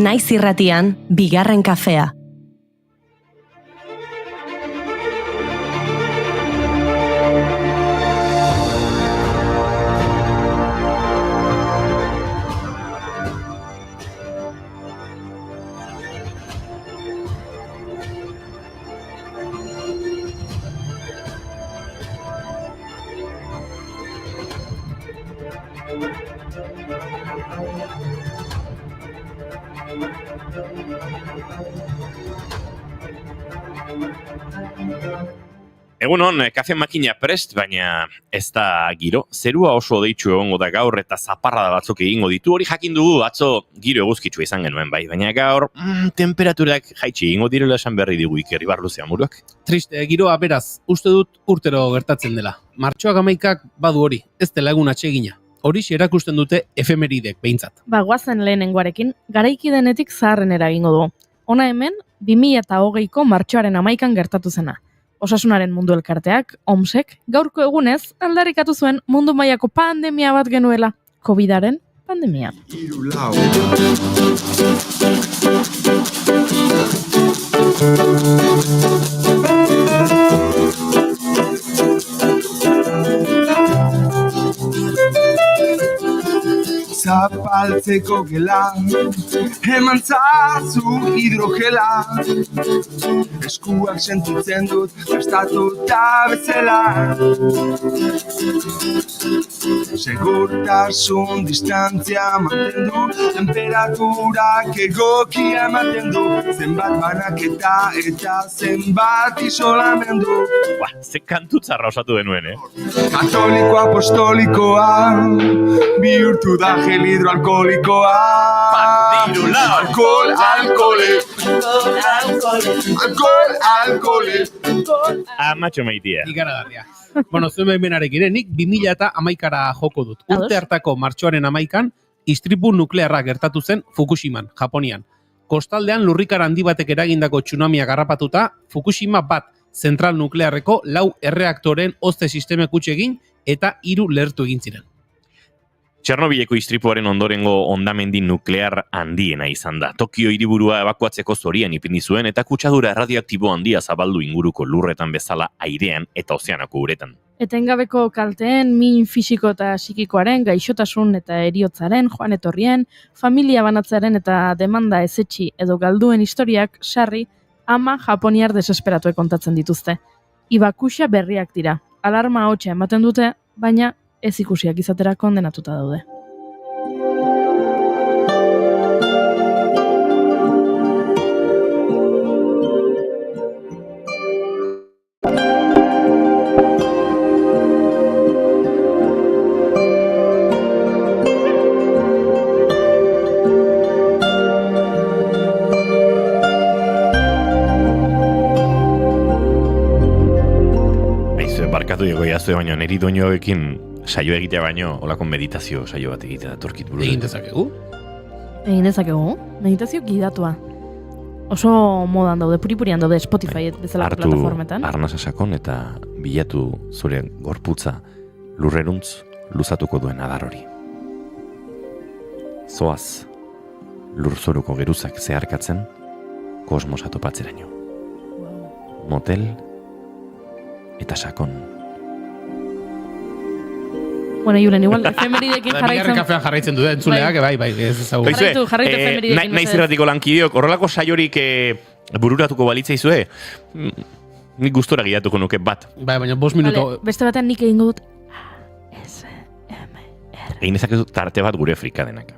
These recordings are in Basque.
Naiz irratian, bigarren kafea. Egunon, kafe makina prest, baina ez da giro. Zerua oso deitxu egongo da gaur eta zaparrada batzuk egingo ditu. Hori jakin dugu atzo giro eguzkitsua izan genuen bai, baina gaur temperaturak jaitsi egingo direla esan berri digu Iker Ibarluze Amuruak. Triste, giroa beraz, uste dut urtero gertatzen dela. Martxoak 11ak badu hori, ez dela egun atsegina. Horixe erakusten dute efemeridek behintzat. Guazen lehenengoarekin, garaiki denetik zaharren eragingo du. Hona hemen, 2020ko martxoaren 11an gertatu zena. Osasunaren mundu elkarteak, OMSek, gaurko egunez, aldarrikatu zuen mundu mailako pandemia bat genuela. COVID-aren pandemia. Zapaltzeko gela, eman zazu hidrogela. Eskuak sentitzen dut, gastatuta bezala. Segurtasun distantzia mantendu, temperaturak egokia ematen du. Zenbat banaketa eta zenbat isolamendu. Ze kantu tzarra osatu denuen, Katoliko apostolikoa, bihurtu da gel hidroalkoholikoa. Alkohole. Amatxo maitia. Ikaragarria. Bueno, zuen behimenarekin, nik 2011ara joko dut. Urte hartako martxoaren 11an, istripu nuklearra gertatu zen Fukushiman, Japonian. Kostaldean lurrikara handi batek eragindako tsunamia garrapatuta, Fukushima bat zentral nuklearreko 4 erreaktoren hozte sistemek utzi egin eta 3 lehertu egin ziren. Txernobileko istripuaren ondorengo hondamendi nuklear handiena izan da. Tokio hiriburua ebakuatzeko zorian ipini zuen eta kutsadura radioaktibo handia zabaldu inguruko lurretan bezala airean eta ozeanako uretan. Etengabeko kalteen, min fisiko eta psikikoaren, gaixotasun eta heriotzaren, joan etorrien, familia banatzearen eta demanda ezetxi edo galduen historiak sarri ama japoniar desesperatuek kontatzen dituzte. Ibakusha berriak dira. Alarma hotxa ematen dute, baina ez ikusiak izatera kondenatuta daude. Barkatu dugu jazue, baina niri doinoekin saio egitea baino, olako meditazio saio bat egitea datorkit buruz. Egin dezakegu? Egin dezakegu, meditazio gidatua. Oso modan daude, puripurian daude Spotify bezala plataformetan. Hartu arnasa sakon eta bilatu zure gorputza lurreruntz luzatuko duen adar hori. Zoaz, lurzoruko geruzak zeharkatzen, kosmosa topatzeraino. Motel eta sakon. Bueno, Julen, igual efemeridekin jarraitzen. Bigarren kafean jarraitzen dute, entzuleak, bai, ez ezagu. Jarraitu efemeridekin. Naiz irratiko lankideok, horrelako saiorik bururatuko balitzaizue, nik gustora gidatuko nuke bat. Bai, baina 5 minuto. Beste batean nik egingo dut ASMR. Egin ezakezu tarte bat gure frikadenak.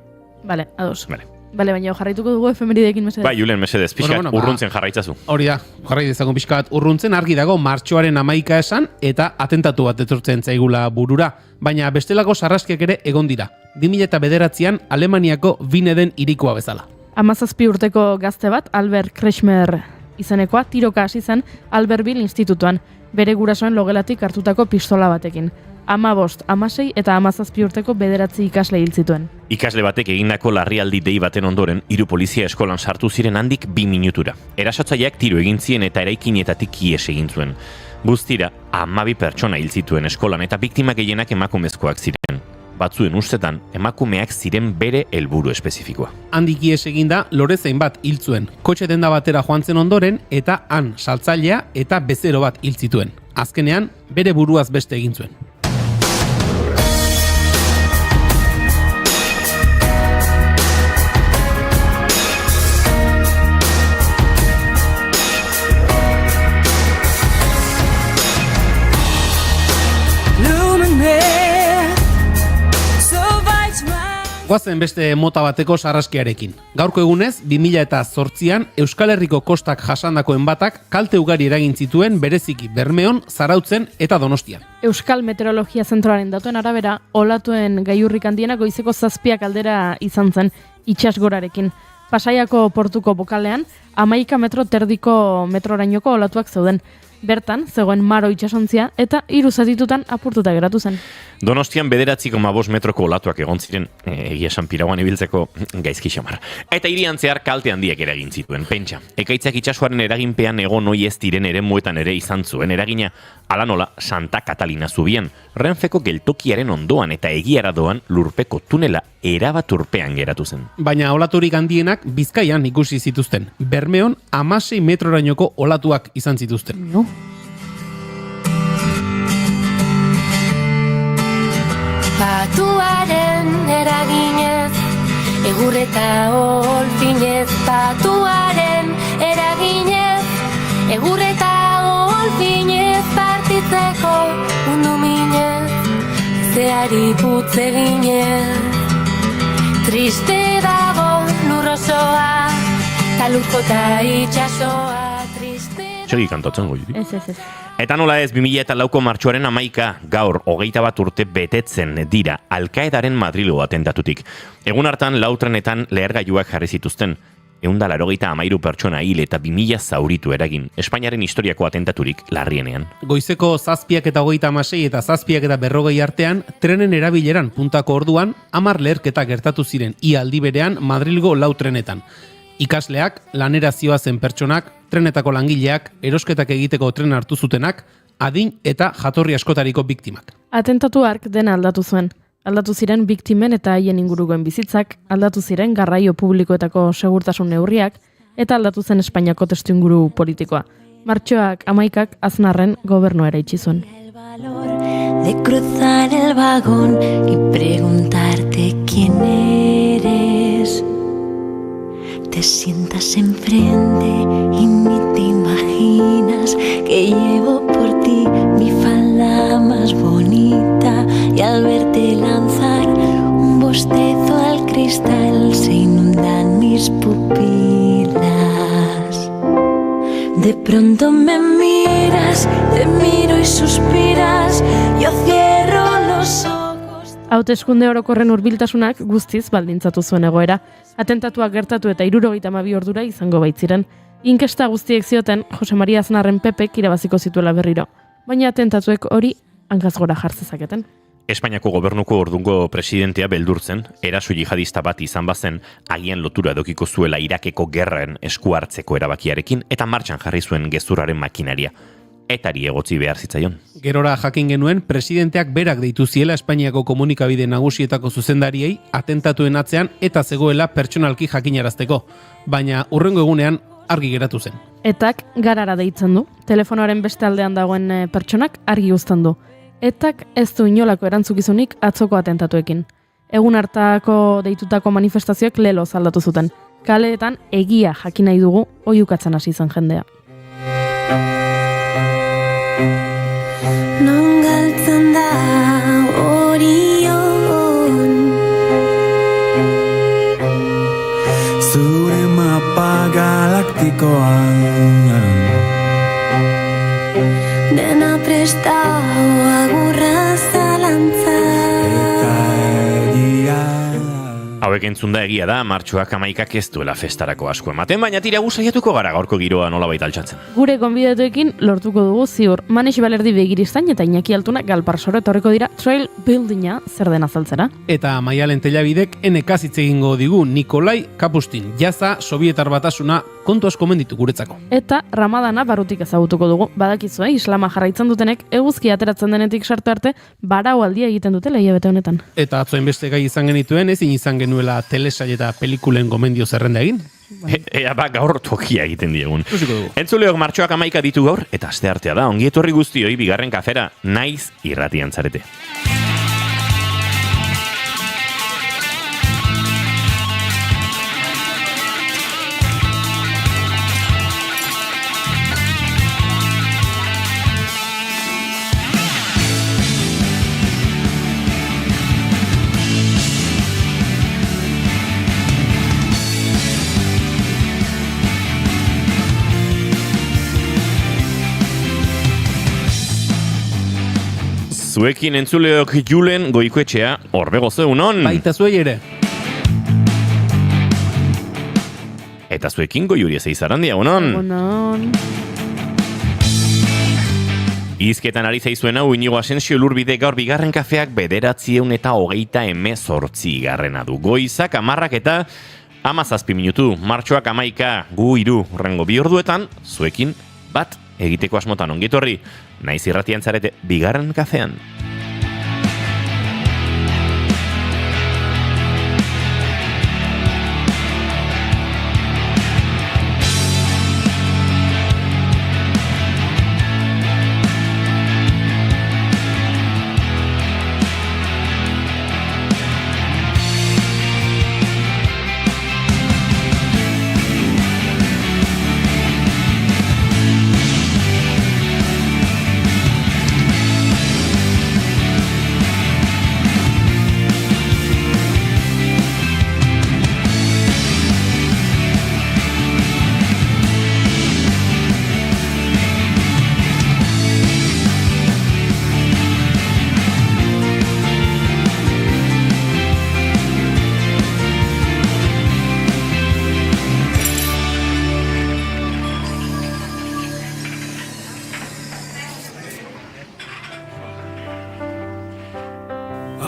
Vale, ados. Vale, baina jarraituko dugu efemeridekin mesedez. Bai, Julen, mesedez, pixkat urruntzen jarraitzazu. Hori da, jarrai dezagun pixkat urruntzen, argi dago martxoaren 11 esan eta atentatu bat etortzen zaigula burura. Baina bestelako sarraskiak ere egon dira. 2009an Alemaniako Wineden hirikoa bezala. 17 urteko gazte bat, Albert Kretschmer izenekoa, tiroka hasi zen Albertville institutuan, bere gurasoen logelatik hartutako pistola batekin. 15, 16 eta 17 urteko 9 ikasle hil zituen. Ikasle batek egindako larrialdi dei baten ondoren, 3 polizia eskolan sartu ziren handik 2 minutura. Erasotzaileak tiro egin zien eta eraikinetatik ihes egin zuen. Guztira, 12 pertsona hil zituen eskolan eta biktima gehienak emakumezkoak ziren. batzuen ustetan emakumeak ziren bere helburu espezifikoa. Handik ihes eginda lorezain bat hil zuen. Kotxe denda batera joan zen ondoren eta han saltzailea eta bezero bat hil zituen. Azkenean bere buruaz beste egin zuen. Goazen beste mota bateko sarraskiarekin. Gaurko egunez, 2008an Euskal Herriko kostak jasandakoen batak kalte ugari eragin zituen bereziki Bermeon, Zarautzen eta Donostian. Euskal Meteorologia Zentroaren datuen arabera, olatuen gailurrik handiena goizeko 7 aldera izan zen itsasgorarekin. Pasaiako portuko bokalean, 11 metro terdiko metrorainoko olatuak zeuden. Bertan, zegoen Maro itsasontzia eta 3 zatitutan apurtuta geratu zen. Donostian 9,5 metroko olatuak egon ziren, egia esan Pirauan ibiltzeko gaizki xamar. Eta hirian zehar kalte handiak eragin zituen, pentsa. Ekaitzak itsasoaren eraginpean egon ohi ez diren eremuetan ere izan zuen eragina, hala nola Santa Catalina zubian, Renfeko geltokiaren ondoan eta egiara doan lurpeko tunela erabat urpean geratu zen. Baina olaturik handienak Bizkaian ikusi zituzten. Bermeon 16 metrorainoko olatuak izan zituzten. No. Patuaren eraginez, egur eta olfinez. Patuaren eraginez, egur eta olfinez. Partitzeko mundu minez, zeari putz eginez. Triste dago lurrosoa, talurko eta itxasoa. Segi kantatzen goi. Ez. Eta nola ez, 2004ko martxoaren 11 gaur 21 urte betetzen dira Alkaedaren Madrilgo atentatutik. Egun hartan lautrenetan lehergailuak jarri zituzten. 183 pertsona hil eta 2000 zauritu eragin. Espainiaren historiako atentaturik larrienean. Goizeko 7:36 eta 7:40 artean, trenen erabileran puntako orduan, 10 leherketa gertatu ziren ia aldi berean Madrilgo lautrenetan. Ikasleak, lanera zihoazen pertsonak, trenetako langileak, erosketak egiteko tren hartu zutenak, adin eta jatorri askotariko biktimak. Atentatu hark dena aldatu zuen. Aldatu ziren biktimen eta haien ingurukoen bizitzak, aldatu ziren garraio publikoetako segurtasun neurriak, eta aldatu zen Espainiako testuinguru politikoa. Martxoak 11ak Aznarren gobernua ere itxi zuen. El valor de cruzar el vagón y preguntarte quién eres. Te sientas enfrente y ni te imaginas que llevo por ti mi falda más bonita, y al verte lanzar un bostezo al cristal se inundan mis pupilas. De pronto me miras, te miro y suspiras, yo cierro los ojos. Hauteskunde orokorren hurbiltasunak guztiz baldintzatu zuen egoera. Atentatuak gertatu eta 72 ordura izango baitziren. Inkesta guztiek zioten Jose Maria Aznarren Pepek irabaziko zituela berriro. Baina atentatuek hori hankaz gora jartzezaketen. Espainiako gobernuko ordungo presidentea beldurtzen, eraso jihadista bat izan bazen, agian lotura edokiko zuela Irakeko gerran esku hartzeko erabakiarekin eta martxan jarri zuen gezurraren makinaria. Etari egotzi behar zitzaion. Gerora jakin genuen, presidenteak berak deitu ziela Espainiako komunikabide nagusietako zuzendariei atentatuen atzean eta zegoela pertsonalki jakinarazteko, baina hurrengo egunean argi geratu zen. Etak garara deitzen du, telefonoaren beste aldean dagoen pertsonak argi uzten du. Etak ez du inolako erantzukizunik atzoko atentatuekin. Egun hartako deitutako manifestazioek lelo zaldatu zuten. Kaleetan egia jakin nahi dugu oihukatzen hasi zen jendea. Non galtzen da orion, zure mapa galaktikoan, dena prestau agurra zalantza. eta egia. Hauek entzunda egia da, martxoak 11ak ez duela festarako asko ematen, baina tira saiatuko gara gaurko giroa nolabait altxatzen. Gure gonbidatuekin lortuko dugu ziur. Manix Balerdi Begiristain eta Iñaki Altuna Galparsoro etorriko dira Trail Buildinga zer den azaltzera. Eta Maialen Telabidek enekaz hitz egingo digu Nikolai Kapustin, jaza Sobietar Batasuna kontu asko menditu guretzako. Eta Ramadana barrutik ezagutuko dugu. Badakizue, islama jarraitzen dutenek eguzki ateratzen denetik sartu arte baraualdia egiten dutela hilabete honetan. Eta atzoen beste gai izan genituen, ezin izan genuela telesail eta pelikulen gomendio zerrenda egin. Ea gaur tokia egiten diegun. Ikusiko dugu. Entzuleok martxoak 11 ditu gaur, eta asteartea da, ongi etorri guztioi bigarren kafera, naiz irratian zarete. Zuekin entzuleok Julen Goikoetxea, Orbego zeunon. Baita zuei ere. Eta zuekin Goiuri Zeizarandia, unon. Egunon. Izketan ari zaizuen hau Inigo Asensio Lurbide gaur bigarren kafeak 938 garrena du. Goizak 10 eta 17 minutu. Martxoak 11 gu 3 urrengo 2 orduetan, zuekin bat egiteko asmotan ongitorri. Naiz irratian zarete bigarren kafean.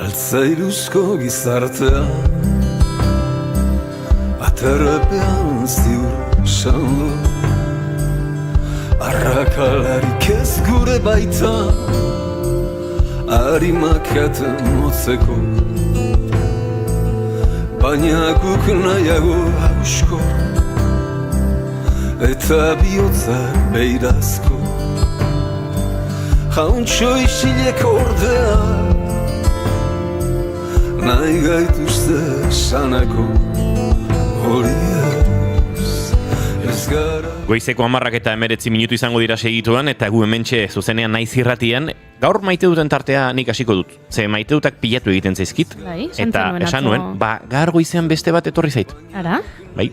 Altzairuzko gizartea aterpean ziur sandu arrakalarik ez gure baita harimakaten motzeko baina guk nahiago hausko eta bihotzak beirazko jauntxo isilek ordea nahi gaituzte sanako hori ez gara. Goizeko 10 eta 19 minutu izango dira segituan, eta gu hementxe zuzenean naiz irratian. Gaur maite duten tartea nik hasiko dut. Ze maite dutak pilatu egiten zaizkit. Bai, eta esan nuen, gaur goizean beste bat etorri zait. Ara? Bai,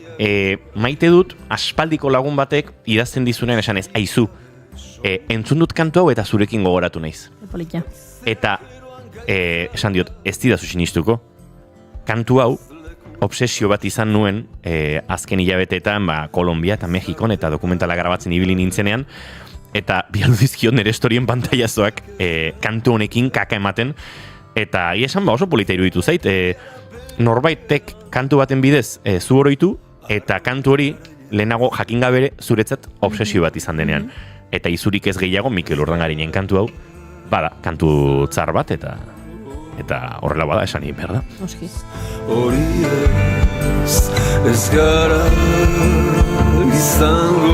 maite dut aspaldiko lagun batek idazten dizunean esan ez, aizu, entzun dut kantu hau eta zurekin gogoratu naiz. Epolitia. Eta esan diot, ez didazu sinistuko. Kantu hau, obsesio bat izan nuen azken hilabeteetan Kolombia eta Mexikon eta dokumentala grabatzen ibili nintzenean, eta bialudizkion nire estorien pantaiazoak kantu honekin kaka ematen, eta esan oso polita iruditu zait, norbaitek kantu baten bidez zu oroitu, eta kantu hori lehenago jakingabere zuretzat obsesio bat izan denean. Eta izurik ez gehiago Mikel Urdangarinen kantu hau, bada, kantu tzar bat, eta horrela bada esan egin behar da. Oski. Hori ez gara izango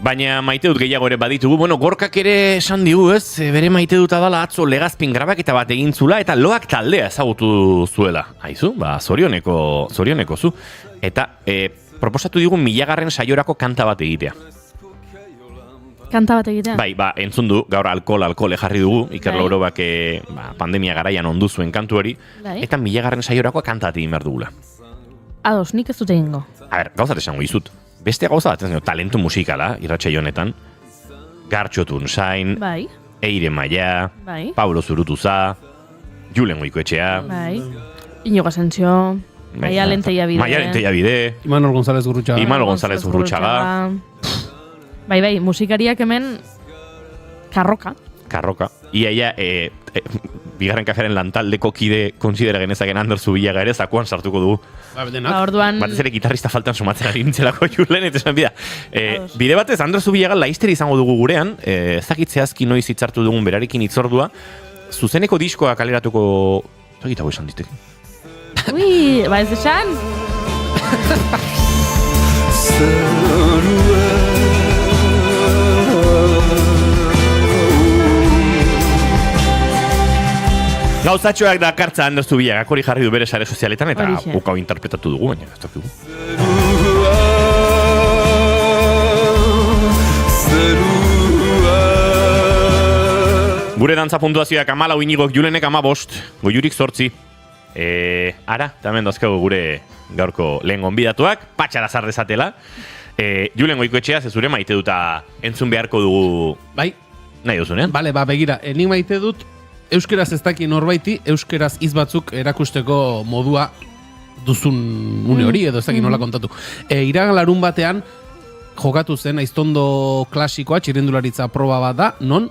Baina maite dut gehiago ere baditugu. Bueno, Gorkak ere esan digu, ez? Bere maite dut adala atzo legazpin grabaketa bat egin zula eta loak taldea ezagutu zuela. Aizu, zorioneko zu. Eta proposatu digu 1000. Saiorako kanta bat egitea. Kanta bat egitea? Bai, entzun du, gaur alkohol jarri dugu, Iker Laurobak pandemia garaian ondu zuen kantu hori, eta 1000. Saiorako kanta bat egin behar dugula. Ados, nik ez dut egingo. A ber, gauzat esango izut. Beste gauza bat, talentu musikala, irratsaio honetan. Gartxo Tunsain, Bai, Eire Maia, bai, Pablo Zurutuza, Julen Goikoetxea, bai. Inigo Asensio, Maialen Tellabide. Maialen Tellabide, Imanol González Gurrutxaga. Imanol González Gurrutxaga. Bai, musikariak hemen karroka. Karroka. Iaia, bigarren kafearen lantaldeko kide konsidera genezaken Ander Zubillaga ere zakuan sartuko dugu. Ba, orduan, Batez ere gitarrista faltan sumatzen ari nintzelako Julen, eta esan bida. Bide batez, Ander Zubillaga laizteri izango dugu gurean, ezakitzeazki noiz hitzartu dugun berarekin hitzordua, zuzeneko diskoa kaleratuko... Zagitago esan ditek. ui, ba ez esan? Gauzatxoak da kartza Ander Zubillaga, hori jarri du bere sare sozialetan, eta Horixe. ukau interpretatu dugu, baina ez dakigu. Gure dantza puntuazioak 14, Inigok Julenek 15, Goiurik 8. Ara, tamen dazkago gure gaurko lehen gonbidatuak, patxara zar dezatela. Julen Goikoetxea, zezure maite duta entzun beharko dugu Bai, nahi duzunean. bale, begira, nik maite dut, euskeraz ez daki norbaiti, euskeraz hitz batzuk erakusteko modua duzun une hori, edo ez daki nola kontatu. Iragan larun batean, jokatu zen aiztondo klasikoa, txirrendularitza proba bat da, non,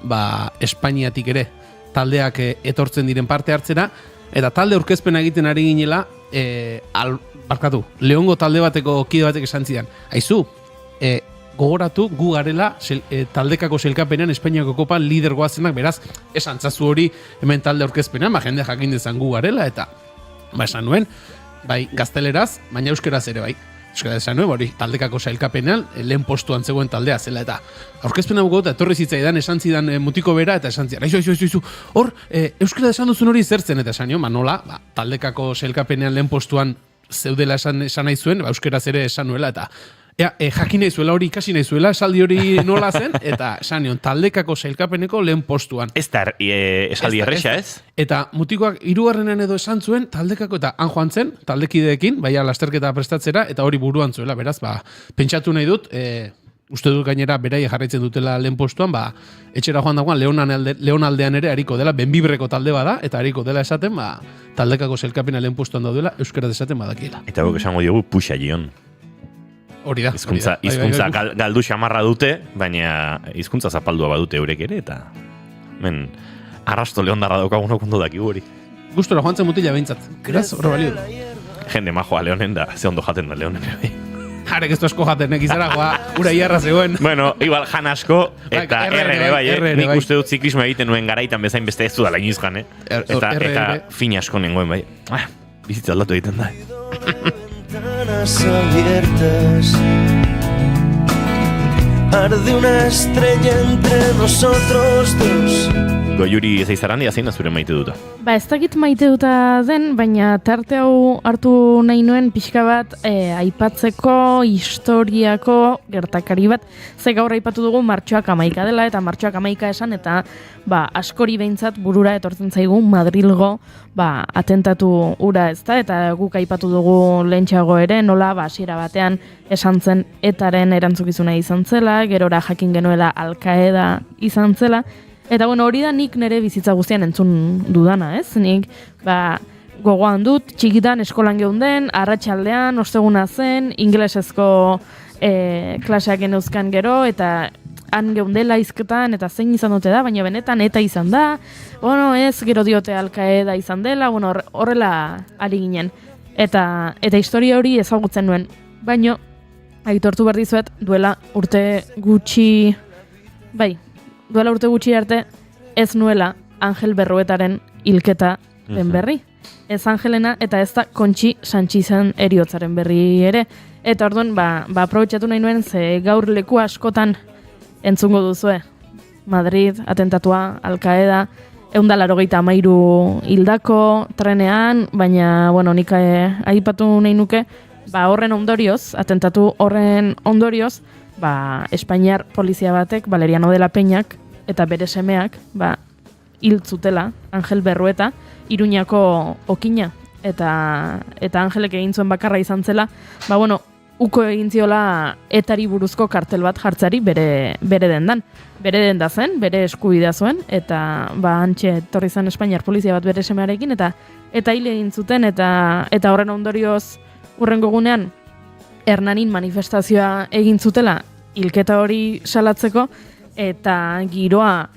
Espainiatik ere taldeak etortzen diren parte hartzera, eta talde aurkezpena egiten ari ginela, barkatu, Leongo talde bateko kide batek esan zidan, aizu, gogoratu gu garela taldekako sailkapenean Espainiako kopan lider goazenak, beraz, esan tzazu hori hemen talde aurkezpenean, jende jakin dezan gu garela, eta esan nuen, bai, gazteleraz, baina euskeraz ere bai. Euskara esan nuen, hori taldekako sailkapenean lehen postuan zegoen taldea zela, eta aurkezpena buko eta etorri zitzaidan esan zidan mutiko bera, eta esan zidan, aizu, hor, euskara esan duzun hori zertzen, eta esan nio, nola, taldekako sailkapenean lehen postuan zeudela esan nahi zuen, euskeraz ere esan nuela, eta jakin nahi zuela hori, ikasi nahi zuela, esaldi hori nola zen, eta esan nion, taldekako sailkapeneko lehen postuan. Ez da esaldi erresa, ez? Eta mutikoak hirugarrenean edo esan zuen, taldekako eta han joan zen, taldekideekin, baina lasterketa prestatzera, eta hori buruan zuela, beraz, pentsatu nahi dut, uste dut gainera beraia jarraitzen dutela lehen postuan, etxera joan dagoan Leonaldean ere hariko dela, benbibreko talde bada, eta hariko dela esaten, taldekako sailkapena lehen postuan daudela, euskaraz esaten badakiela. Eta guk esango diogu puxa gion. Hori da. Hizkuntza galdu xamarra dute, baina hizkuntza zapaldua badute eurek ere, eta men arrasto leondarra daukagunok ondo dakigu hori. Gustora joan zen mutila behintzat. Beraz, horre balio du. Jende majoa Leonen da, ze ondo jaten da Leonen. Jarek ez du asko jaten, ikizara, ura iarra zegoen. Bueno, igual jan asko, eta erre bai, nik uste dut ziklismo egiten nuen garaitan bezain beste ez du dala inizkan, eta fin asko nengoen bai. Bizitza aldatu egiten da. Ventanas abiertas, arde una estrella entre nosotros dos. Goiuri ez aizarandi, zein da zure maite duta? Ez dakit maite duta den, baina tarte hau hartu nahi nuen pixka bat aipatzeko historiako gertakari bat. Ze gaur aipatu dugu martxoak 11 dela, eta martxoak 11 esan, eta askori behintzat burura etortzen zaigu Madrilgo atentatu ura, ezta, eta guk aipatu dugu lehentxeago ere, nola hasiera batean esan zen etaren erantzukizuna izan zela, gerora jakin genuela Al-Qaeda izan zela. Eta hori da nik nire bizitza guztian entzun dudana, ez? Nik gogoan dut, txikitan eskolan geunden, arratsaldean, osteguna zen, ingelesezko klaseak geneuzkan gero, eta han geundela hizketan, eta zein izan dute da, baina benetan eta izan da, ez, gero diote Al-Qaeda izan dela, horrela ari ginen. Eta historia hori ezagutzen nuen, baino, aitortu behar dizuet, duela urte gutxi arte, ez nuela Angel Berruetaren hilketa den berri. Ez Angelena eta ez da Kontxi Sanchizen eriotzaren berri ere. Eta orduan, aprobetxatu nahi nuen, ze gaur leku askotan entzungo duzue. Madrid, atentatua, Al-Qaeda, 183 hildako trenean, baina, nik aipatu nahi nuke, horren ondorioz, atentatu horren ondorioz, Espainiar polizia batek, Valeriano de la Peñak, eta bere semeak, hiltzutela, Angel Berrueta, Iruñako okina, eta Angelek egin zuen bakarra izan zela, uko egin ziola etari buruzko kartel bat jartzari bere dendan. Bere denda zen, bere eskubidea zuen, eta hantxe etorri zen Espainiar polizia bat bere semearekin, eta hil egin zuten, eta horren ondorioz hurrengo egunean Hernanin manifestazioa egin zutela hilketa hori salatzeko, eta giroa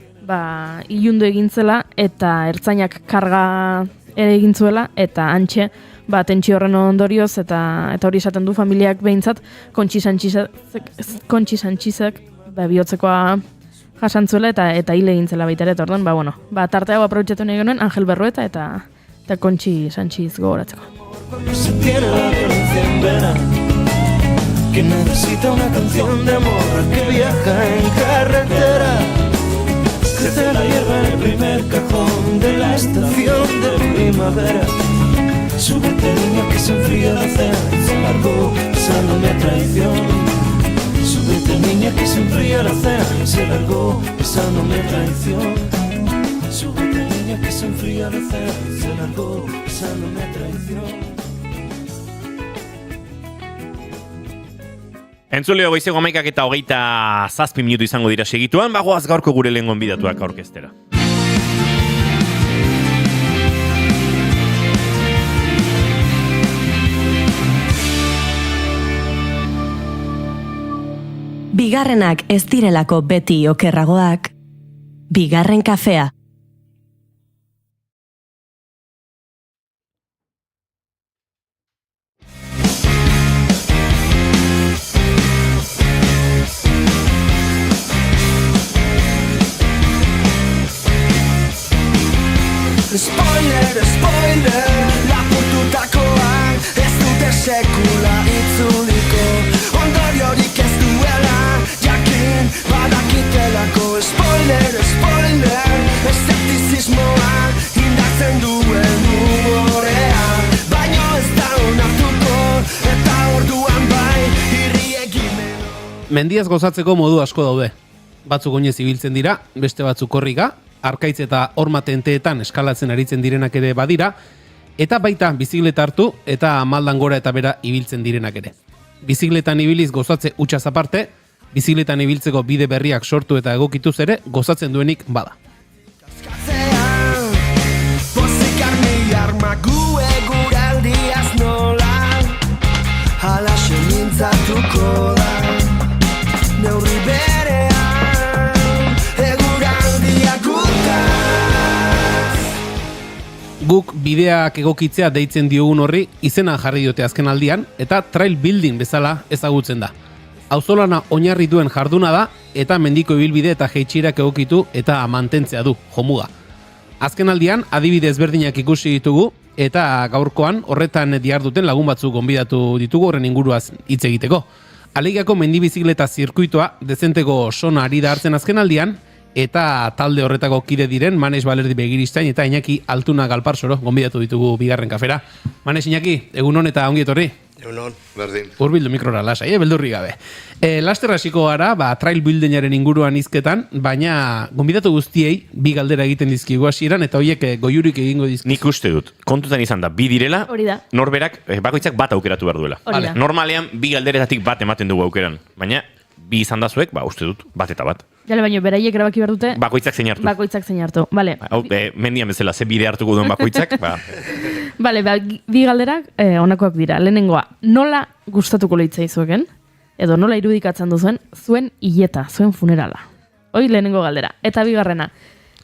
ilundu egin zela, eta ertzainak karga ere egin zuela, eta hantxe tentsio horren ondorioz, eta hori esaten du familiak behintzat, Kontxi Sanchizek bihotzekoa jasantzuela eta hile egin zela baita ere, eta orduan, tarte hau aprobetxatu nahi genuen, Angel Berrueta eta Kontxi Sanchiz gogoratzeko. Se tiene la violencia en vena, que necesita una canción de amor, que viaja en carretera. Crece la hierba en el primer cajón de la estación de primavera. Súbete niña que se enfría la cena, se largó besándome a traición. Súbete niña que se enfría la cena, se largó besándome a traición. Súbete niña que se enfría la cena, se largó besándome a traición. Entzuleo goizeko 11:27 minutu izango dira segituan, bagoaz gaurko gure lehen gonbidatuak aurkeztera. Bigarrenak ez direlako beti okerragoak, bigarren kafea. Spoiler, spoiler, lapurtutakoak ez dute sekula itzuliko, ondoriorik ez duela, jakin badakitelako. Spoiler, spoiler, eszeptizismoa indartzen duen humorea, baino ez da onartuko, eta orduan bai irri egimen. Mendiaz gozatzeko modu asko daude. Batzuk oinez ibiltzen dira, beste batzuk korrika, arkaitz eta horma tenteetan eskalatzen aritzen direnak ere badira, eta baita bizikleta hartu eta maldan gora eta bera ibiltzen direnak ere. Bizikletan ibiliz gozatze utxaz aparte, bizikletan ibiltzeko bide berriak sortu eta egokituz ere gozatzen duenik bada. Kaskatzean, pozik armi armagu eguraldiaz nola, halaxe mintzatuko da, neurri berean, Guk bideak egokitzea deitzen diogun horri izena jarri diote azken aldian, eta trail building bezala ezagutzen da. Auzolana oinarri duen jarduna da, eta mendiko ibilbide eta jaitsierak egokitu eta mantentzea du, jomuga. Azken aldian adibide ezberdinak ikusi ditugu, eta gaurkoan horretan diharduten lagun batzuk gonbidatu ditugu horren inguruaz hitz egiteko. Alegiako mendibizikleta zirkuitoa dezenteko sona ari da hartzen azken aldian, eta talde horretako kide diren Manes Balerdi Begiristain eta Iñaki Altuna Galparsoro gonbidatu ditugu bigarren kafera. Manes, Iñaki, egunon eta ongi etorri. Egunon, berdin. Urbildu mikrora lasai, beldurri gabe. Laster hasiko gara, trail buildingaren inguruan hizketan, baina gonbidatu guztiei bi galdera egiten dizkigu hasieran eta hoiek goiurik egingo dizkigu. Nik uste dut, kontutan izan da, bi direla, Hori da. norberak, bakoitzak bat aukeratu behar duela. Hori da. Normalean, bi galderetatik bat ematen dugu aukeran, baina bi izan da zuek, uste dut, bat eta bat. Jale, baino, beraiek erabaki behar dute. Bakoitzak zein hartu. Bakoitzak zein hartu, bale. Hau, mendian bezala, ze bide hartuko duen bakoitzak, Bale, bi galderak honakoak dira. Lehenengoa, nola gustatuko leitzaizueken, edo nola irudikatzen duzuen, zuen hileta, zuen funerala. Hoi lehenengo galdera. Eta bigarrena,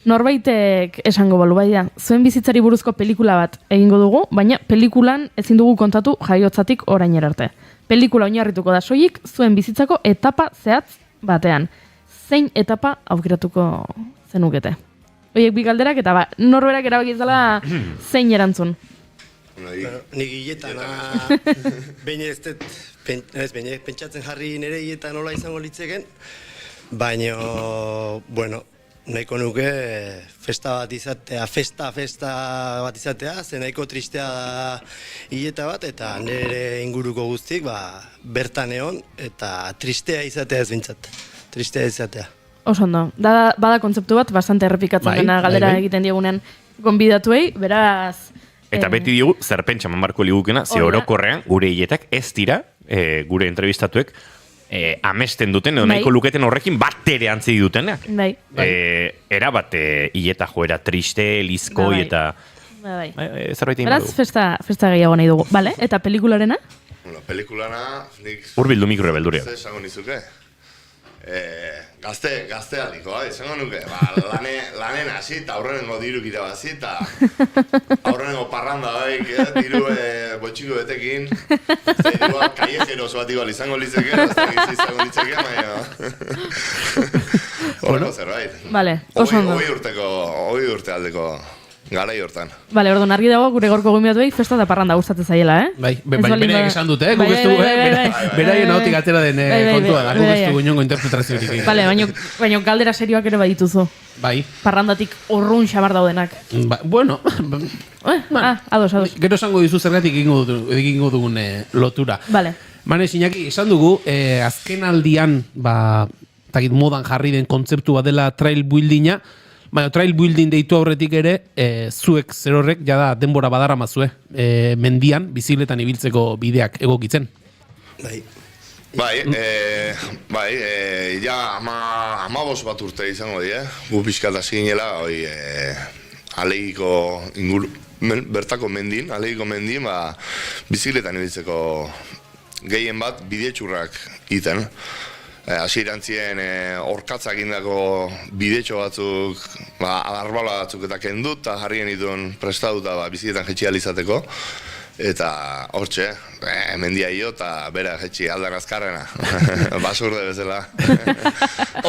norbaitek esango balu bai da, zuen bizitzari buruzko pelikula bat egingo dugu, baina pelikulan ezin dugu kontatu jaiotzatik orainera arte. Pelikula oinarrituko da soilik zuen bizitzako etapa zehatz batean. Zein etapa aukeratuko zenukete? Oiek bi galderak eta norberak erabaki izala zein erantzun. Nik hiletana, pentsatzen jarri nire hileta nola izango litzeken, baina, nahiko nuke festa bat izatea, festa bat izatea, ze nahiko tristea da hileta bat, eta nire inguruko guztik bertan egon, eta tristea izatea ez bintzat. Tristea izatea. Oso ondo. Bada kontzeptu bat, bastante errepikatzen dena galdera egiten diegunean gonbidatuei, beraz... Eta beti diogu, zerpentsa manbarko ligukena, ze orokorrean, gure hiletak ez dira gure entrevistatuek, amesten duten, edo nahiko luketen horrekin bat ere antzi dutenak. Bai. Era bat, hileta joera triste, lizkoi, eta... Bai. Zerbait egin Beraz, festa gehiago nahi dugu. Bale, eta pelikularena? Bueno, pelikulana... Urbildu mikro rebeldurea. Zer esango nizuke? Gaztealdiko, izango nuke. Lanen hasi, eta aurrenengo diruk irabazi, eta aurrenengo parranda baik, diru botxiko betekin. Dirua kallejeros bat igual izango litzeke, izango litzeke, baina... Horreko zerbait. Vale, oso ondo. Hoi urte aldeko garai hortan. Vale, orduan argi dago gure gorko gomiatuei festa eta parranda gustatzen zaiela, Bai, bereik esan dute, guk ez dugu, beraien ahotik atera den kontua da, guk ez dugu inongo interpretaziorik. Vale, baina galdera serioak ere badituzu. Bai. Parrandatik urrun xabar daudenak. Bueno, ados. Gero esango dizu zergatik egingo dugun lotura. Vale. Mane, Iñaki, esan dugu, azken aldian, modan jarri den kontzeptu bat dela trail buildinga, baina trail building deitu aurretik ere, zuek zerorrek, jada denbora badara mazue, mendian, bizikletan ibiltzeko bideak egokitzen. Ja, amabos bat urte izango di, gu pixkat hasi ginela, alegiko bertako mendin, bizikletan ibiltzeko gehien bat bidetxurrak iten. Hasi irantzien orkatzak indako bidetxo batzuk, arbala batzuk eta kendu, eta jarrien dituen prestatuta bizikletan jetxi alizateko. Eta hortxe, mendia io eta bera jetxi aldan azkarrena, basurde bezala.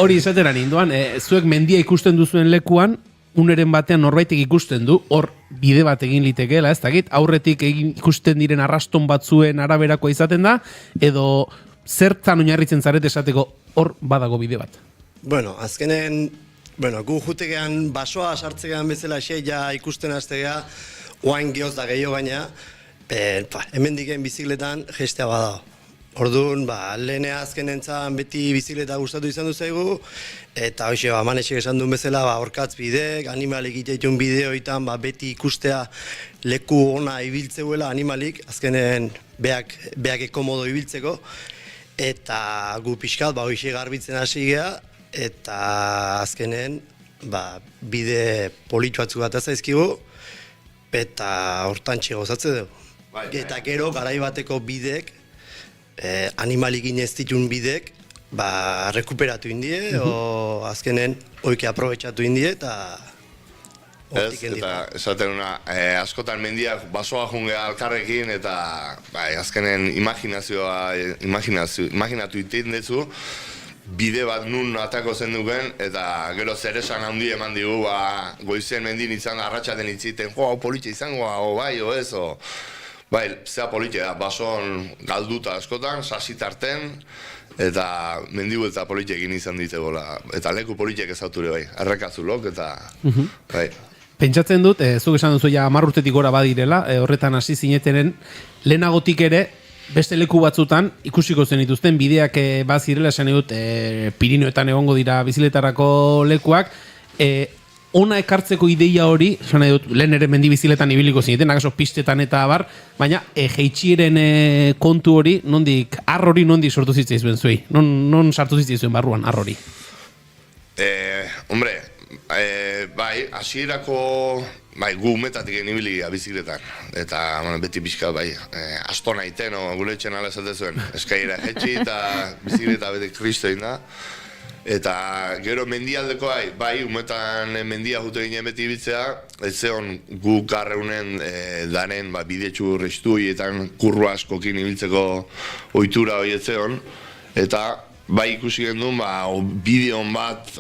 Hori izatera ninduan, zuek mendia ikusten duzuen lekuan, uneren batean norbaitek ikusten du, hor bide bat egin litekeela, ez dakit, aurretik ikusten diren arraston batzuen araberakoa izaten da, edo zertan oinarritzen zaret esateko hor badago bide bat? Bueno, azkenen, gu jutegean basoa sartzegean bezala ja ikusten hastegea, oain gehoz da gehiago gaina, hemen diken bizikletan gestea badao. Orduan, lehenea azkenentzan beti bizikleta gustatu izan duzaigu, eta hoxe, Manesek esan duen bezala, orkatz bidek, animalik iteitun bideoitan, beti ikustea leku ona ibiltzeuela animalik, azkenen beak ekomodo ibiltzeko, eta gu pixkat, hoxe garbitzen hasi geha, eta azkenen, bide politxo batzuk bat zaizkigu, eta hortantxe gozatzen dugu. Eta gero, garai bateko bidek, animalikin ez ditun bidek, rekuperatu indie, o azkenen oike aprobetxatu indie, eta hortik Ez, eta esaten una, askotan mendiak basoa jungea alkarrekin, eta azkenen imaginatu iten dezu, bide bat nun atako zen duken, eta gero zer esan handi eman digu, goizen mendin izan arratsaten itziten, politxe izango, bai, o ez, o... Bai, zea politia da, basoan galduta askotan, sasitarten, eta mendigu eta politiekin izan ditegola, eta leku politiek ezauture bai, errekazulok, eta bai. Pentsatzen dut, zuk esan duzu ja 10 urtetik gora badirela, horretan hasi zinetenen, lehenagotik ere, beste leku batzutan, ikusiko zen dituzten, bideak bazirela, esan dut, Pirineoetan egongo dira biziletarako lekuak, ona ekartzeko ideia hori, esan nahi dut, lehen ere mendi biziletan ibiliko zineten, nagaso pistetan eta abar, baina jeitxieren kontu hori, arrori nondik sortu zitzaizuen zuei? Non sartu zitzaizuen barruan, arrori? Hombre, bai, hasierako gu umetatik ibili bizikletan, eta beti pixka, astona iten, gure etxen ala esate zuen, eskaira jetxi eta bizikleta beti kristo egin da. Eta gero mendialdeko bai, umetan mendia jute ginen beti ibitzea, ez zeon gu garreunen danen bidetxu restui-etan kurru askokin ibiltzeko ohitura hori ez zeon, eta bai ikusi gendun bideon bat,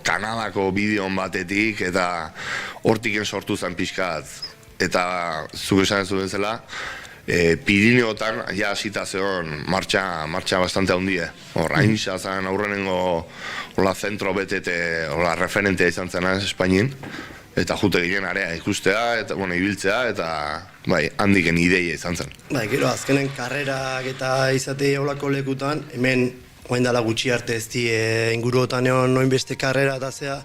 Kanadako bideon batetik, eta hortiken sortu zen pixkat, eta zuk esan ez duen zela, Pirineotan ja hasita zeon martxa bastante handie. Hain zan aurrenengo zentro betete referentea izan zena Espainin, eta jute ginen area ikustea, eta ibiltzea, eta handiken ideia izan zen. Gero azkenen karrerak eta izate olako lekutan, hemen oain dala gutxi arte ez di inguruotan egon noin beste karrera eta zea,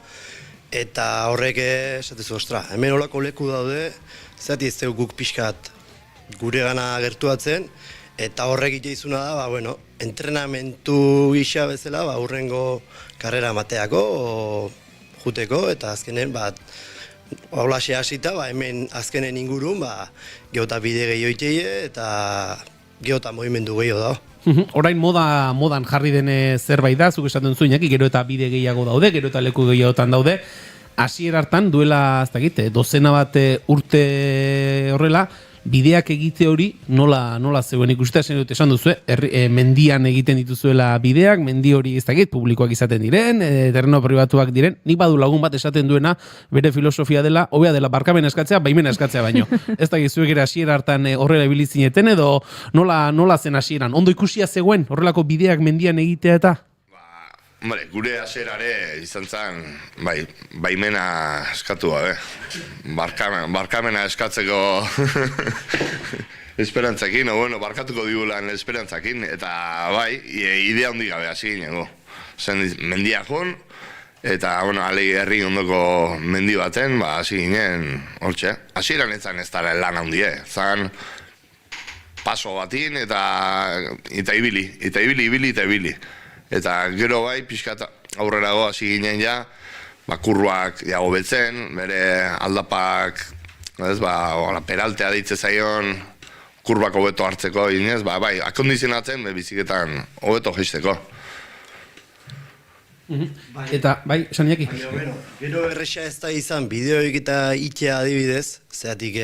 eta horrek esatezu, hemen olako leku daude, zati ez dugu guk pixkat gure gana gertuatzen, Eta horrek iteizuna da, bueno, entrenamentu gisa bezala, urrengo karrera mateako, juteko, eta azkenen, haulaxe hasita, hemen azkenen ingurun, geota bide gehiago iteie, eta geota movimendu gehiago da. Orain modan jarri den zerbait da, zuk esaten zuen, gero eta bide gehiago daude, gero eta leku gehiagotan daude, hasiera hartan duela, ez dakit, dozena bat urte horrela, bideak egite hori nola zegoen ikusten esan duzu, mendian egiten dituzuela bideak, mendi hori ez dakit, publikoak izaten diren, terreno pribatuak diren, nik badu lagun bat esaten duena, bere filosofia dela, hobea dela barkamena eskatzea, baimena eskatzea baino. Ez dakit zuek ere hasiera hartan horrela ibilizineten edo nola zen hasieran, ondo ikusia zegoen horrelako bideak mendian egitea eta? Hombre, gure hasierare izan zen, baimena eskatu gabe. Barkamena eskatzeko esperantzakin, barkatuko digulan esperantzakin, eta idea handi gabe hasi ginen. Zen mendiak hon, eta alei herri ondoko mendi baten, hasi ginen, hortxe. Hasieran ez dara lan handie, zan paso batin, eta ibili. Eta gero pixkat aurrerago hasi ginen ja, kurruak hobetzen, bere aldapak, peraltea ditze zaion, kurbak hobeto hartzeko, akondizionatzen, biziketan hobeto jeisteko. Eta, esan Iñaki? Gero erresa ez da izan, bideoik eta itea adibidez, zeatik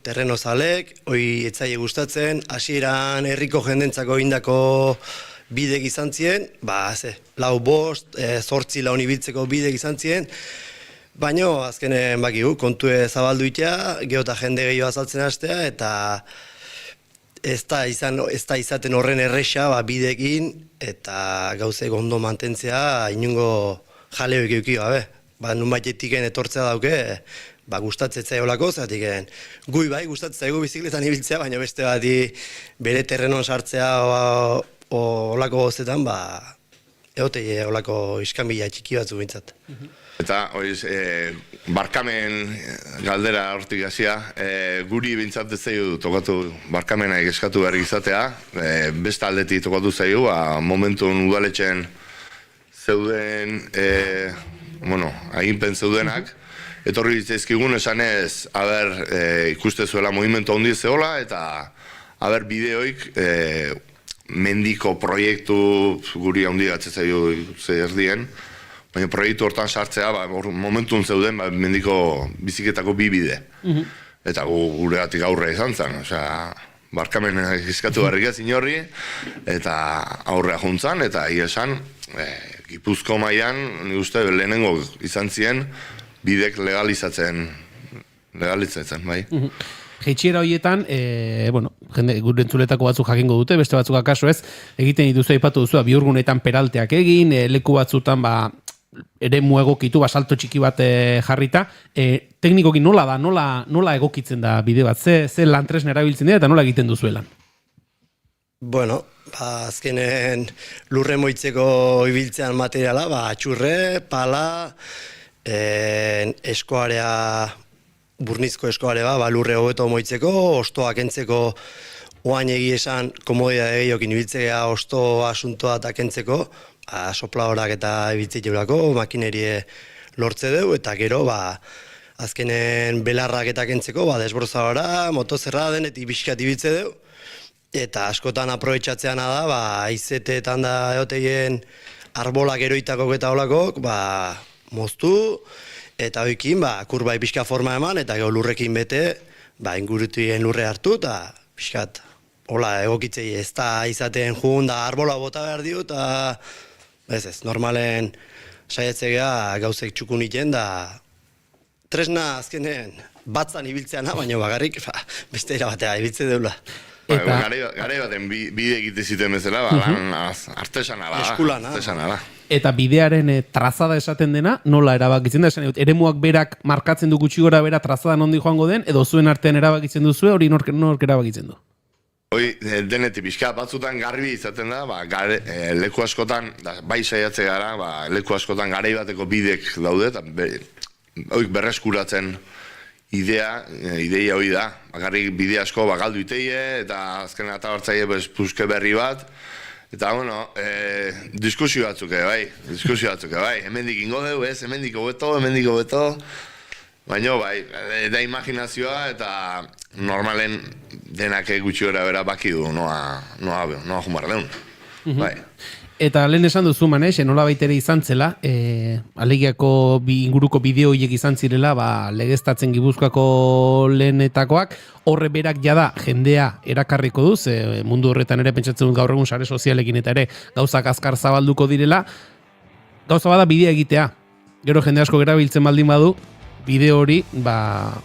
terreno zalek, hoi etzaile gustatzen, hasieran herriko jendentzako indako bidek izan ziren, 4-5 laun ibiltzeko bidek izan ziren, baina azkenen kontue zabaldu itea, geota jende gehiago azaltzen hastea, eta ez da izaten horren erresa bidekin, eta gauzek ondo mantentzea, inungo jaleoik euki gabe. Nun baitetiken etortzea dauke, gustatzen zaiolako, zatik gui gustatzen zaigu bizikletan ibiltzea, baina beste bati bere terrenon sartzea olako gozetan, egotei olako iskanbila txiki batzu bintzat. Eta, barkamen galdera hortik hasia, guri bintzat ez zaigu tokatu barkamena eskatu behar izatea, beste aldetik tokatu zaigu, momentun udaletxen zeuden, aginpen zeudenak, etorri zaizkigun esanez, ikuste zuela movimentu handi zehola, eta bideoik mendiko proiektu guri handi gatzen zaio erdien, baina proiektu hortan sartzea, momentun zeuden mendiko biziketako bi bide. Eta guregatik aurre izan zen, barkamen eskatu barrika zinorri, eta aurrea juntzan, eta esan, Gipuzko mailan, nik uste, lehenengo izan ziren, bidek legalizatzen, bai. Jeitxiera horietan, gure entzuletako batzuk jakingo dute, beste batzuk akaso ez, egiten dituzu aipatu duzu, biurgunetan peralteak egin, leku batzutan eremu egokitu, salto txiki bat jarrita, teknikoki nola da, nola egokitzen da bide bat, ze lan tresna erabiltzen dira eta nola egiten duzuelan? Bueno, azkenen lurre moitzeko ibiltzean materiala, atxurre, pala, eskoarea, burnizko eskoarea, lurre hobeto moitzeko, ostoak entzeko, oain egi esan, komodia egiokin ibiltzea, osto asuntoa eta kentzeko, sopladorak eta ibiltzei jeurako, makinerie lortze deu, eta gero, azkenen belarrak eta kentzeko, desbrozadora, motozerra denetik bizkat ibiltze deu, eta askotan aprobetxatzeana da, aizeteetan da egoteien arbolak eroitako eta olakok, moztu, eta hoikin, kurbai pixka forma eman, eta gero lurrekin bete, ingurutien lurre hartu, eta pixkat, hola, egokitzei ez da izaten jun, da arbola bota behar dio, eta ez, normalen saietzea gauzek txukun iten, da tresna azkenen batzan ibiltzeana, baina bagarrik beste erabatea ibiltze deula. Garai baten bide egite ziten bezala, artesanala. Eskulana. Eta bidearen trazada esaten dena, nola erabakitzen da? Eremuak berak markatzen du gutxi gora bera trazada nondi joango den, edo zuen artean erabakitzen duzu, hori nork erabakitzen du? Hoi, denetik pixka, batzutan garbi izaten da, leku askotan, bai saiatze gara, leku askotan garai bateko bidek daude, eta berreskuratzen ideia hori da. Bakarrik bide asko galdu iteie, eta azken atabartzaile puske berri bat. Eta, bueno, diskusio batzuk, bai. Hemendik ingo dugu, hemendik hobeto. Baina, bai, da imaginazioa eta normalen denak gutxi gora bera baki du, noa jumar deun. Bai. Eta lehen esan duzu, Manex, nola baitere izan zela, Alegiako inguruko bideo hiek izan zirela, legeztatzen Gipuzkoako lehenetakoak, horre berak jada jendea erakarriko duz, mundu horretan ere pentsatzen dut gaur egun sare sozialekin eta ere gauzak azkar zabalduko direla, gauza bada bidea egitea. Gero jende asko erabiltzen baldin badu, bideo hori,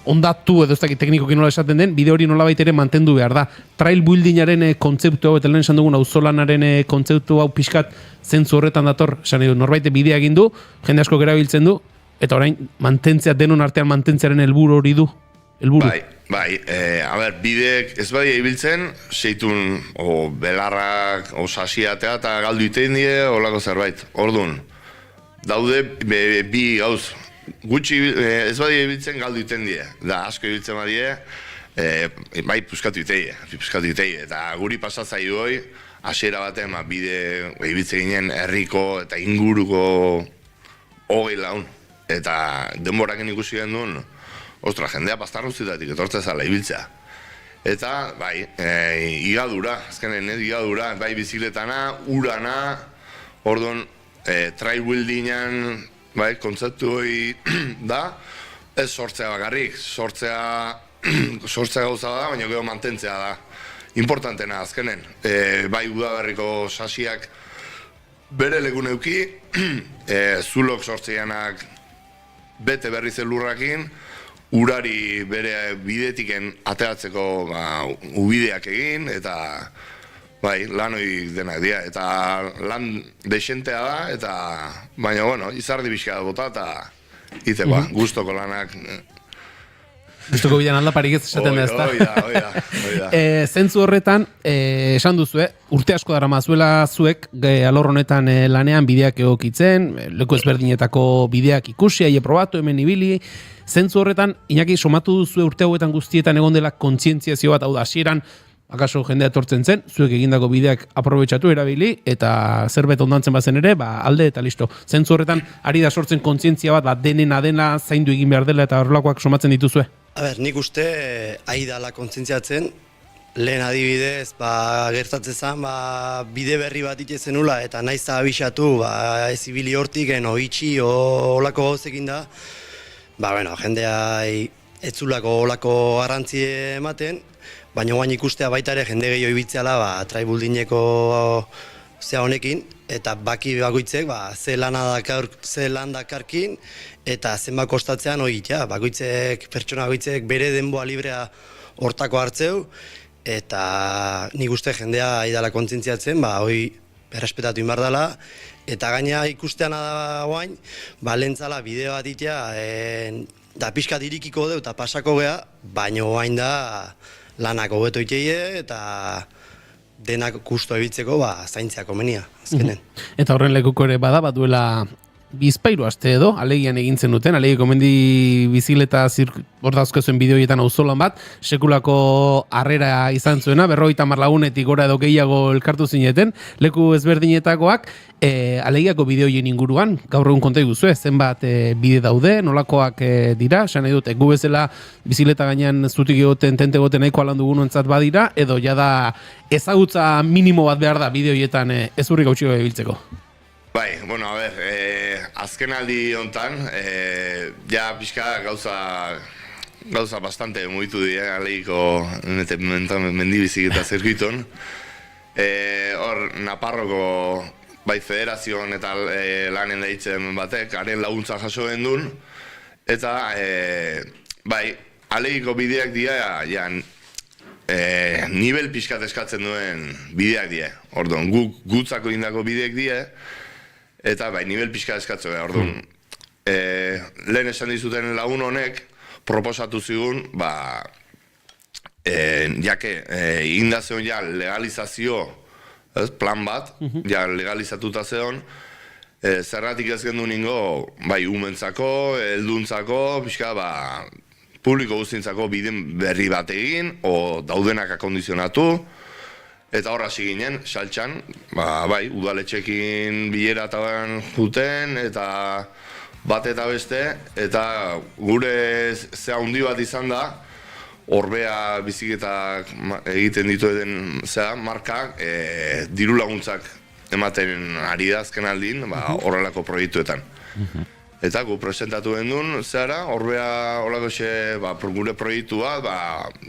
ondatu edo ez dakit teknikoki nola esaten den, bideo hori nola baitere mantendu behar da. Trail buildingaren kontzeptu hau, eta lehen esan dugun auzolanaren kontzeptu hau pixkat zentzu horretan dator, esan edo norbait bidea egin du, jende asko erabiltzen du, eta orain mantentzea, denon artean mantentzearen helburu hori du. Bai, bideek ez bai ibiltzen, seitun, belarrak, sasiatea eta galdu itein die, holako zerbait. Orduan, daude bi gauz, gutxi ez badia ibiltzen galdu iten die, da asko ibiltzen badie, bai puskatu iteie, eta guri pasatzai hoi, hasiera batean bide ibiltzen ginen herriko eta inguruko 20 laun, eta denboraken ikusi den duen, ostra, jendea pastarruzitatik etortze zala ibiltzea. Eta, bai, igadura, azkenen igadura, bai bizikletana, urana, orduan, trail buildingan, bai, kontzeptu hori da, ez sortzea bakarrik, sortzea gauza da, baina gero mantentzea da. Importantena azkenen, bai udaberriko sasiak bere legun euki, zulok sortzeanak bete berriz elurrakin, urari bere bidetiken ateratzeko ubideak egin, eta bai, lan hori denak dira, eta lan desentea da, eta baina, bueno, izardi bizka bota, eta iteko, gustoko lanak. Gustoko bidean aldaparik ez esaten da, ezta? Hoi da. Zentzu horretan, esan duzu, urte asko dara mazuela zuek, alor honetan lanean bideak egokitzen, leku ezberdinetako bideak ikusi, aie probatu, hemen ibili, zentzu horretan, Iñaki, somatu duzu urte hauetan guztietan egon dela kontzientziazio bat, hau da, hasieran, akaso jendea etortzen zen, zuek egindako bideak aprobetxatu erabili, eta zerbait ondantzen bazen ere, alde eta listo. Zentzu horretan, ari da sortzen kontzientzia bat, denena zaindu egin behar dela eta horrelakoak somatzen dituzue? Nik uste, ahi dala kontzientziatzen, lehen adibidez, gertatzen zen, bide berri bat itezen nula, eta naiz abisatu, ez ibili hortik, itxi, olako gauzekin da, jendea ez zulako olako garrantzi ematen, baina guain ikustea baita ere jende gehiago ibitzeala trail buildingeko zea honekin, eta baki bakoitzek ze lan dakarkin, eta zenbat kostatzean hori pertsona bakoitzek bere denboa librea hortako hartzeu, eta nik uste jendea aidala kontzientziatzen, hori errespetatu inbar dela, eta gaina ikustean da guain, lehentzala bideo bat itea, da pixkat irikiko deu eta pasako gea, baina guain da lanak hobeto iteie eta denak kusto ebitzeko zaintzea komenia, azkenen. Eta horren lekuko ere bada, duela bizpairu aste edo, alegian egintzen duten, alegiko mendi bizikleta hor dauzkezuen bideoietan auzolan bat, sekulako harrera izan zuena, 50 lagunetik gora edo gehiago elkartu zineten, leku ezberdinetakoak, alegiako bideoien inguruan, gaur egun konta iguzue, zenbat bide daude, nolakoak dira, esan nahi dut, gu bezala bizikleta gainean zutik egoten, tente egoten nahiko alandu gunuentzat badira, edo jada ezagutza minimo bat behar da bideoietan ez hurrik gautxiko ebiltzeko. Bai, bueno, azken aldi hontan, ja pixka gauza bastante mugitu dira, alegiko mendibizik eta zirkuiton. Hor, Naparroko bai federazioan eta lanen deitzen batek, haren laguntza jaso duen, eta bai, alegiko bideak dira, nivel pixkat eskatzen duen bideak dira. Orduan, gutzako indako bideak dira, eta bai, nivel pixka eskatzea, orduan. Lehen esan dizuten lagun honek, proposatu zigun, indazeon ja legalizazio plan bat, ja legalizatuta zeon, zerratik ez gendu ningo, bai, umentzako, helduntzako, pixka, publiko guztientzako biden berri bat egin, o daudenak akondizionatu, eta horra ginen, saltxan, bai, udaletxekin bilera eta juten, eta bat eta beste, eta gure zea handi bat izan da, Orbea biziketak egiten dituen markak diru laguntzak ematen ari da azken aldin horrelako proiektuetan. Eta gu presentatu gendun, Orbea horrelako gure proiektua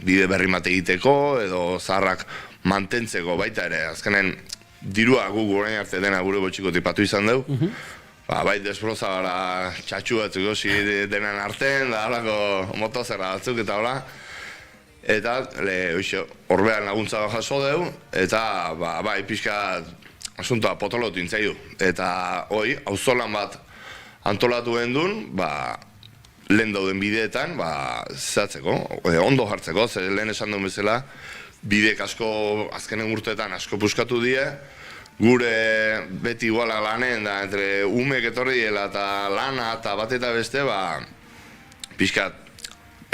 bide berri mate egiteko edo zaharrak mantentzeko baita ere. Azkenen dirua gu orain arte dena gure botxiko tipatu izan dugu. Bai desbroza gara txatxu batzuk gozi denan arten, da horrelako motozerra batzuk eta hola. Eta Orbean laguntza jaso dugu, eta bai pixka asuntoa potolotu intzaidu. Eta auzolan bat antolatu gendun, lehen dauden bideetan, zehatzeko, ondo jartzeko, zer lehen esan duen bezala, bideek asko, azkenen urteetan asko puskatu die, gure beti iguala lanen, da, entre umek etorri dela eta lana eta bat eta beste, pixka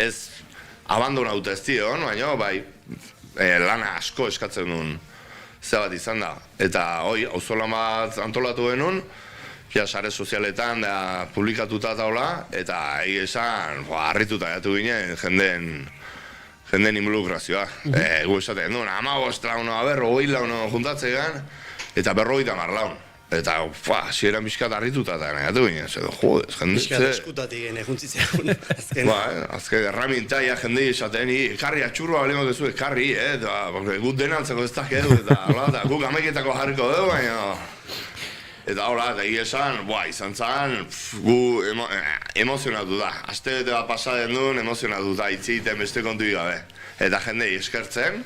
ez abandonauta ez dion, baina lana asko eskatzen duen zebat izan da. Eta auzolan bat antolatu genuen, sare sozialetan publikatuta taula, eta esan, harrituta gatu ginen jendeen involukrazioa. Gu esaten duen, 15 laun, 20 laun juntatzean, eta 50 laun. Eta, zieran bizkat harrituta eta negatu ginen, jode, jende... Bizkat eskutatik gene juntzitzean, azken. Azken, erramintaia jendei esaten, ekarri atxurroa balimo dezu, ekarri, eta gut denantzeko ez dakik edu, eta guk amaiketako jarriko dugu, baina... Eta hola, eta esan, izan zan, gu emozionatu da. Aste bete bat pasaden duen, emozionatu da, itziten beste kontu gabe. Eta jendei eskertzen,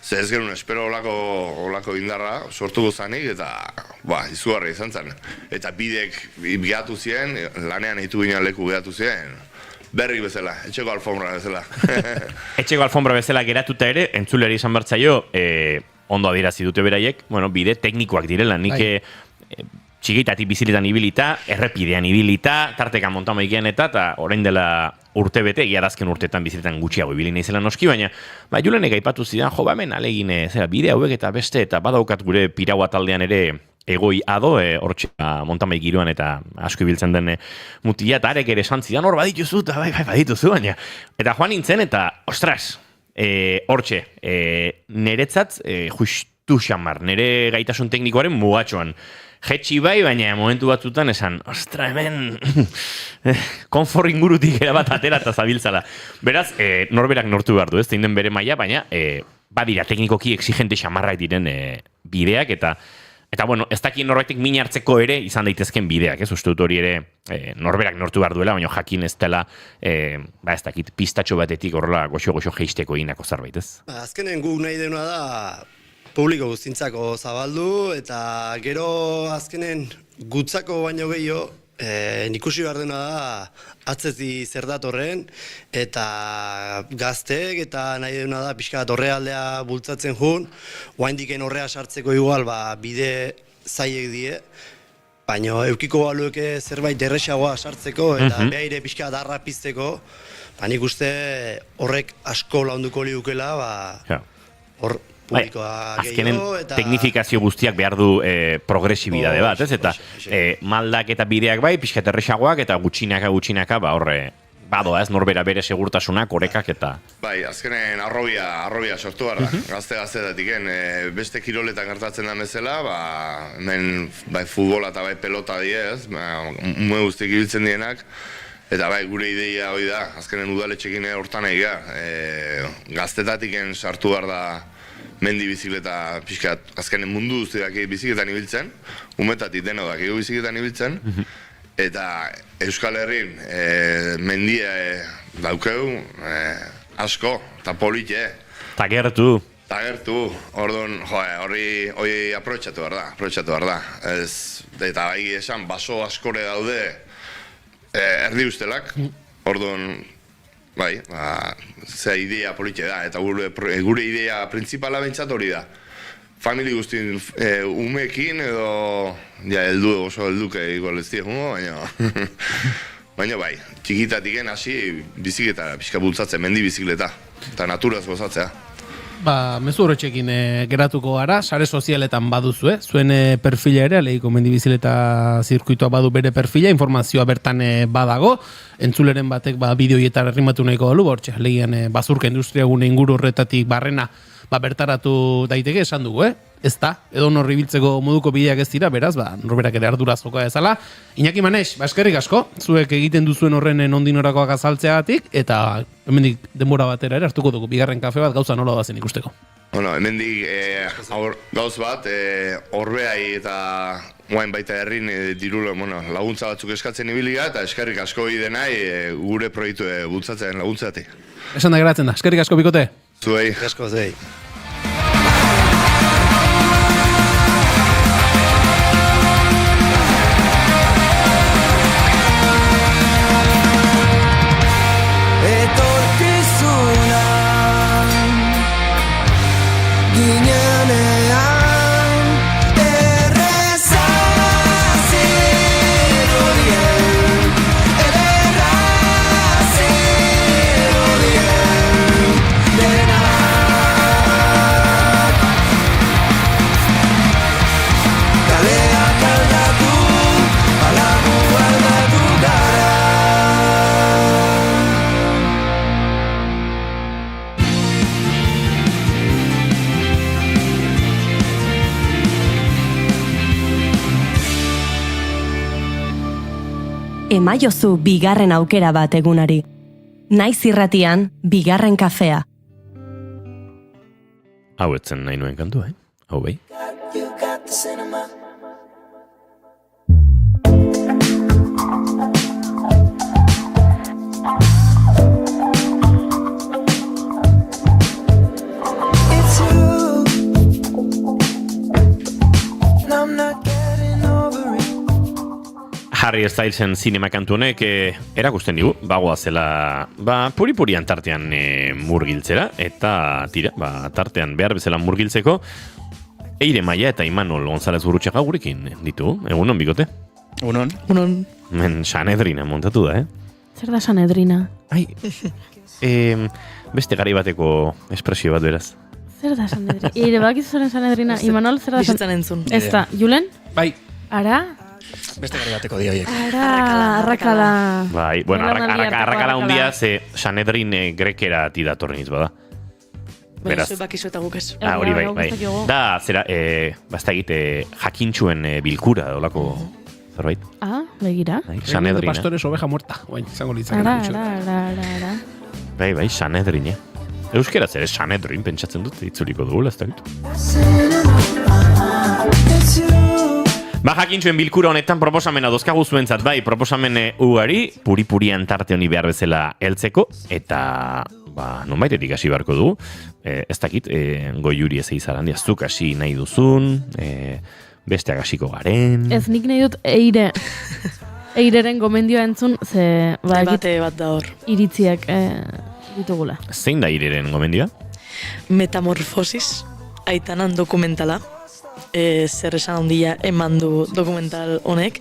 ze ez genuen espero olako indarra sortuko zanik, eta izugarri izan zen. Eta bidek behatu ziren, lanean eitu ginen leku behatu ziren, berri bezala, etxeko alfombra bezala. Etxeko alfombra bezala geratuta ere, entzuleri izan bertzaio, ondo adierazi dute beraiek, bide teknikoak direla, nik txigitatik biziletan ibilita, errepidean ibilita, tartekan montamaikean eta orain dela urte bete, egiarazken urteetan biziletan gutxiago ibili naizela noski, baina Julenek aipatu zidan, hemen alegin bide hauek eta beste, eta badaukat gure Piraua taldean ere egoi ado, hortxe montamaik giroan eta asko ibiltzen den mutia, eta arek ere esan zidan, hor badituzu, eta badituzu, baina. Eta joan nintzen, eta ostras, hortxe, niretzat justu xamar, nire gaitasun teknikoaren mugatxoan. Jetxi bai, baina momentu batzutan esan, ostra, hemen konfor ingurutik erabat atera eta zabiltzala. Beraz, norberak nortu behar du, ez zein den bere maila, baina badira teknikoki exigente xamarrak diren bideak, eta ez dakien norbaitek min hartzeko ere izan daitezken bideak, ez uste dut hori ere norberak nortu behar duela, baina jakin ez dela, ez dakit, pistatxo batetik horrela goxo-goxo geisteko eginako zerbait, ez? Azkenen guk nahi dena da, publiko guztintzako zabaldu, eta gero azkenen gutzako baino gehiago, ikusi behar dena da atzeti zer datorren, eta gazteek eta nahi dena da pixkat horrealdea bultzatzen jun, oaindiken horrea sartzeko igual bide zaiek die, baina eukiko balueke zerbait derrexagoa sartzeko, eta behaire pixkat darra pizteko, nik uste horrek asko launduko liukela, hor publikoa gehiago, eta... teknifikazio guztiak behar du progresibidade bat, ez? Eta maldak eta bideak bai, pixkat erresagoak, eta gutxinaka, horre, badoa ez, norbera bere segurtasunak, orekak eta... Bai, azkenen arrobia sortu behar da, gazte-gaztetatik, beste kiroletan gertatzen da bezala, hemen futbola eta pelota diez, ume guztik ibiltzen dienak, eta gure ideia hori da, azkenen udaletxekin hortan egia, gaztetatik sartu behar da mendi bizikleta pixkat, azkenen mundu guztiak bizikletan ibiltzen, umetatik denodak bizikletan ibiltzen, eta Euskal Herrin mendia daukeu asko, eta polite. Ta gertu. Orduan, hori aprobetxatu behar da. Eta esan, baso askore daude erdi ustelak, orduan, zea idea politxe da, eta gure idea principala bentsat hori da. Famili guztien umekin edo, oso helduke igual ez diegungo, baina baina bai, txikitatik hasi bizikleta pixka bultzatzen, mendi bizikleta, eta naturaz gozatzea. Mezu horretxekin geratuko gara, sare sozialetan baduzu, zuen perfila ere, Leiko mendibizileta zirkuitoa badu bere perfila, informazioa bertan badago, entzuleren batek bideoietar errimatu nahiko dalu, bortxe, legian bazurka industria gune inguru horretatik barrena bertaratu daiteke esan dugu, ez da, edo norri biltzeko moduko bideak ez dira, beraz, norberak ere arduraz joka ezala. Iñaki Maneix, eskerrik asko, zuek egiten duzuen horren nondinorakoak azaltzeagatik, eta hemendik denbora batera ere hartuko dugu, bigarren kafe bat gauza nola bazen ikusteko. Bueno, hemendik gauz bat, horbeai eta guain baita herrin laguntza batzuk eskatzen ibilia, eta eskerrik asko idenai gure proiektu bultzatzen laguntzatik. Esan da geratzen da, eskerrik asko bikote. Zuei. Asko zei. Emaiozu bigarren aukera bat egunari. Naiz irratian, bigarren kafea. Hau etzen nahi nuen kantu, Hau bai. Harry Stylesen zinema kantu honek erakusten digu, bagoa zela puri-purian tartean murgiltzera, eta tira, tartean behar bezala murgiltzeko, Eire Maia eta Imanol González Gurrutxaga gurekin ditu, egunon bikote? Egunon. Men Sanedrina montatu da, Zer da Sanedrina? Ai, beste garai bateko espresio bat beraz. Zer da Sanedrina? Eire bakizu zaren Sanedrina, Imanol, zer da Sanedrina? Bizitzan entzun. Ez da, Julen? Bai. Ara? Beste gari bateko di horiek. Arrakala. Bai, bueno, arrakala hundia ze Sanedrin grekera tidatorren izbada. Beraz. Bakizu eta guk ez. Hori bai. Da, zera, basta egite jakintxuen bilkura dolako zerbait. Begira. Sanedrina. Pastores oveja muerta, guain, izango litzak. Ara. Bai, Sanedrina. Euskeraz ere Sanedrin pentsatzen dut, itzuliko dugula, ez da gitu. Jakintxuen bilkura honetan proposamena dozkagu zuentzat, bai, proposamen ugari, puri-purian tarte honi behar bezala heltzeko, eta, nonbaitetik hasi beharko dugu, ez dakit, Goiuri ez eizar handia, zuk hasi nahi duzun, besteak hasiko garen. Ez nik nahi dut Eireren gomendioa entzun, ze, bate bat da hor. Iritziak ditugula. Zein da Eireren gomendioa? Metamorfosis, Aitanan dokumentala. Zer esan handia eman du dokumental honek.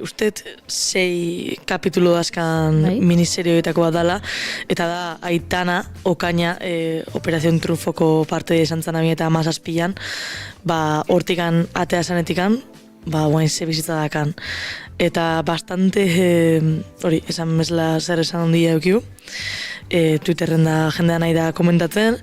Usted 6 kapitulo dazkan miniserioetako bat dala, eta da Aitana, Okaina, Operación Triunfoko parte esan zanami eta mazazpilan, hortikan atea zanetikan, guain ze bizitza dakan. Eta bastante, hori, esan mesla zer esan handia eukiu, Twitterren da jendea nahi da komentatzen,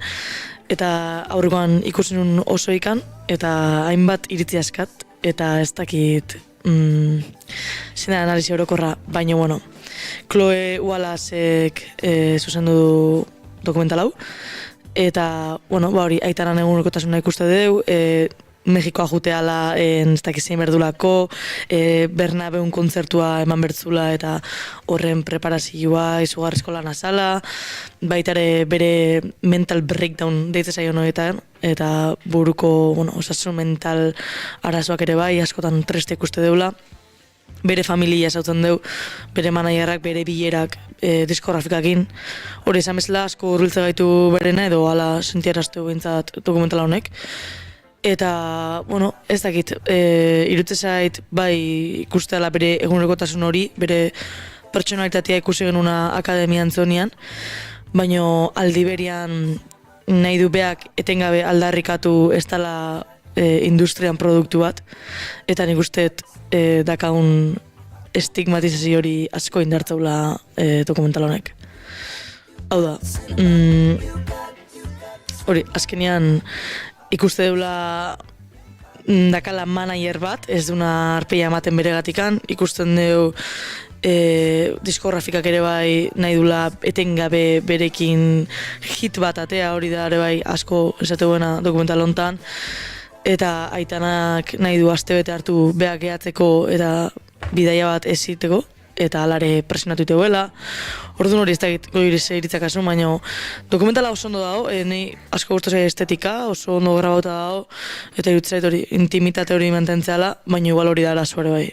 eta aurrekoan ikusi nun oso ikan, eta hainbat iritzi askat, eta ez dakit zena analizi orokorra, baina, bueno, Chloe Wallaceek zuzendu du dokumental hau, eta, bueno, hori, Aitanan egunerokotasuna ikuste deu, Mexikoa juteala, ez dakizein berdulako, Bernabeun kontzertua eman bertzula eta horren preparazioa izugarrizko lan azala, baitare bere mental breakdown deitze zaio noetan, eta buruko, osasun mental arazoak ere bai, askotan treste ikuste deula, bere familia zautzen deu, bere manaierrak, bere bilerak, diskografikakin, hori esan bezala asko hurbiltze gaitu berena edo ala sentiaraztu bintzat dokumentala honek. Eta, ez dakit, irutze zait, bai ikusteala bere egunerokotasun hori, bere pertsonalitatea ikusi genuna akademian zonian, baino aldi berian nahi du beak etengabe aldarrikatu ez dela industrian produktu bat, eta nik usteet dakaun estigmatizazio hori asko indartzaula dokumental honek. Hau da, hori, azkenean ikuste deula dakala manager bat, ez duna arpeia ematen beregatikan, ikusten deu diskografikak ere bai nahi dula etengabe berekin hit bat atea, hori da ere bai asko esateuena dokumental hontan, eta Aitanak nahi du astebete hartu beak gehatzeko eta bidaia bat eziteko, eta alare presionatu iteuela. Orduan hori ez da iritzak asun, baina dokumentala oso ondo dago, nahi asko gustu zaila estetika, oso ondo grabauta dago, eta irutzait hori intimitate hori mantentzeala, baina igual hori da arazo ere bai.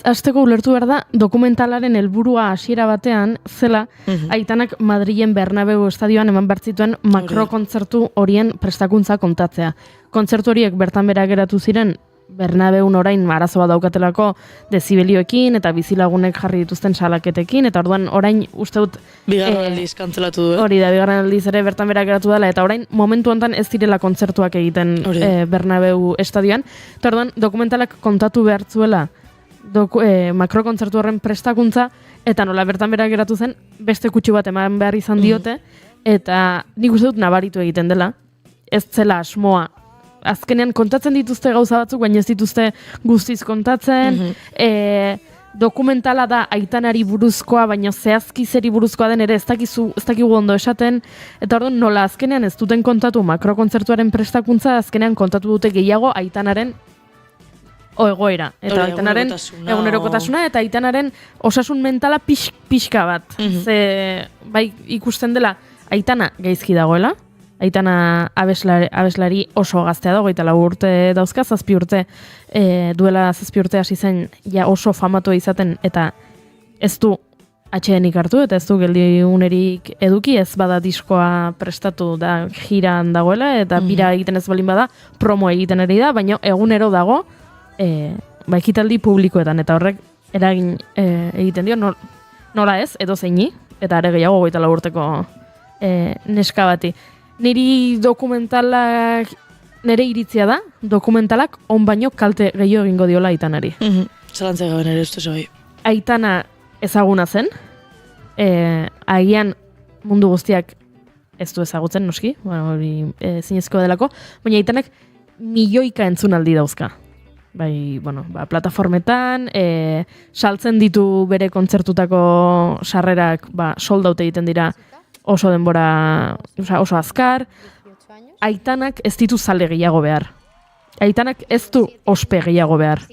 Azteko ulertu behar da, dokumentalaren helburua hasiera batean zela, Aitanak Madrilen Bernabeu estadioan eman bertzituen makrokontzertu horien prestakuntza kontatzea. Kontzertu horiek bertan bera geratu ziren, Bernabeun orain arazo bat daukatelako dezibelioekin eta bizilagunek jarri dituzten salaketekin, eta orduan orain uste dut bigarren aldiz kantzelatu du, hori da, bigarren aldiz ere bertan bera geratu dela, eta orain momentu honetan ez direla kontzertuak egiten Bernabeu estadioan, eta orduan dokumentalak kontatu behartzuela makrokontzertu horren prestakuntza, eta nola bertan bera geratu zen, beste kutsu bat eman behar izan diote, eta nik uste dut nabaritu egiten dela, ez zela asmoa. Azkenean kontatzen dituzte gauza batzuk, baina ez dituzte guztiz kontatzen, dokumentala da Aitanari buruzkoa, baina zehazki zeri buruzkoa den ere ez dakigu ondo esaten, eta orduan nola azkenean ez duten kontatu makrokontzertuaren prestakuntza, azkenean kontatu dute gehiago Aitanaren egoera, eta Aitanaren egunerokotasuna, eta Aitanaren osasun mentala pixka bat. Ze, bai, ikusten dela, Aitana gaizki dagoela, Aitana abeslari oso gaztea da, 24 urte dauzka, 7 urte, duela 7 urte hasi zen ja oso famatu izaten, eta ez du atxedenik hartu, eta ez du geldiunerik eduki, ez bada diskoa prestatu da jiran dagoela, eta bira egiten ez balin bada, promo egiten eri da, baina egunero dago, ekitaldi publikoetan, eta horrek eragin egiten dio, nola ez, edo zeini, eta are gehiago 24 urteko neska bati. Niri dokumentalak, nire iritzia da, dokumentalak on baino kalte gehiago egingo diola Aitanari. Zalantzea gabe nire ustez hori. Aitana ezaguna zen, agian mundu guztiak ez du ezagutzen, noski, hori zinezkoa delako, baina Aitanak milioika entzunaldi dauzka. Bai, plataformetan, saltzen ditu bere kontzertutako sarrerak, sold out egiten dira, oso denbora, oso azkar. Aitanak ez ditu zale gehiago behar. Aitanak ez du ospe gehiago behar.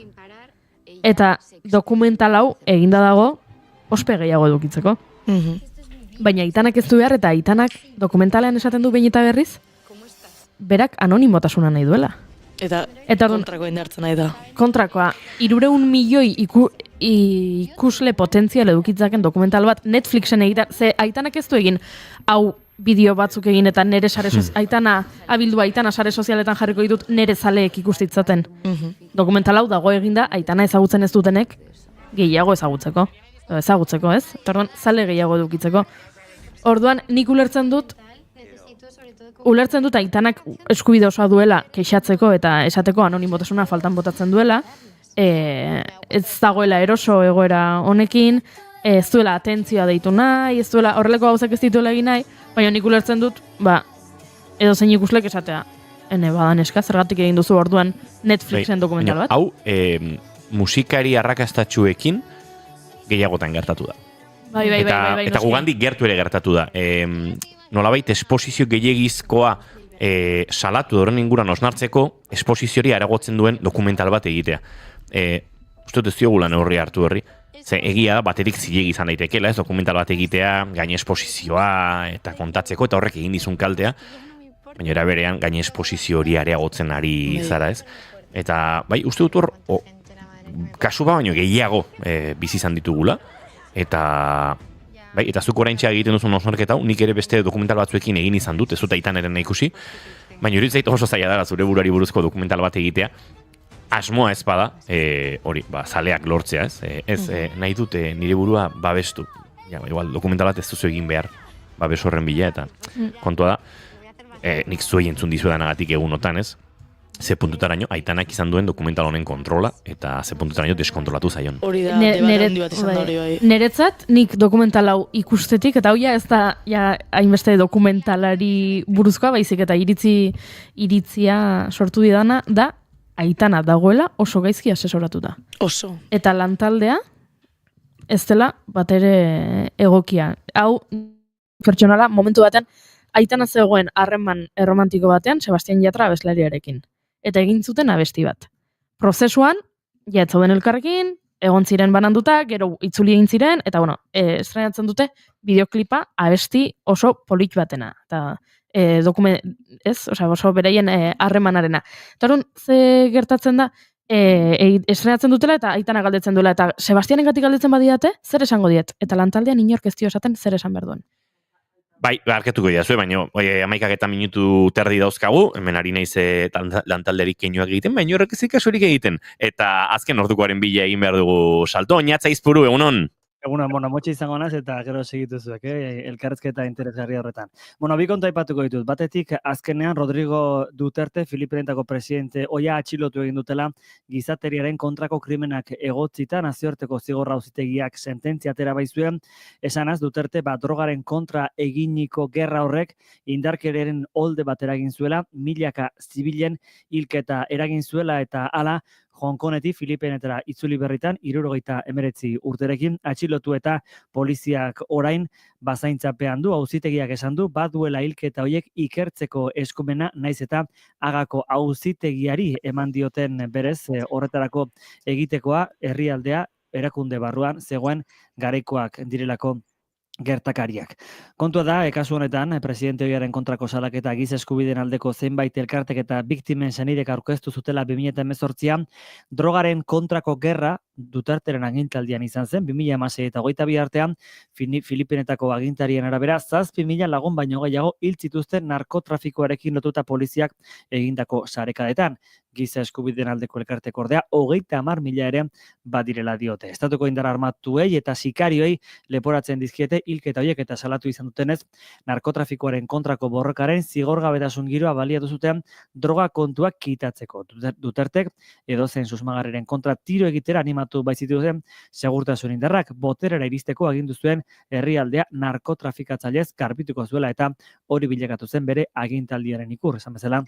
Eta dokumental hau eginda dago ospe gehiago edukitzeko. Baina Aitanak ez du behar, eta Aitanak dokumentalean esaten du behin eta berriz, berak anonimotasuna nahi duela. Eta kontrakoa indartzen nahi da. Kontrakoa, 300 milioi ikusle potentzial edukitzaken dokumental bat Netflixen egita, ze Aitanak ez du egin hau bideo batzuk egin eta nere Aitana sare sozialetan jarriko ditut nere zaleek ikustitzaten. Dokumental hau dago eginda Aitana ezagutzen ez dutenek gehiago ezagutzeko, ez? Orduan zale gehiago edukitzeko. Orduan nik ulertzen dut Aitanak eskubide osoa duela kexatzeko eta esateko anonimotasuna faltan botatzen duela, ez dagoela eroso egoera honekin, ez duela atentzioa deitu nahi, ez duela horreleko gauzak ez dituela egin nahi, baina nik ulertzen dut, edo zein ikuslek esatea, badan eska, zergatik egin duzu orduan Netflixen dokumental bat. Hau, musikari arrakastatxuekin gehiagotan gertatu da. Bai, eta gugandik gertu ere gertatu da. Nolabait esposizio gehiagizkoa salatu horren inguran osnartzeko esposiziori aragotzen duen dokumental bat egitea. Uste dut ez diogula neurri hartu horri. Ze egia baterik zilegi izan daitekela, ez dokumental bat egitea, gaine esposizioa eta kontatzeko, eta horrek egin dizun kaltea, baina era berean gaine esposizio hori areagotzen ari zara, ez? Eta bai, uste dut hor, kasu baino gehiago bizi izan ditugula, eta zuk oraintxe egiten duzun osnorketa hau, nik ere beste dokumental batzuekin egin izan dut, ez dut Aitanaren ikusi, baina hori zait oso zaila dara zure buruari buruzko dokumental bat egitea, asmoa ez bada, hori, zaleak lortzea, ez? Nahi dute nire burua babestu. Ja, igual, dokumental bat ez duzu egin behar babes horren bila, eta kontua da, nik zuei entzun dizuedanagatik egunotan, ez? Ze puntutaraino, Aitanak izan duen dokumental honen kontrola, eta ze puntutaraino deskontrolatu zaion. Hori da, debate handi bat izan da hori bai. Neretzat, nik dokumental hau ikustetik, eta hau ez da hainbeste dokumentalari buruzkoa, baizik eta iritzia sortu didana, da Aitana dagoela oso gaizki asesoratuta. Oso. Eta lantaldea, ez dela bat ere egokia. Hau, pertsonala, momentu batean, Aitana zegoen harreman erromantiko batean, Sebastian Yatra abeslariarekin. Eta egin zuten abesti bat. Prozesuan, ja ez zauden elkarrekin, egon ziren bananduta, gero itzuli egin ziren, eta bueno, estrenatzen dute bideoklipa abesti oso polit batena. Eta oso beraien harremanarena. Eta orduan, ze gertatzen da, estrenatzen dutela eta Aitana galdetzen duela, eta Sebastianengatik galdetzen badiate, zer esango diet? Eta lantaldean inork ez dio esaten zer esan behar duen. Bai, arketuko dira zuen, baina 11 minutu terdi dauzkagu, hemen ari naiz lantalderik keinuak egiten, baina horrek ez kasurik egiten. Eta azken ordukoaren bila egin behar dugu salto, Oñatza Izpuru, egunon? Egunon, motxe izango naz eta gero segituzuek, elkarrezketa interesgarri horretan. Bi kontu aipatuko ditut. Batetik, azkenean Rodrigo Duterte, Filipinetako presidente, oia atxilotu egin dutela, gizateriaren kontrako krimenak egotzita, nazioarteko zigorra auzitegiak sententzia atera baizuen, esanaz Duterte drogaren kontra eginiko gerra horrek indarkeriaren olde bat eragin zuela, milaka zibilen hilketa eragin zuela eta hala, Hong Kongetik Filipinetara itzuli berritan, 79 urterekin atxilotu eta poliziak orain bazaintzapean du, auzitegiak esan du, baduela hilketa horiek ikertzeko eskumena, naiz eta Hagako auzitegiari eman dioten berez horretarako egitekoa herrialdea erakunde barruan zegoen garaikoak direlako gertakariak. Kontua da, kasu honetan, presidente ohiaren kontrako salaketa giza eskubideen aldeko zenbait elkartek eta biktimen senidek aurkeztu zutela 2018an, drogaren kontrako gerra Duterteren agintaldian izan zen, 2016 eta 22 artean, Filipinetako agintarien arabera, 7.000 lagun baino gehiago hil zituzten narkotrafikoarekin lotuta poliziak egindako sarekadetan. Giza eskubideen aldeko elkarteko ordea, 30.000 ere badirela diote. Estatuko indar armatuei eta sikarioei leporatzen dizkiete hilketa horiek eta salatu izan dutenez, narkotrafikoaren kontrako borrokaren zigorgabetasun giroa baliatu zuten droga kontuak kitatzeko. Dutertek edozein susmagarriren kontra tiro egitera animatu baizitu zen segurtasun indarrak boterera iristeko agindu zuen herrialdea narkotrafikatzailez garbituko zuela eta hori bilakatu zen bere agintaldiaren ikur, esan bezala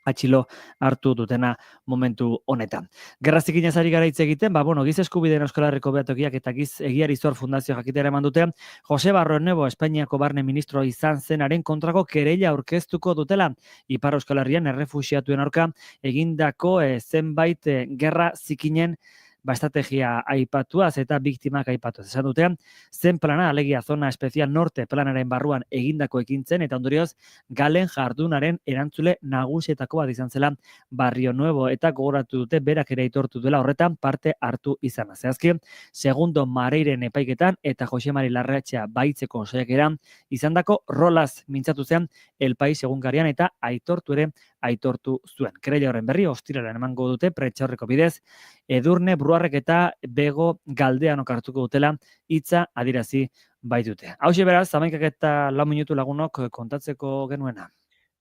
atxilo hartu dutena momentu honetan. Gerrazikin ezari gara hitz egiten, giza eskubideen Euskal Herriko behatokiak eta giz egiari zor fundazio jakitera eman dute, Jose Barronebo Espainiako barne ministro izan zenaren kontrako kereila aurkeztuko dutela, Ipar Euskal Herrian errefuxiatuen aurka egindako zenbait gerra zikinen estrategia aipatuaz eta biktimak aipatuaz. Esan dutean, zen plana, alegia zona espezial norte planaren barruan egindako ekintzen eta ondorioz galen jardunaren erantzule nagusietako bat izan zela Barrio Nuevo eta gogoratu dute berak ere aitortu duela horretan parte hartu izana. Zehazki, segundo Mareiren epaiketan eta Jose Mari Larraetxea baitzeko saiakeran izandako rolaz mintzatu zen El País egunkarian eta aitortu zuen. Kereila horren berri, ostiralean emango dute pretxaurreko bidez, Edurne Bruarrek eta Bego Galdeanok hartuko dutela hitza adirazi baitute. Hauxe beraz, 11 minutu lagunok kontatzeko genuena.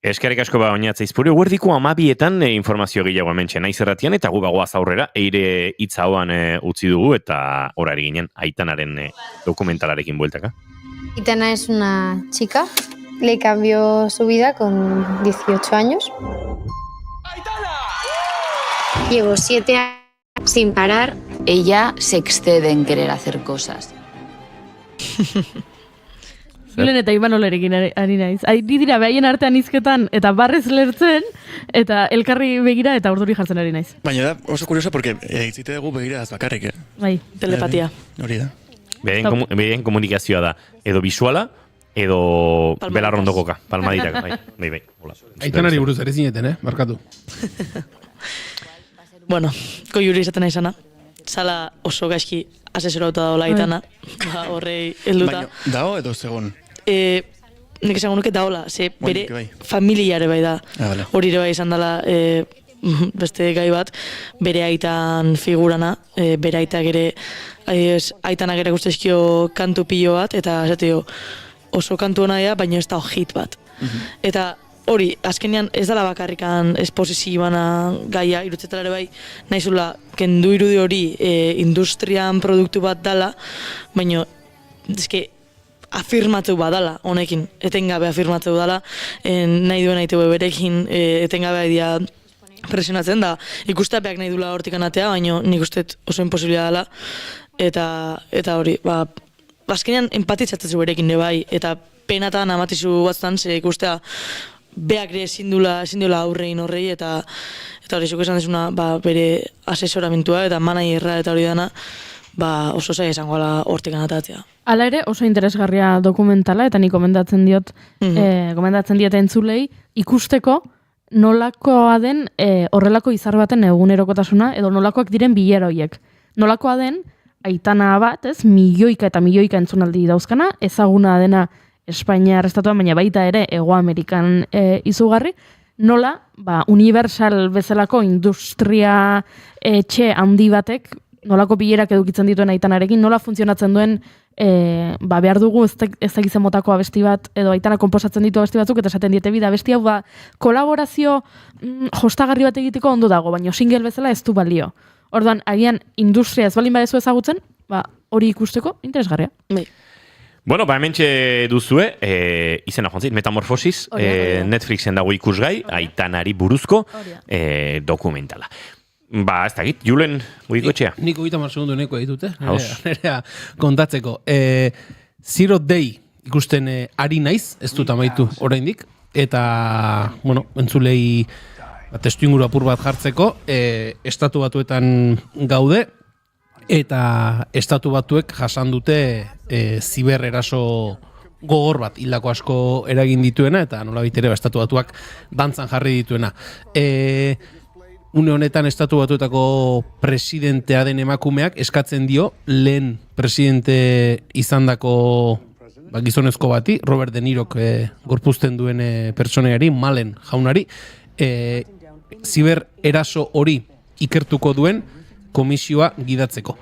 Eskerrik asko Oñatza Izpuru, guerdiko 12etan informazio gehiago hementxe naiz erratian eta gu bagoaz aurrera, eire hitza hoan utzi dugu eta horari ginen Aitanaren dokumentalarekin bueltaka. Aitana es una chica, le cambió su vida con 18 años. Llevo 7 años sin parar. Ella se excede en querer hacer cosas. Julen eta Ibanolerekin ari naiz. Dira behaien artean hizketan eta barrez lertzen eta elkarri begira eta urduri jartzen ari naiz. Baina da oso kurioso porque itzite dugu begira az bakarrik. Bai, telepatia. Hori da. Beren komunikazioa da edo visuala edo belarrondokoka, palmadirak. Bai. Aitanari buruz ere zineten, markatu. Bueno, koiuri izaten izana. Sala oso gaizki asesorauta daola Aitana. Horrei helduta. Baina dao edo segon? Nik esango nuke daola, ze bere familiare bai da. Hori ere bai izan dela beste gai bat, bere aitan figurana, bere aitak ere, aitanak ere guztezkio kantu pilo bat, eta oso kantu hona ea, baina ez da hit bat. Eta hori, azkenean ez dela bakarrikan esposizibana gaia, irudzetela ere bai, nahizula, kendu irudi hori industrian produktu bat dala, baina, eske, afirmatu badala, honekin, etengabe afirmatu dala, nahi duen aiteu berekin, etengabe dira presionatzen da, ikustapeak nahi dula hortik anatea, baina nik uste oso imposibilia dela, eta hori, azkenean empatitzatzen berekin bai, eta penatan amatizu batztan, ze ikustea, beak ere ezin dula aurrein horrei, eta hori zuk esan dezuna, bere asesoramentua, eta manaierra eta hori dana, oso zaila izango ala hortik anatatzea. Hala ere, oso interesgarria dokumentala, eta nik gomendatzen diet entzulei, ikusteko nolakoa den horrelako izar baten egunerokotasuna, edo nolakoak diren bilera horiek. Nolakoa den, Aitana bat, milioika eta milioika entzunaldi dauzkana, ezaguna dena Espainiar estatuan, baina baita ere Hego Amerikan izugarri, nola, universal bezalako industria etxe handi batek, nolako bilerak edukitzen dituen Aitanarekin, nola funtzionatzen duen, behar dugu ez dakizen motako abesti bat, edo Aitana konposatzen ditu abesti batzuk, eta esaten diete bida, abesti hau kolaborazio jostagarri bat egiteko ondo dago, baina single bezala ez du balio. Orduan, agian industria ez balin badezu ezagutzen, hori ikusteko interesgarria. Bueno, hementxe duzue, izena jontzit, Metamorfosis, Netflixen dago ikusgai, Aitanari buruzko dokumentala. Ez dakit, Julen, goikotxea? Nik 30 segundu neko ditute, nerea kontatzeko. Zero Day ikusten ari naiz, ez dut amaitu oraindik, eta, entzulei testu inguru apur bat jartzeko, estatu batuetan gaude, eta estatu batuek jasan dute ziber eraso gogor bat, hildako asko eragin dituena, eta nola bitere estatu batuak dantzan jarri dituena. Une honetan estatu batuetako presidentea den emakumeak eskatzen dio lehen presidente izandako gizonezko bati, Robert De Nirok gorpuzten duen pertsoneari, Malen jaunari, ziber eraso hori ikertuko duen komisioa gidatzeko.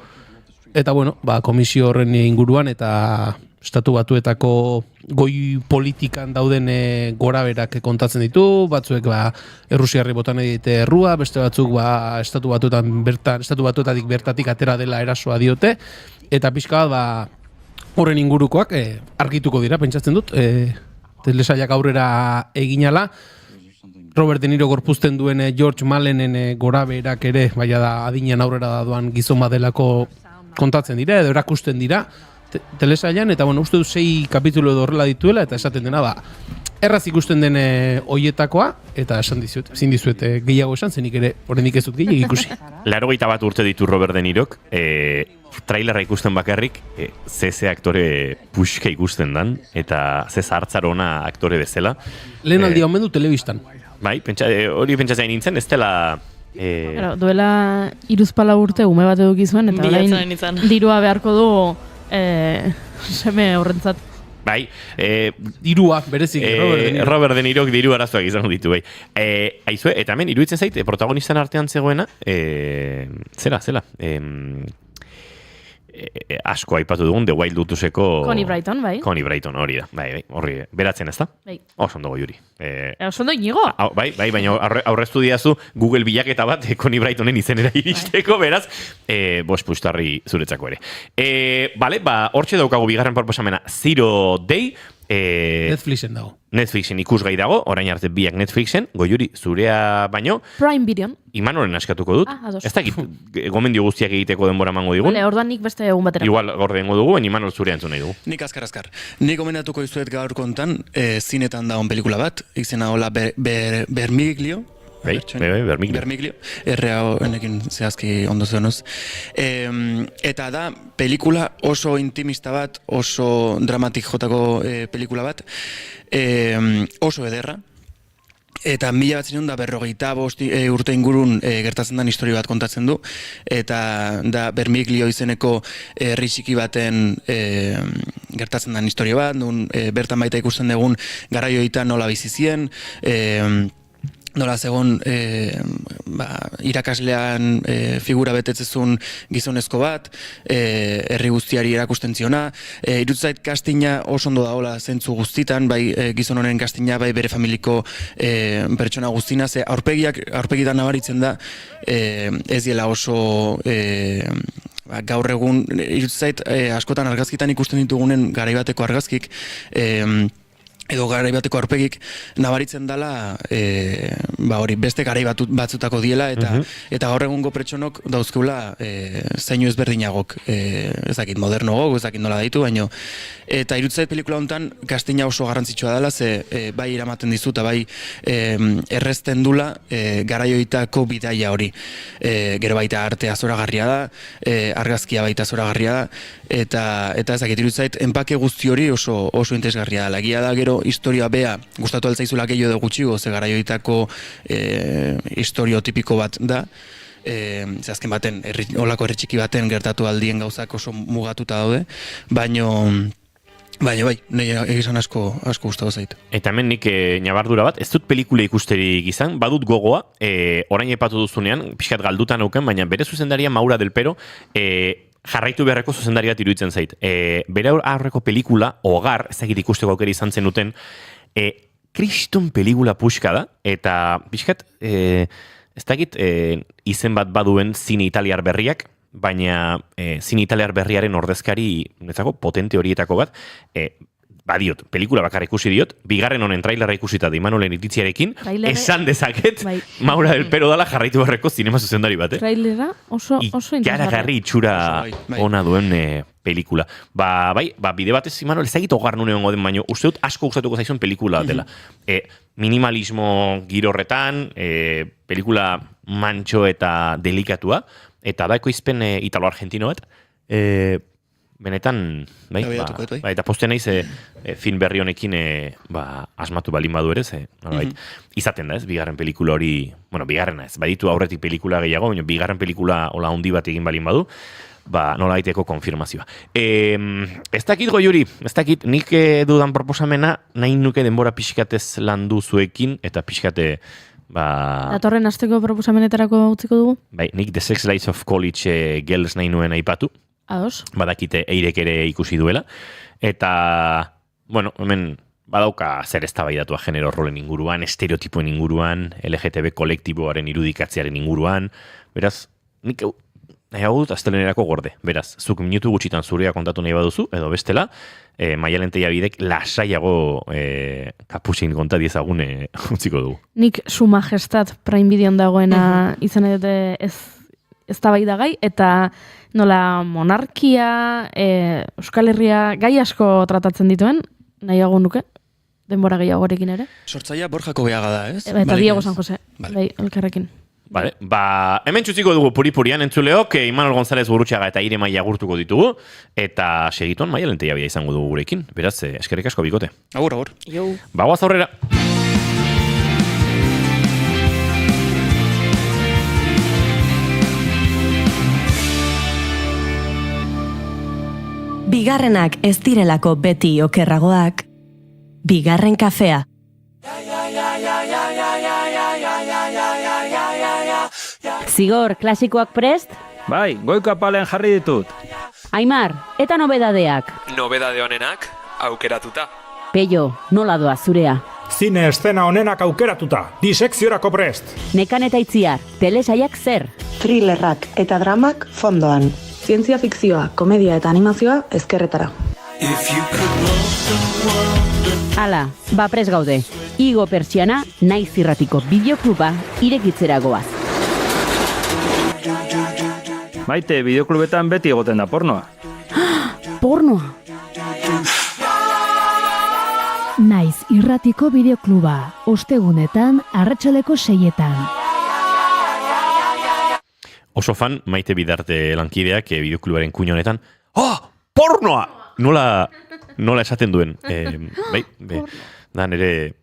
Eta komisio horren inguruan eta estatu batuetako goi politikan dauden goraberak kontatzen ditu, batzuek Errusiarri botan edite errua, beste batzuk estatu batuetatik bertatik atera dela erasoa diote, eta pixka bat horren ingurukoak argituko dira, pentsatzen dut, telesaiak aurrera eginala, Robert De Niro gorpuzten duen George Malenen goraberak ere, da adinean aurrera doan gizon badelako kontatzen dira, edo erakusten dira, telesailan, eta uste du 6 kapitulo edo horrela dituela, eta esaten dena, erraz ikusten den hoietakoa, eta esan dizuet gehiago esan, zenik ere oraindik ez dut gehiago ikusi. 81 urte ditu Robert De Nirok, trailerra ikusten bakarrik, ze aktore puxka ikusten dan, eta ze zahartzarona aktore bezala. Lehen aldia omen du telebistan. Bai, hori pentsatzen nintzen, ez dela... Duela 30 urte ume bat eduki zuen, eta orain dirua beharko du seme horrentzat. Bai, dirua, berezik, Robert De Nirok diru arazoak izango ditu, bai. Aizue, eta hemen, iruditzen zait, protagonisten artean zegoena, zela, asko aipatu dugun, The Wild Lotuseko... Connie Bryton, bai. Connie Bryton, hori da, bai, horri, beratzen ez da? Bai. Oso ondo Juri. Oso ondo inigo. Bai, baina aurreztu diazu Google bilaketa bat Connie Brytonen izenera iristeko, beraz, pustarri zuretzako ere. Bale, hortxe daukagu bigarren proposamena, Zero Day, Netflixen dago. Netflixen ikusgai dago, orain arte biak Netflixen, Goiuri, zurea baino. Prime Video. Imanoren askatuko dut. Ez dakit, gomendio guztiak egiteko denbora mango digun. Orduan nik beste egun batera. Igual gordengo dugu, Imanol zurea entzun nahi dugu. Nik azkar. Nik gomendatuko izuet gaur kontan, zinetan dagoen pelikula bat, izena hola Bermiglio. Bermiglio. Errea honekin zehazki ondo zuenuz. Eta da, pelikula oso intimista bat, oso dramatik jotako pelikula bat, oso ederra. Eta 1945 urte ingurun gertatzen den historia bat kontatzen du, eta da Bermiglio izeneko herri txiki baten gertatzen den historia bat, bertan baita ikusten dugun garaioetan nola bizi zien, nola zegoen irakaslean figura betetzezun gizonezko bat, herri guztiari erakusten ziona, irutzait kastina oso ondo daola zentzu guztitan, bai gizon honen kastina, bai bere familiko pertsona guztina, ze aurpegitan nabaritzen da, ez diela oso gaur egun, irutzait askotan argazkitan ikusten ditugunen garaibateko argazkik, edo garaibateko aurpegik nabaritzen dela hori beste garai batzutako diela eta gaur egungo pertsonok dauzkeula zeinu ezberdinagok, ez dakit modernogok, ez dakit nola daitu, baino eta irutzait pelikula honetan kastina oso garrantzitsua dela, ze bai eramaten dizu eta bai errezten dula garaioitako bidaia hori. Gero baita artea zoragarria da, argazkia baita zoragarria da, eta ez dakit irutzait enpake guzti hori oso interesgarria da. Egia da gero historia bea gustatu altzaizula gehiago edo gutxigo, ze garaioitako historio tipiko bat da. Ze azken baten, olako herri txiki baten gertatu aldien gauzak oso mugatuta daude, baino bai, nahi egizan asko gustatu zait. Eta hemen nik nabardura bat, ez dut pelikula ikusterik izan, badut gogoa, orain epatu duzunean, pixkat galdutan auken, baina bere zuzendaria Maura del Pero, jarraitu beharreko zuzendari bat iruditzen zait. Bere aurreko pelikula, Hogar, ez dakit ikusteko aukera izan zenuten, kriston pelikula puxka da, eta pixkat, ez dakit izen bat baduen zine italiar berriak, baina zine italiar berriaren ordezkari netzako potente horietako bat, badiot, pelikula bakar ikusi diot, bigarren honen trailerra ikusita da Imanolen iritziarekin, esan dezaket, Maura del Pero dala jarraitu barreko zinema zuzendari bat. Trailera oso interesgarri. Ikaragarri itxura ona duen pelikula. Bide batez Imanol, ez egit Hogar nune hongo den, baino, uste dut asko gustatuko zaizuen pelikula batela. Minimalismo giro horretan, pelikula mantxo eta delikatua, eta da ekoizpen italo-argentino bat, benetan, eta poste naiz film berri honekin asmatu balin badu ere, izaten da ez, bigarren pelikula hori, bigarrena ez, baditu aurretik pelikula gehiago, baina bigarren pelikula hola handi bat egin balin badu, nola daiteko konfirmazioa. Ez dakit Goiuri, ez dakit nik dudan proposamena, nahi nuke denbora pixkatez landu zuekin, eta pixkate datorren asteko proposamenetarako utziko dugu? Bai, nik The Sex Lives of College Girls nahi nuen aipatu. Ados. Badakite Eirek ere ikusi duela. Eta, hemen badauka zer eztabaidatua genero rolen inguruan, estereotipoen inguruan, LGTB kolektiboaren irudikatzearen inguruan. Beraz, nik nahiago dut astelenerako gorde. Beraz, zuk minutu gutxitan zurea kontatu nahi baduzu, edo bestela, Maialen Tellabidek lasaiago kaputxin konta diezagun utziko dugu. Nik Su Majestat Prime Videon dagoena izan edo eztabaidagai, eta nola monarkia, Euskal Herria, gai asko tratatzen dituen, nahiago nuke, denbora gehiagorekin ere. Sortzaia Borjako Beaga da, ez? Eta Diego San Jose, elkarrekin. Vale, hemen txutziko dugu puri-purian entzuleok, Imanol González Gurrutxaga eta Ire Maia gurtuko ditugu, eta segiton Maialen Tellabidea izango dugu gurekin. Beraz, eskerrik asko bikote. Agur. Bagoaz aurrera. Bigarrenak ez direlako beti okerragoak, bigarren kafea. Zigor, klasikoak prest? Bai, goiko apalean jarri ditut. Aimar, eta nobedadeak? Nobedade honenak, aukeratuta. Peio, nola doa zurea? Zine eszena honenak aukeratuta, disekziorako prest. Nekan eta Itziar, telesaiak zer? Thrillerrak eta dramak fondoan. Zientzia fikzioa, komedia eta animazioa ezkerretara. Hala, prest gaude. Igo pertsiana, naiz irratiko bideokluba irekitzera goaz. Maite, bideoklubetan beti egoten da pornoa. Pornoa? Naiz irratiko bideokluba, ostegunetan arratsaleko 6etan. Oso fan, Maite Bidarte lankideak bideoklubaren kuino honetan, pornoa! Nola esaten duen. Da nire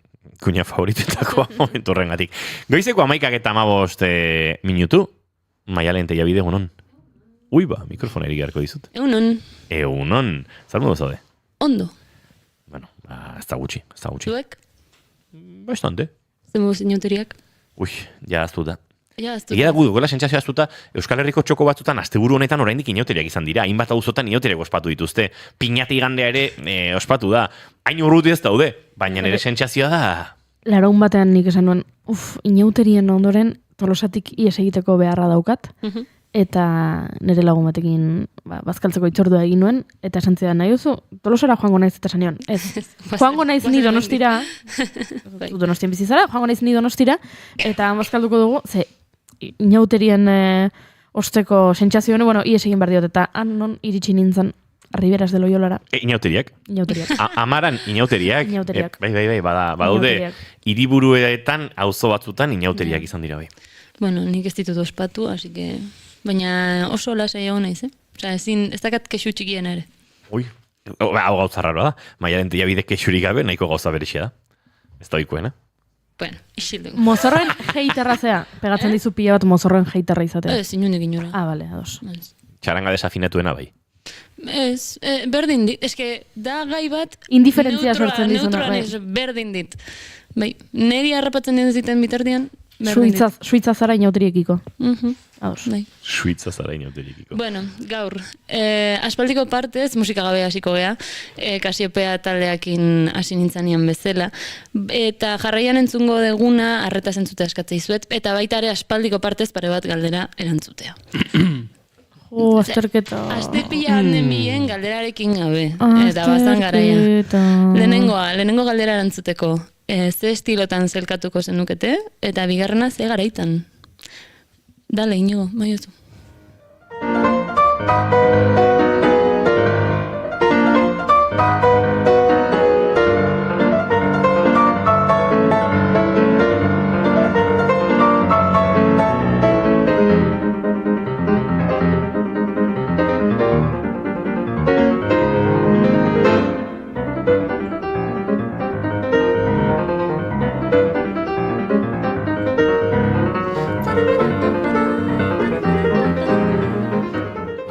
kuina favoritetakoa momentu horrengatik. Goizeko 11:15 minutu, Maialen Tellabide egunon. Mikrofona erigarko dizut. Egunon. Zer modu zaude? Ondo. Bueno, ez da gutxi. Zuek? Bastante. Zer modu zinauteriak? Ja, aztu da. Egia da gu duela sentsazioa azuta, Euskal Herriko txoko batzutan asteburu honetan oraindik inauteriak izan dira. Hainbat auzotan inauteriak ospatu dituzte. Piñata igandea ere ospatu da. Hain urruti ez daude, baina nire sentsazioa da... Larun batean nik esan nuen, inauterien ondoren Tolosatik ies egiteko beharra daukat, eta nire lagun batekin bazkaltzeko itzordua egin nuen, eta esan zidan, nahi duzu, Tolosara joango naiz eta esan nion. Ez, joango naiz ni Donostira, Donostien bizizara, joango naiz ni Donostira, eta bazkalduko dugu, ze inauterien osteko sentsazio hone, ies egin behar diot, eta non iritsi nintzen, Riberas de Loyolara. Inauteriak? Inauteriak. Amaran inauteriak. Inauteriak. Bai, badaude hiriburuetan auzo batzutan inauteriak izan dira bai. Bueno, nik ez ditut ospatu, así que... Baina oso lasai egon naiz, Osea, ez dakat kexu txikiena ere. Ui, hau gauza raroa da. Maialen Tellabide kexurik gabe nahiko gauza berexia da. Ez da oikoena. Bueno, isildu. Mozorroen heiterra zea. Pegatzen dizu pila bat mozorroen heiterra izatea. Ez, inundik inora. Bale, ados. Txaranga desafinatuena bai. Ez, berdin dit. Ez que da gai bat... Indiferentzia sortzen dizuna. Neutroan berdin dit. Bai, neri harrapatzen diziten bitardian, berdin dit. Suitza zara inauteriekiko. Bai. Suitza zara inauteriekiko. Bueno, gaur, aspaldiko partez musika gabe hasiko gea, Kasiopea taldeakin hasi nintzanian bezala, eta jarraian entzungo deguna arreta zentzute askatzei zuet, eta baita ere aspaldiko partez pare bat galdera erantzutea. Azterketa. Aste pila handen bien galderarekin gabe. Eta bazan garaia. Lehenengo galdera erantzuteko. Ze estilotan zelkatuko zenukete, eta bigarrena ze garaitan. Dale, Inigo, maiozu.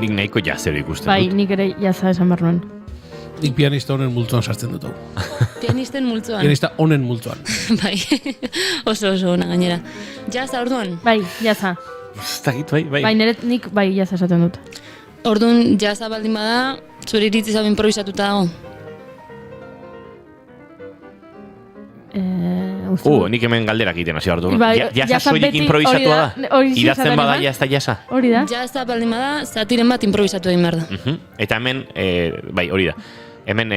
Nik nahiko jazero ikusten bai, dut. Nik ere jaza esan behar nuen. Nik pianista honen multzoan sartzen dut. Pianisten multzoan. Pianista honen multzoan. Bai, oso ona gainera. Jaza orduan? Bai, jaza. Zagit, bai. Bai, nik bai jaza esaten dut. Orduan, jaza baldin bada, zure iritzi zau improvisatuta dago? Nik hemen galderak egiten hasi hartu. Bai, Jaza soilik improvisatua da? Idazten bada jazta jaza? Hori da. Jaza baldin bada, zatiren bat improvisatu egin behar da. Eta hemen, bai, hori da. Hemen,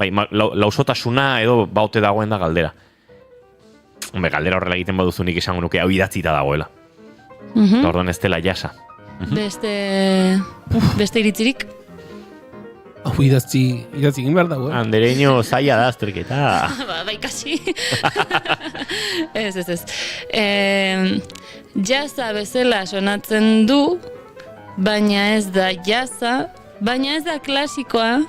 bai, lausotasuna edo baute dagoen da galdera. Galdera horrela egiten baduzu nik esango nuke hau idatzita dagoela. Orduan ez dela jasa. Beste iritzirik? Hau idatzi egin behar dago, Andereño zaila da azterketa. Bai, kasi. Ez. Jaza bezala sonatzen du, baina ez da jaza, baina ez da klasikoa,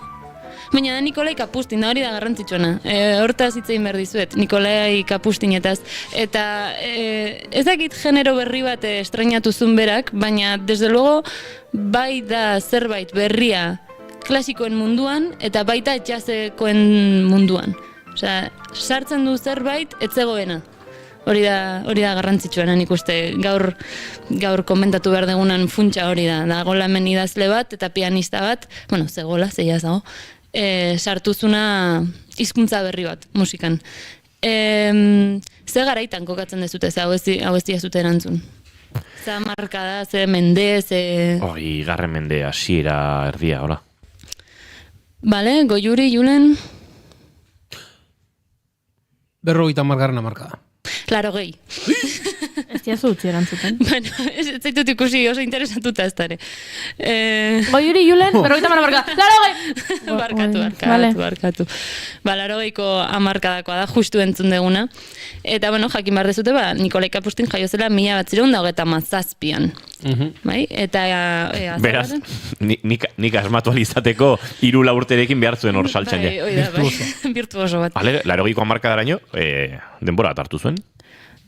baina da Nikolai Kapustin, hori da garrantzitsuena. Hortaz hitz egin behar dizuet, Nikolai Kapustinetaz. Eta ez dakit genero berri bat estrenatu zuen berak, baina desde luego bai da zerbait berria klasikoen munduan, eta baita jazzekoen munduan. Osea, sartzen du zerbait, etzegoena. Hori da garrantzitsuena, nik uste gaur komentatu behar degunan funtsa hori da. Dagoela hemen idazle bat, eta pianista bat, zegoela, zeia zago, sartuzuna hizkuntza berri bat, musikan. Ze garaitan kokatzen dezute, ze hau ez diazute erantzun? Ze markada, ze mende, ze... Hori, garren mende, hasiera erdia, hola. Bale, Goiuri, Julen? 50 markada. Claro, gehi. Ez diazu utzi erantzuten. Bueno, ez zaitut ikusi oso interesatuta ez dare. Goiuri, Julen, 50 markada. Claro, gehi! Barkatu. Laro gehiko amarkadakoa da, justu entzun deguna. Eta, jakin behar dezute, Nikolai Kapustin jaio zela 1927an. Bai? Eta... Beraz, nik asmatu alizateko 3 urterekin behar zuen hor saltxan ja. Bai, virtuoso bat. Bale, 80ko amarkadaraino, denbora hartu zuen.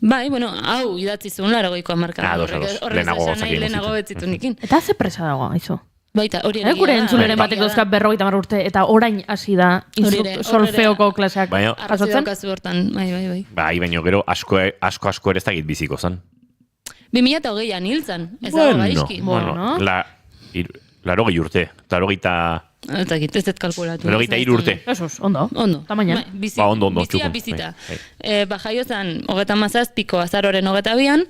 Bai, hau idatzi zuen 80ko amarkada. Lehenago betzitu nikin. Eta ze presa dago, aizu? Baita, hori egia da. Gure entzuleren batek dozka 50 urte, eta orain hasi da solfeoko klaseak jasotzen. Arrazi hortan, bai. Bai, baina gero asko ere ez dakit biziko zen. 2008an hiltzan, ez dago gaizki. Bueno, 80 urte, eta 80... Eta ez dut kalkulatu. 83 urte. Esos, ondo. Tamaina. Ondo, bizia bizita. Jaio zen, 37ko azaroren 22an,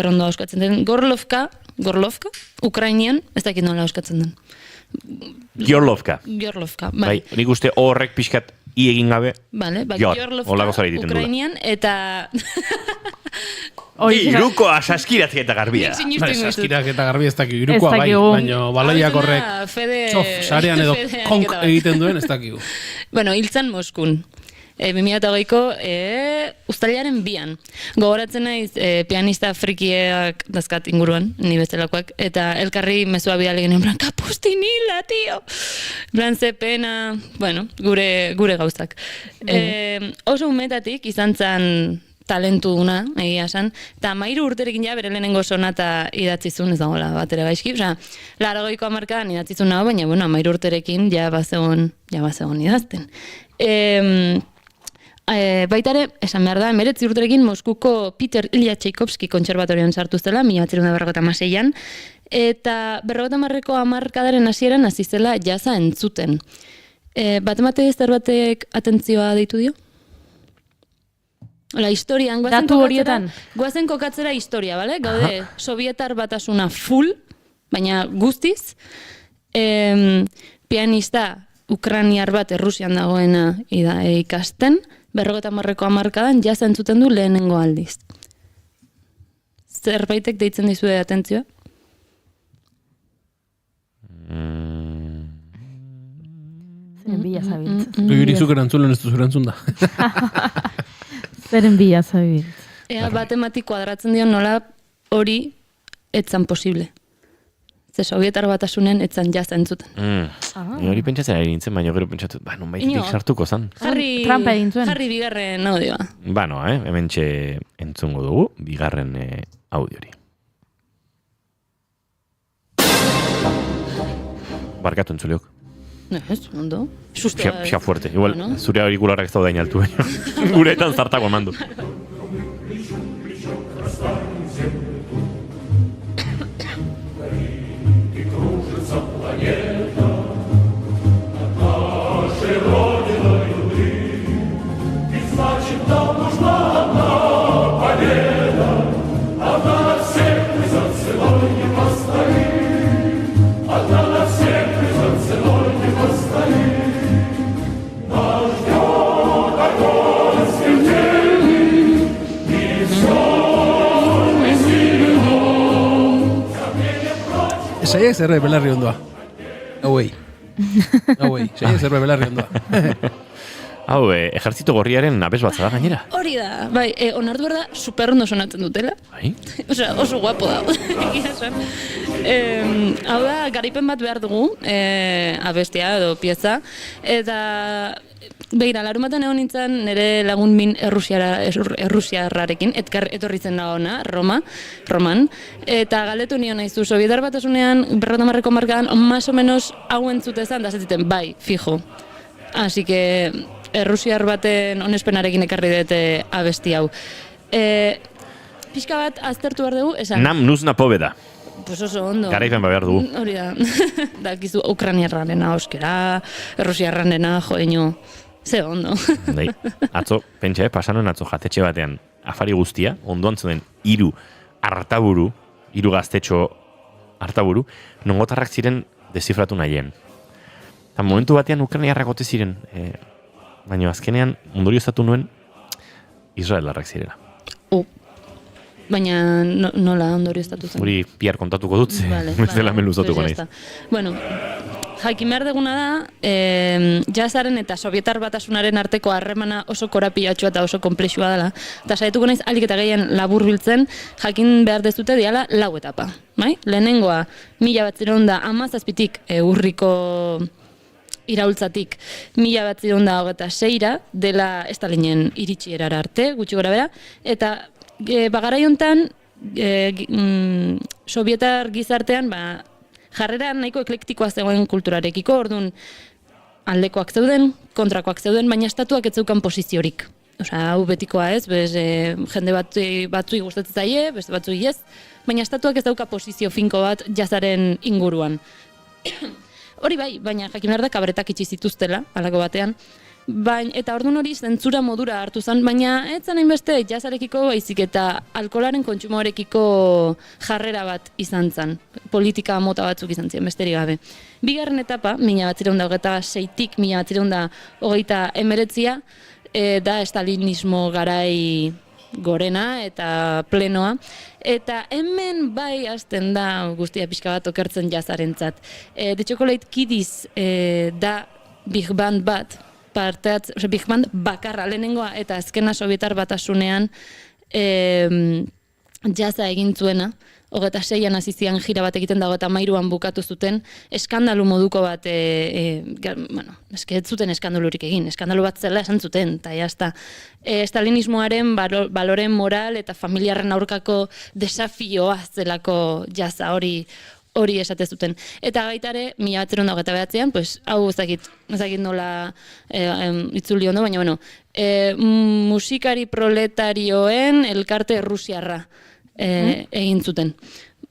ondo auskatzen den, Gorlovka, Ukrainian, ez dakit nola auskatzen den. Giorlovka, bai. Nik uste horrek pixkat i egin gabe. Giorlovka, Ukrainian, eta... Iruko saskiratzi eta garbia. Saskirak eta garbia ez dakik, irukoa bai, baina baloiak horrek txof, sarean edo konk egiten duen ez dakik. Bueno, hiltzan Moskun. 2008ko uztailaren 2an. Gogoratzen naiz pianista frikieak dazkat inguruan, ni bestelakoak, eta elkarri mezua bidale genuen, plan, kapustinila, tio! Plan, ze pena, bueno, gure gauzak. Oso umetatik izan zen talentu duna, egia esan, eta 13 urterekin ja bere lehenengo sonata idatzizun, ez dagoela bat ere gaizki, osea, 80ko hamarkadan idatzizun nago, baina, bueno, 13 urterekin ja bazegon idazten. Baitare, esan behar da, 19 urterekin Moskuko Peter Ilya Tchaikovsky kontserbatorioan sartu zela, 1946an, eta 50ko hamarkadaren hasieran hasi zela jazza entzuten. Bat-emate zerbatek atentzioa deitu dio? Hola, historian, guazen kokatzera historia, bale? Gaude, Sovietar batasuna full, baina guztiz, pianista ukraniar bat Errusian dagoena ikasten, 50ko hamarkadan jazza entzuten du lehenengo aldiz. Zerbaitek deitzen dizue atentzioa? Zeren bila zabiltz. Irizuk erantzulen ez duzu erantzun da. Zeren bila zabiltz. Ea batematik kuadratzen dio nola hori etzan posible. Ze Sovietar batasunen etzan jazza entzuten. Hori pentsatzen ari nintzen, baina gero pentsatu, non baitetik sartuko zan. Jarri bigarren audioa. Hemen entzungo dugu, bigarren audiori. Barkatu entzuleok. Ez, ondo. Pia fuerte. Igual, zure aurikularrak ez daude inaltu, baina guretan zartako emandu. Saia zerre belarri ondoa. Hauei, saia zerre belarri ondoa. Hau, ejertzito gorriaren abez bat zara gainera. Hori da, bai, onartu behar da, superondo sonatzen dutela. Bai? Osea, oso guapo da. Hau da, garaipen bat behar dugu, abestia edo pieza, eta begira, larumaten egon nintzen nire lagun min errusiarrarekin, etorri zen da ona, Roman, eta galdetu nion naizu, Sovietar batasunean, 50ko hamarkadan, más o menos hau entzutezan, da zetziten, bai, fijo. Así que errusiar baten onespenarekin ekarri dute abesti hau. Pixka bat aztertu behar dugu, esan? Nam nuzna pobeda. Pues oso ondo. Garaipen behar dugu. Hori da. Dakizu ukraniarrarena euskera, errusiarrarena joeño. Ze ondo. Atzo, pentsa, pasanon atzo jatetxe batean afari guztia, ondoan zuen 3 hartaburu, 3 gaztetxo hartaburu, nongotarrak ziren dezifratu nahien. Eta momentu batean ukraniarrak ote ziren, baina azkenean ondorio estatu nuen Israelarrak zirela. Baina nola ondorio estatu zen? Hori piar kontatuko dut, ez dela meluzatuko naiz. Bueno, jakin behar deguna da, jazzaren eta Sovietar batasunaren arteko harremana oso korapilatxua eta oso komplexua dela. Eta saietuko naiz alik eta gehien labur biltzen, jakin behar dezute diala 4 etapa. Lehenengoa, 1917tik urriko iraultzatik 1926ra dela Stalinen iritsierara arte, gutxi gora bera, eta bagarai hontan Sovietar gizartean jarrera nahiko eklektikoa zegoen kulturarekiko, orduan aldekoak zeuden, kontrakoak zeuden, baina estatuak ez zeukan posiziorik. hau betikoa ez, jende batzui gustatzen zaie, beste batzui ez, baina estatuak ez dauka posizio finko bat jazzaren inguruan. Hori bai, baina jakin behar da kabretak itxi zituztela, halako batean, eta orduan hori zentzura modura hartu zen, baina ez zen hainbeste jazzarekiko baizik eta alkoholaren kontsumoarekiko jarrera bat izan zen, politika mota batzuk izan ziren, besterik gabe. Bigarren etapa, 1926-tik 1929 da estalinismo garai gorena eta plenoa, eta hemen bai hasten da guztia pixka bat okertzen jazarentzat. The Chocolate Kiddies da big band bat, big band bakarra lehenengoa eta azkena Sobietar Batasunean jaza egin zuena, 26an hasi zian gira bat egiten dago eta 13an bukatu zuten, eskandalu moduko bat, ez zuten eskandalurik egin, eskandalu bat zela esan zuten, eta jazta. Stalinismoaren baloren moral eta familiarren aurkako desafioa zelako jaza hori esate zuten. Eta baitare, 1929an, hau ezakit nola itzuli ondo, baina, musikari proletarioen elkarte rusiarra egin zuten,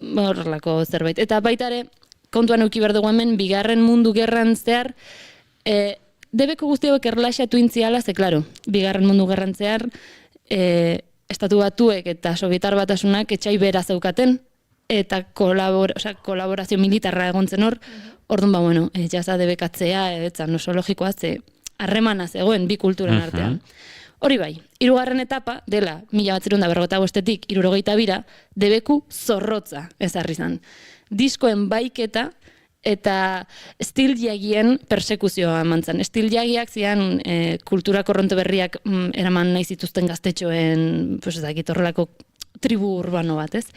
horrelako zerbait. Eta baitare, kontuan euki behar dugu hemen, bigarren mundu gerran zehar, debeko guztiak erlaxatu intziala, ze, klaro, bigarren mundu gerran zehar, estatu batuek eta Sobietar Batasunak etxai bera zeukaten, eta kolaborazio militarra egontzen hor, orduan, jaza debekatzea, eta nosologikoa, ze harremana zegoen bi kulturen artean. Hori bai, 3. etapa, dela 1945-tik 1962, debeku zorrotza ezarri zen. Diskoen baiketa eta stil-jagien persekuzioa eman zen. Stil-jagiak zian kultura korronte berriak eraman nahi zituzten gaztetxoen, horrelako tribu urbano bat, ez?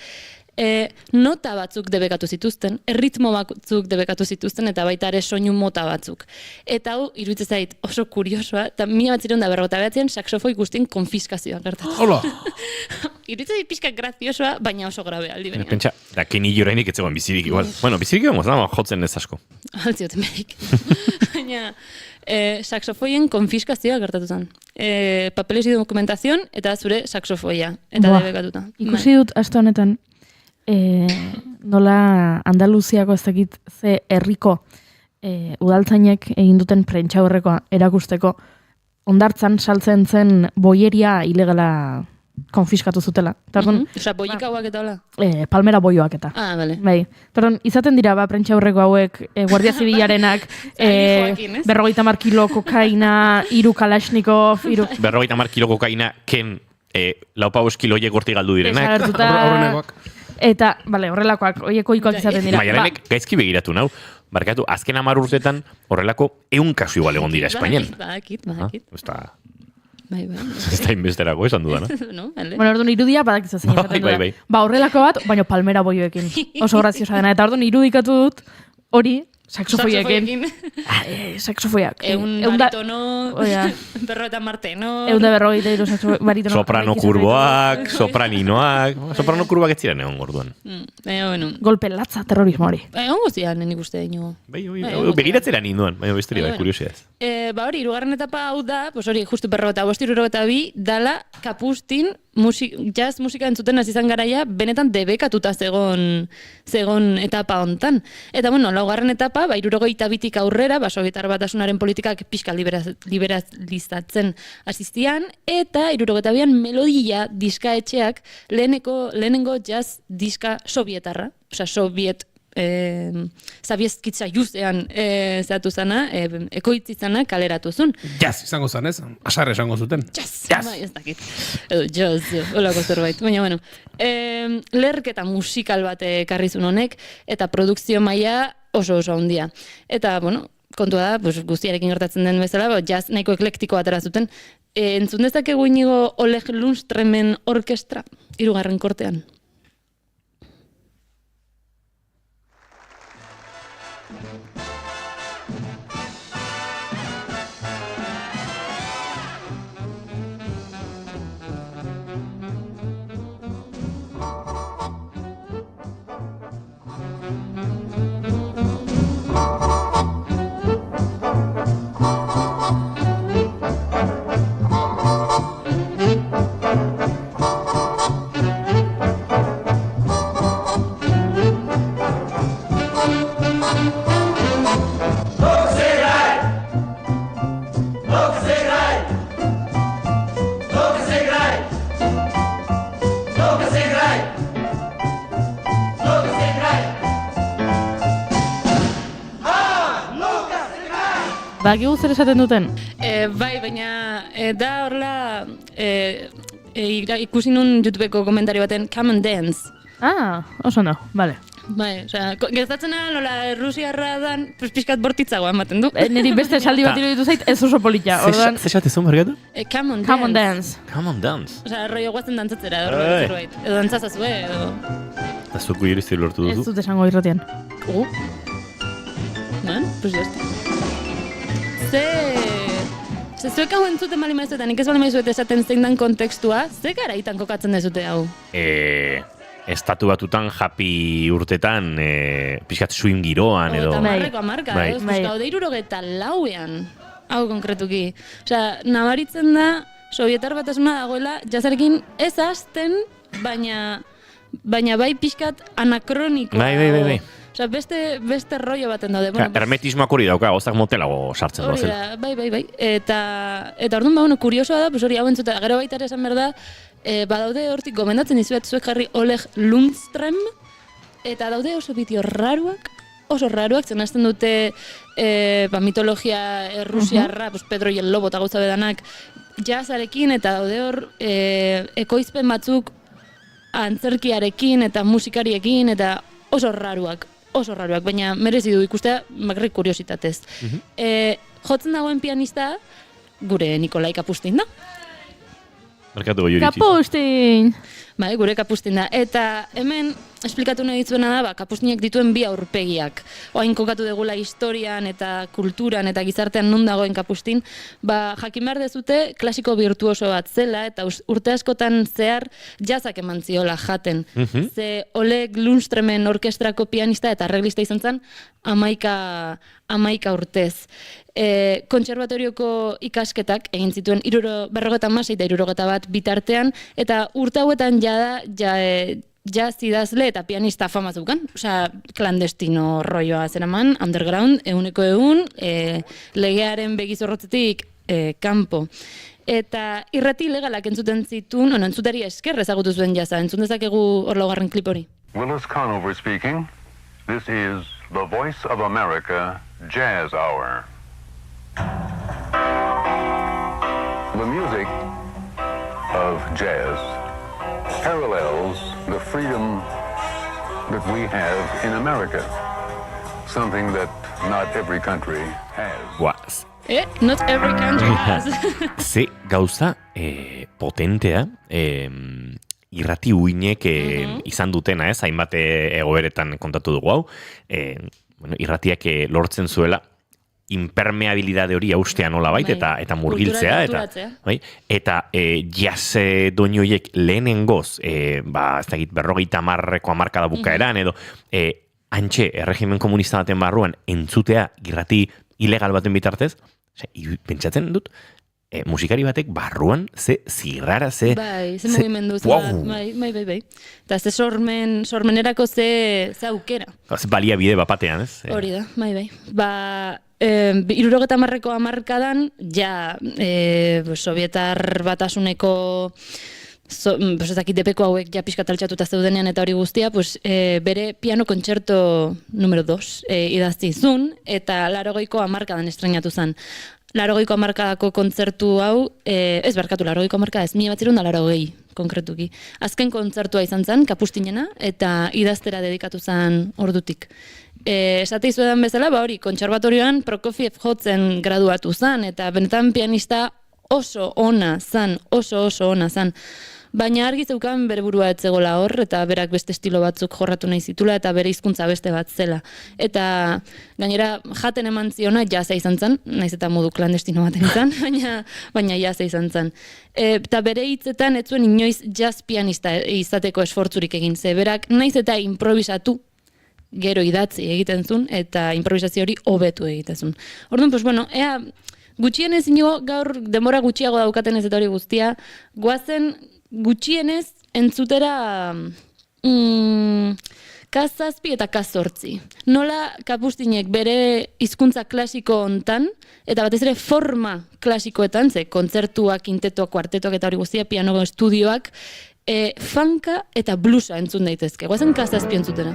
Nota batzuk debekatu zituzten, erritmo batzuk debekatu zituzten, eta baita ere soinu mota batzuk. Eta hau, iruditzen zait oso kuriosoa, eta 1959an saxofoi guztien konfiskazioa gertatu. Hola! Iruditzen zait pixka graziosoa, baina oso grabe aldi benean. Pentsa, da keni jorainik etzegoen bizirik igual. Bueno, bizirik egon gozan, jotzen ez asko. Altzioten berik. Baina, saxofoien konfiskazioa gertatu zen. Papeles y dokumentazion, eta zure saxofoia, eta debekatuta. Ikusi dut, aste honetan, nola Andaluziako ez dakit ze herriko udaltzainek egin duten prentxaurrekoa erakusteko ondartzan saltzen zen boieria ilegala konfiskatu zutela. Osa, boikauak eta hola? Palmera boioak eta. Ah, bale. Bai. Izaten dira, prentxaurreko hauek, Guardia Zibilaranak, 50 kilo kokaina, 3 Kalashnikov, 50 kilo kokaina, ken laupabos kiloiek gorti galdu direnak. Aurrenekoak. Eta, horrelakoak, oieko ikoak izaten dira. Maialenek gaizki begiratu nau. Barkatu, azken 10 urtetan horrelako 100 kasu igual egon dira Espainian. Badakit. Ez da Ez da inbesterako esan dudana. Orduan irudia badakizu zein esaten dira. Horrelako bat, baina palmera boioekin. Oso graziosa dena. Eta orduan irudikatu dut hori saxofoiekin. Saxofoiak. Egun baritono, perro eta marteno. Egun da berrogeita baritono. Soprano kurboak, sopraninoak. Soprano kurboak ez ziren egon gorduan. Golpe latza terrorismo hori. Egon guztian, nik uste ino. Begiratzera ninduan, baina besteri bai, kuriosidaz. Hori, 3. etapa hau da, hori, justu perro eta bosti 62, dala Kapustin jazz musika entzuten hasi izan garaia, benetan debekatuta zegon etapa hontan. Eta, 4. etapa, 62tik aurrera, Sobietar Batasunaren politikak pixka liberalizatzen asistian, eta 62an melodia diska etxeak lehenengo jazz diska sovietarra, oza, soviet zabiezkitza juzean zehatu zana, ekoitzizana kaleratu zuen. Jazz izango zan, ez? Asarre esango zuten. Jazz! Ez dakit. Jazz, holako zerbait. Baina, lerketa musikal bat ekarri zuen honek, eta produkzio maila oso handia. Eta, kontua da, guztiarekin gertatzen den bezala, jazz nahiko eklektiko atera zuten. Entzun dezakegu inigo Oleg Lundstremen orkestra, 3. kortean. Bakigu zer esaten duten? Bai, baina da horrela ikusi nun YouTubeko komentario baten Come and Dance. Oso no, bale. Bai, osea, gertatzena nola Rusiarra dan, pixkat bortitzagoa ematen du. Niri beste esaldi bat iruditu zait, ez oso polita. Ze esatezun bergatu? Come on dance. Come on dance. Osea, rollo guazen dantzatzera, zerbait. Edo dantzazazue, edo... Eta zuko jurizti lortu duzu? Ez dut esango irratian. Pues ya está. Ze zuek hau entzuten bali maizuet, nik ez bali maizuet esaten zein dan kontekstua, ze garaitan kokatzen dezute hau? Estatu batutan, japi urtetan, pixkat swing giroan, edo... Eta marreko amarka, gaude 74ean, hau konkretuki. Osea, nabaritzen da, Sovietar Batasuna dagoela, jazarekin ez hasten, baina bai pixkat anakroniko. Bai. Osea, beste rollo baten daude. Hermetismoak hori dauka, gozak motelago sartzen dozela. Bai. Eta orduan, kuriosoa da, hori hau entzuta, gero baita ere esan behar da, badaude hortik gomendatzen izuet zuek jarri Oleg Lundström, eta daude oso bideo raruak, zen hasten dute mitologia rusiarra, Pedro y el Lobo eta gauza bedanak jazzarekin, eta daude hor ekoizpen batzuk antzerkiarekin eta musikariekin, eta oso raruak, baina merezi du ikustea bakarrik kuriositatez. Jotzen dagoen pianista gure Nikolai Kapustin da. Kapustin! Bai, gure Kapustin da. Eta hemen esplikatu nahi ditzuena da, Kapustinek dituen bi aurpegiak. Oain kokatu degula historian eta kulturan eta gizartean non dagoen Kapustin, jakin behar dezute klasiko virtuoso bat zela eta urte askotan zehar jazzak eman ziola jaten. Ze Oleg Lundströmen orkestrako pianista eta arreglista izan zen 11 urtez. Kontserbatorioko ikasketak egin zituen 56 eta 61 bitartean, eta urte hauetan jazz idazle eta pianista fama zeukan. Osea, klandestino rolloa zeraman, underground, eguneko egun, legearen begizorrotzetik kanpo. Eta irrati legalak entzuten zituen, entzutari esker ezagutu zuen jazza, entzun dezakegu hor laugarren klip hori. Willis Conover speaking. This is the Voice of America Jazz Hour. The music of jazz parallels the freedom that we have in America, something that not every country has. Not every country has. Ze gauza potentea, irrati uinek izan dutena, hainbat egoeretan kontatu dugu hau, irratiak lortzen zuela impermeabilidade hori austea nola bait, eta murgiltzea, eta jazz doinoiek lehenengoz, ez dakit 50 hamarkada bukaeran, edo antxe erregimen komunista baten barruan entzutea irrati ilegal baten bitartez, pentsatzen dut, musikari batek barruan, ze zirrara, ze... Bai, ze mugimendu, bai. Eta ze sormenerako ze aukera. Ze balia bide bapatean, ez? Hori da, bai. 70ko hamarkadan, Sovietar Batasuneko depeko hauek ja pixkat altxatuta zeudenean eta hori guztia, bere piano kontzerto número 2 idazti zuen, eta 80ko hamarkadan estrenatu zen. 80ko hamarkadako kontzertu hau, ez barkatu 80ko hamarkada, ez 1980 konkretuki. Azken kontzertua izan zen, Kapustinena, eta idaztera dedikatu zen ordutik. Esate izuedan bezala, hori, kontserbatorioan Prokofiev jotzen graduatu zen, eta benetan pianista oso ona zen, oso ona zen. Baina argi zeukan bere burua etzegola hor, eta berak beste estilo batzuk jorratu nahi zitula, eta bere hizkuntza beste bat zela. Eta gainera jaten eman ziona jazza izan zen, naiz eta modu klandestino baten izan, baina jazza izan zen. Eta bere hitzetan ez zuen inoiz jazz pianista izateko esfortzurik egin, ze berak naiz eta improvisatu, gero idatzi egiten zuen, eta improvisazio hori hobetu egiten zuen. Orduan, ea gutxienez inigo gaur denbora gutxiago daukaten ez eta hori guztia, goazen gutxienez entzutera K7 eta K8. Nola Kapustinek bere hizkuntza klasiko hontan, eta batez ere forma klasikoetan, ze kontzertuak, kintetoak, kuartetoak eta hori guztia, piano estudioak, funka eta bluesa entzun daitezke. Goazen K7 entzutera.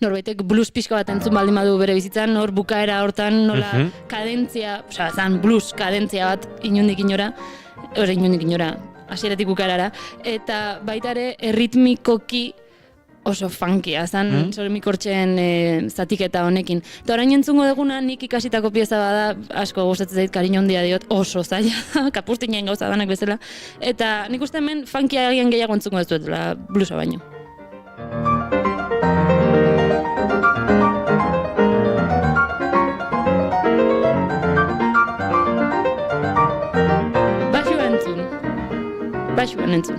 Norbaitek blues pixka bat entzun baldin badu bere bizitzan, nor bukaera hortan nola kadentzia, zan blues kadentzia bat inundik inora, hasieratik bukaerara, eta baita ere erritmikoki oso funkia, zan sormikortxeen zatiketa honekin. Eta orain entzungo deguna nik ikasitako pieza bada, asko gustatzen zait, kariño handia diot, oso zaila, kapustinen gauza danak bezala, eta nik uste hemen funkia agian gehiago entzungo ez duetela bluesa baino. Basuan entzun.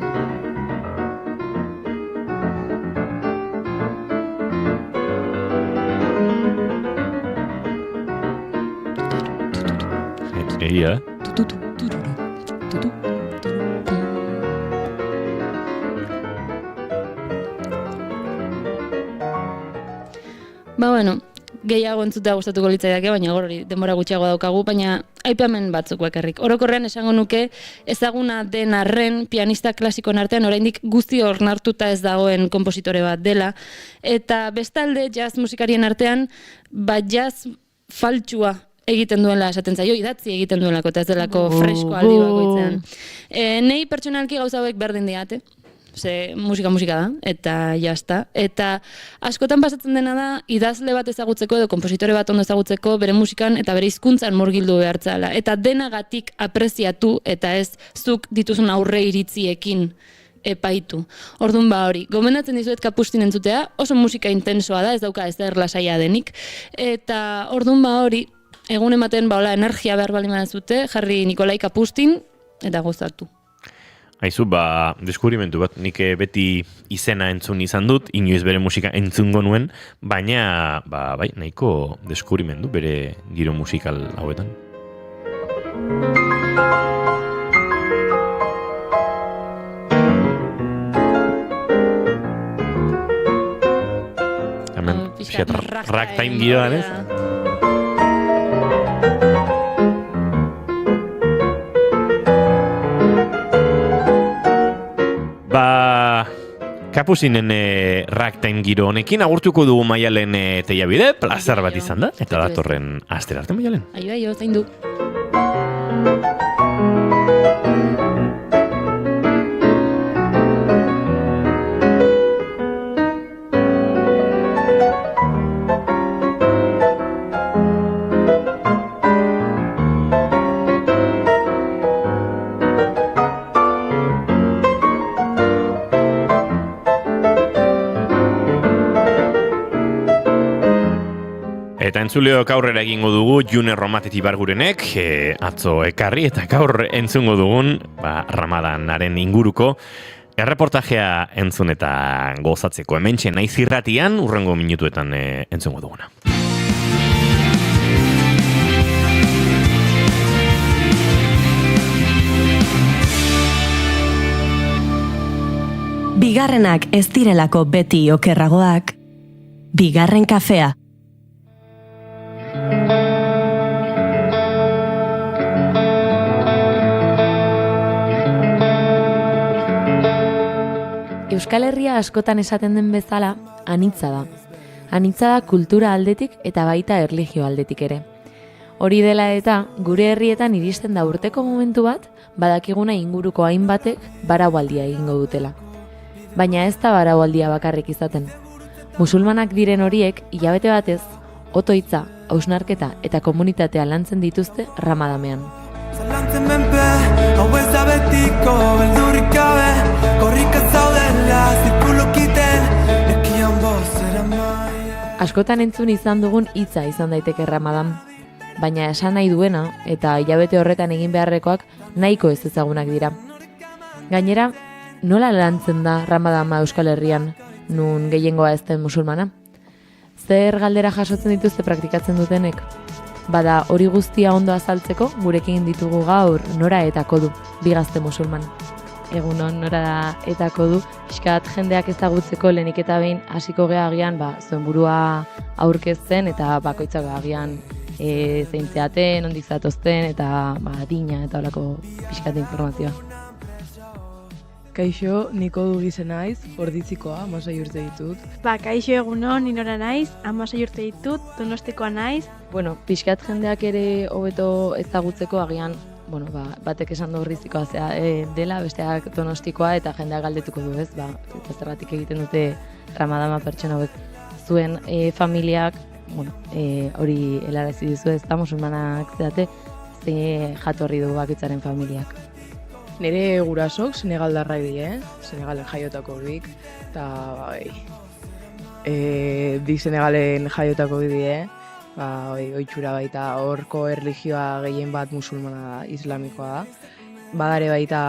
Egia. Bueno, gehiago entzutea gustatuko litzaidake, baina hori denbora gutxiago daukagu, baina aipamen batzuk bakarrik. Orokorrean esango nuke ezaguna den arren pianista klasikoen artean oraindik guzti ornartuta ez dagoen konpositore bat dela, eta bestalde jazz musikarien artean jazz faltsua egiten duela esaten zaio, idatzi egiten duelako eta ez delako fresko aldi bakoitzean. Nei pertsonalki gauza hauek berdin diate. Ze musika da, eta jazta. Eta askotan pasatzen dena da, idazle bat ezagutzeko edo konpositore bat ondo ezagutzeko bere musikan eta bere hizkuntzan murgildu behartzala. Eta denagatik apreziatu eta ez zuk dituzun aurre iritziekin epaitu. Orduan hori, gomendatzen dizuet Kapustin entzutea, oso musika intensoa da, ez dauka ez da erlasaia denik. Eta orduan hori, egun ematen energia behar baldin baduzue, jarri Nikolai Kapustin eta gozatu. Aizu, deskubrimentu bat, nik beti izena entzun izan dut, inoiz bere musika entzungo nuen, baina, bai, nahiko deskubrimendu bere giro musikal hauetan. Hemen, ragtime giroan ez? Kapusinen ragtime giro honekin agurtuko dugu Maialen Teiabide, plazer bat izan da, eta datorren astera arte Maialen. Aio, zain du. Eta entzuleok aurrera egingo dugu June Romateti Bargurenek, atzo ekarri eta gaur entzungo dugun Ramadanaren inguruko erreportajea entzun eta gozatzeko. Hementxe Naiz Irratian urrengo minutuetan entzungo duguna. Bigarrenak ez direlako beti okerragoak, bigarren kafea. Euskal Herria askotan esaten den bezala, anitza da. Anitza da kultura aldetik eta baita erlijio aldetik ere. Hori dela eta, gure herrietan iristen da urteko momentu bat, badakiguna inguruko hainbatek baraualdia egingo dutela. Baina ez da baraualdia bakarrik izaten. Musulmanak diren horiek, hilabete batez, otoitza, hausnarketa eta komunitatea lantzen dituzte Ramadamean. Zalantzen menpe, hau ez da betiko, beldurik gabe, korrika zaudela, zirkulokiten, nekian bozera maia. Askotan entzun izan dugun hitza izan daiteke Ramadan. baina esan nahi duena eta hilabete horretan egin beharrekoak nahiko ez ezagunak dira. Gainera, nola lantzen da Ramadana Euskal Herrian, nun gehiengoa ez den musulmana? Zer galdera jasotzen dituzte praktikatzen dutenek? Bada hori guztia ondo azaltzeko, gurekin ditugu gaur Nora eta Kodu, bi gazte musulman. Egunon, Nora eta Kodu, pixkat jendeak ezagutzeko lehenik eta behin hasiko gea agian, zuen burua aurkezten eta bakoitzak agian zein zeaten, ondik zatozten eta adina eta holako pixkat informazioa. Kaixo, niko du gize naiz, Orditzikoa, 16 urte ditut. Kaixo egunon, ni Nora naiz, 16 urte ditut, Donostikoa naiz. Pixkat jendeak ere hobeto ezagutzeko agian, batek esan du Orditzikoa dela, besteak Donostikoa eta jendeak galdetuko du ez, eta zergatik egiten dute Ramadana pertsona hauek. Zuen familiak, hori helarazi dizu ez da, musulmanak zeate, ze jatorri du bakoitzaren familiak. Nire gurasok Senegaldarrak die, Senegalen jaiotako bik, eta bi Senegalen jaiotako die, oitxura baita horko erlijioa gehien bat musulmana da, islamikoa da. Badare baita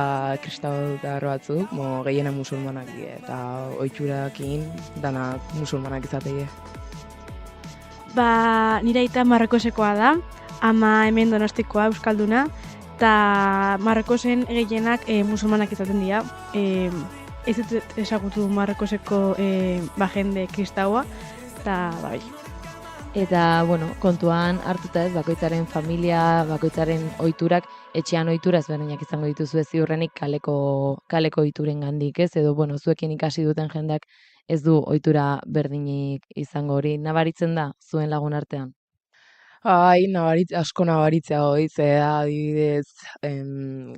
kristautar batzuk, gehiena musulmanak die, eta oitxurakin dana musulmanak izateie. Nire aita Marrakosekoa da, ama hemen Donostikoa euskalduna, eta Marrakosen gehienak musulmanak izaten dira. Ez dut ezagutu Marrakoseko jende kristaua, eta bai. Eta, kontuan hartuta ez, bakoitzaren familia, bakoitzaren ohiturak, etxean ohitura ezberdinak izango dituzu ziurrenik kaleko ohituren gandik, ez? Edo, zuekin ikasi duten jendeak ez du ohitura berdinik izango hori. Nabaritzen da zuen lagun artean? Asko nabaritzea hori, adibidez,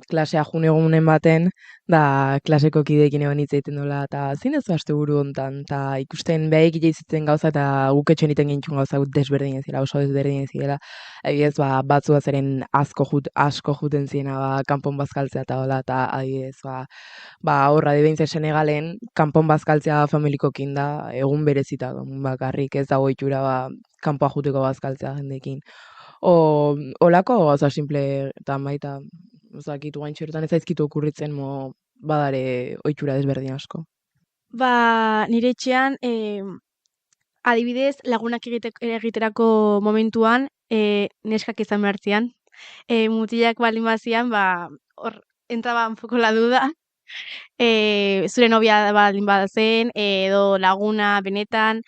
klasea june egunen baten, da klaseko kideekin egon hitz egiten dola, eta zein ez asteburu hontan, eta ikusten behik izaten gauza, eta guk etxen iten gintzun gauza desberdin ez dira, oso desberdin ez dira. Adibidez, batzua zeren asko juten ziena, kanpon bazkaltzea eta hola, eta adibidez, horra dibeintzen Senegalen, kanpon bazkaltzea familikokin da, egun berezita bakarrik, ez dago itxura, kanpoa juteko bazkaltzea jendekin. Olako gauza simple eta baita, zakitu gaintxerotan ez zaizkitu okurritzen badare ohitura desberdin asko. Nire etxean, adibidez, lagunak egiterako momentuan, neskak izan behartzian. Mutilak baldin bazian, hor entraba un poco la duda. Zure novia baldin bazen, edo laguna benetan,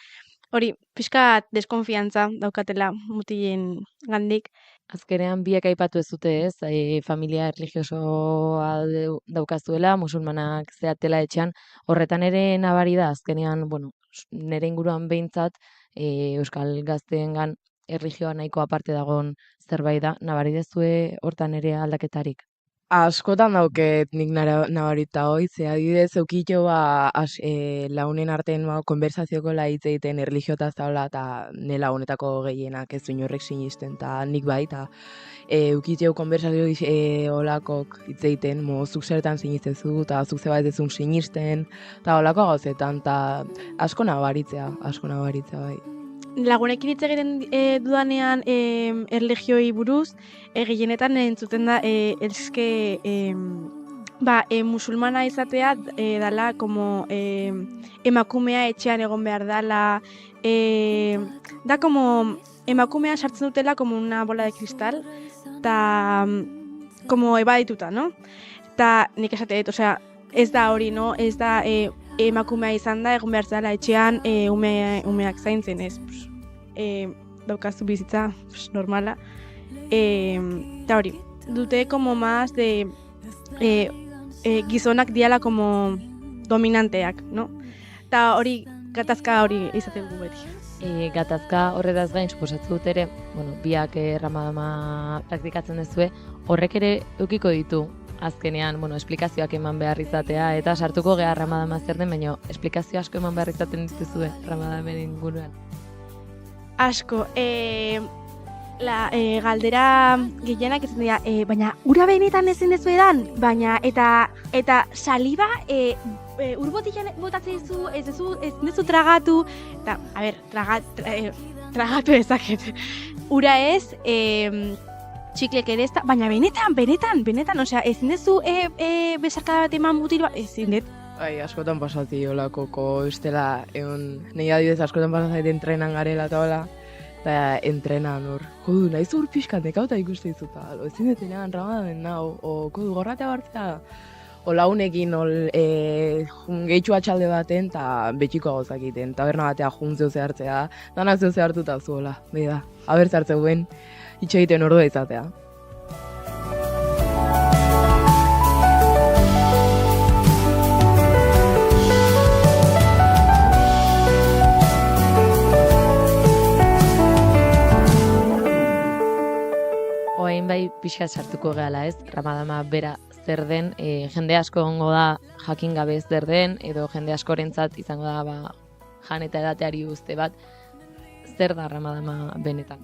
hori, pixka deskonfiantza daukatela mutilen gandik. Azkenean biak aipatu ez dute ez, familia erlijiosoa daukazuela, musulmanak zeatela etxean, horretan ere nabari da, azkenean, nire inguruan behintzat, euskal gazteengan erlijioa nahiko aparte dagoen zerbait da, nabari dezue hortan ere aldaketarik? Askotan dauket nik nabarita hoi, ze adibidez eukitxo launen artean konbersazioko hitz egiten erlijiotaz daula eta ne lagunetako gehienak ez duen horrek sinisten, eta nik bai, eta eukitxo konbersazio holakok hitz egiten, zuk zertan sinitzezu, eta zuk zeba ez dezun sinisten, eta holako gauzetan, eta asko nabaritzea bai. Lagunekin hitz egiten dudanean erlijioi buruz, gehienetan entzuten da musulmana izatea dala como emakumea etxean egon behar dala, da como emakumea sartzen dutela como una bola de cristal, eta como ebadituta, no? Eta nik esate dut, ez da hori, no? Ez da emakumea izan da, egon behar zela etxean umeak zaintzen, ez, daukazu bizitza normala. Eta hori, dute como más de gizonak diala como dominanteak, no? Eta hori, gatazka hori izaten gu beti. Gatazka horretaz gain, suposatzu dut ere, biak Ramadana praktikatzen dezue, horrek ere eukiko ditu. Azkenean, esplikazioak eman behar izatea, eta sartuko geha Ramadana zer den, baina esplikazio asko eman behar izaten dituzue Ramadana inguruan. Asko, galdera gehienak ez dira, baina ura benetan ezin dezu edan, baina eta saliba urbotikan botatzen dizu, ez dezu tragatu, eta, tragatu ezaket. ura ez, txiklek ere ez da, baina benetan, osea, ezin dezu besarkada bat eman mutil bat, ezin dut. Bai, askotan pasati olakoko, estela, nahi adibidez askotan pasati entrenan garela eta hola, eta entrenan hor, kodu, nahi zur pixkat nekauta ikuste izuta, ezin detenean Ramadan nau, o kodu gorratea bartzea, o launekin, gehitxu atxalde baten, eta betxiko gauzak egiten, taberna batea juntzeo zehartzea, danak zeo zehartuta zuela, behi da, abertzartzeuen, itxe egiten ordua izatea. Oain bai pixka sartuko gehala ez, Ramadama bera zer den, jende asko ongo da jakin gabe zer den, edo jende askorentzat izango da jan eta edateari guzti bat, zer da Ramadama benetan?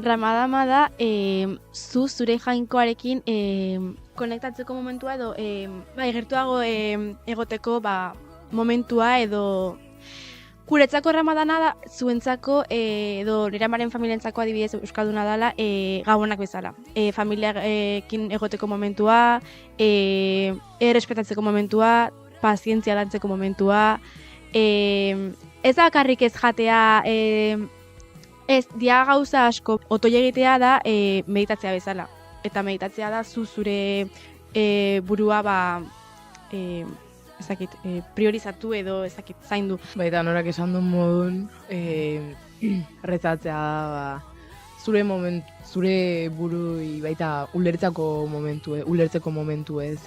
Ramadama da, zure jainkoarekin konektatzeko momentua edo gertuago egoteko momentua edo guretzako Ramadana da, zuentzako edo nire amaren familientzako adibidez euskalduna dela gabonak bezala. Familiarekin egoteko momentua, errespetatzeko momentua, pazientzia lantzeko momentua, ez da bakarrik ez jatea, ez dia gauza asko otoi egitea da meditatzea bezala. Eta meditatzea da zure burua priorizatu edo zaindu. Baita norak esan duen modun, rezatzea da, zure burui baita ulertzeko momentu ez,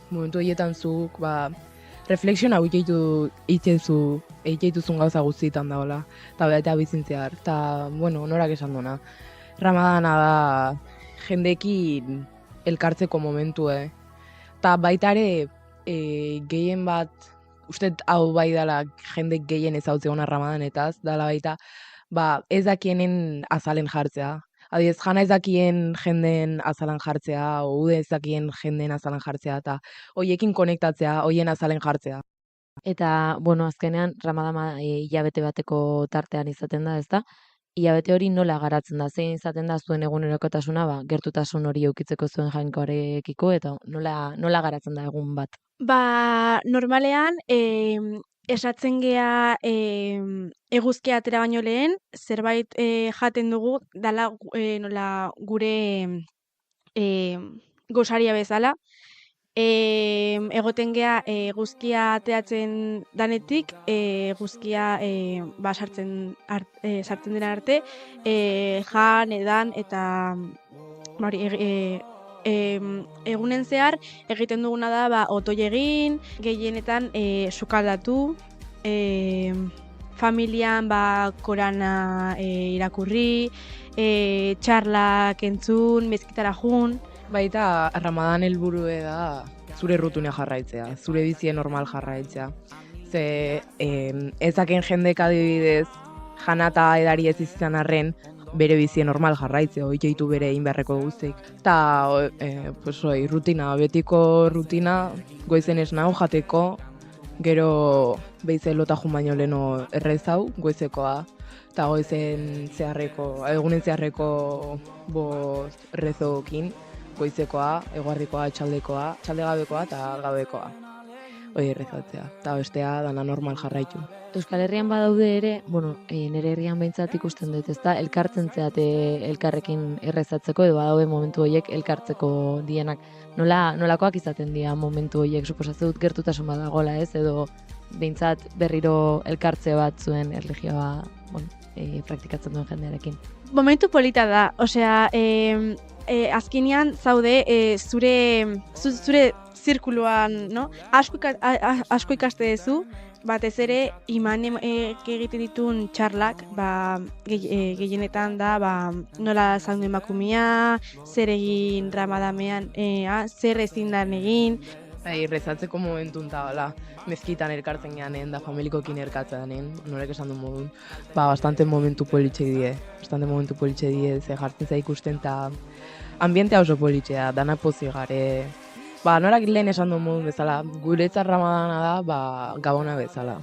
momentu horietan zuk, reflexiona egitezun gauza guztietan dagoela, eta baita bizintzear, eta, norak esan duena. Ramadana da jendekin elkartzeko momentu, eta baita ere, gehien bat, uste hau bai dela jendek gehien ezautzea ona Ramadanetaz, dala baita, ez dakienen azalen jartzea. Adibidez, jana ez dakien jenden azalan jartzea, o ude ez dakien jenden azalan jartzea, eta hoiekin konektatzea, hoien azalen jartzea. Eta, azkenean, Ramadama hilabete bateko tartean izaten da, ezta? Hilabete hori nola garatzen da, zein izaten da zuen egunerokotasuna, gertutasun hori eukitzeko zuen jainkoarekiko, eta nola garatzen da egun bat? Normalean, esatzen gea eguzkia atera baino lehen, zerbait jaten dugu, dala gure gosaria bezala. Egoten gea eguzkia ateatzen danetik, eguzkia sartzen dena arte, jan, edan, eta egunen zehar egiten duguna da otoi egin, gehienetan sukaldatu, familian korana irakurri, txarlak entzun, mezkitara jun. Baita Ramadan helburue da zure rutina jarraitzea, zure bizie normal jarraitzea. Ze ezaken jendek adibidez jana eta edari ez izan arren bere bizie normal jarraitzea, oiteitu bere inberreko guztik. Eta rutina, betiko rutina, goizen esnau jateko, gero behize lotajun baino leno errezau, goizekoa, eta goizen egunen zeharreko rezokin, goizekoa, eguardikoa, txaldegabekoa eta gabekoa. Hoi errezatzea, eta bestea dana normal jarraitu. Euskal Herrian badaude ere, nire herrian behintzat ikusten dut, ezta, elkartzen zeate elkarrekin errezatzeko, edo badaude momentu horiek elkartzeko dienak. Nolakoak izaten dira momentu horiek, suposatzen dut gertutasun badagola ez, edo behintzat berriro elkartze bat zuen erlijioa praktikatzen duen jendearekin. Momentu polita da, osea, azkenean zaude zure zirkuluan, no? Asko ikaste duzu, batez ere iman egiten ditun txarlak, gehienetan da, nola zaundu emakumea, zer egin Ramadamean, zer ezin dan egin. Rezatzeko momentun eta mezkitan elkartzen geanen, da familikokin elkartzeanen, norek esan du modun. Bastante momentu politxe die, ze jartzen za ikusten eta ambientea oso politxea, dana pozik gare. Norak lehen esan du modun bezala, guretzat Ramadana da, gabona bezala.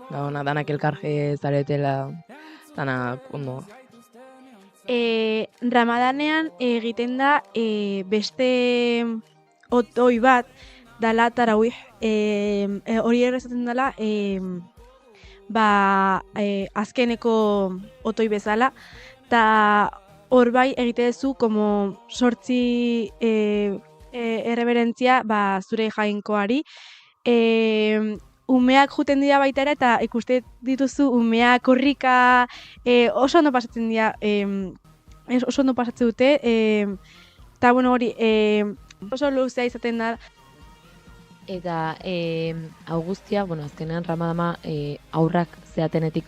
Gabona, danak elkarge zaretela, danak ondo. Ramadanean egiten da beste otoi bat, dala tarawih, hori errezaten dela, azkeneko otoi bezala, eta hor bai egite duzu como 8 erreberentzia zure jainkoari. Umeak juten dira baita ere, eta ikuste dituzu umeak korrika, oso ondo pasatzen dira, oso ondo pasatzen dute, eta bueno hori, oso luzea izaten da. Eta hau guztia, azkenean Ramadama aurrak zeatenetik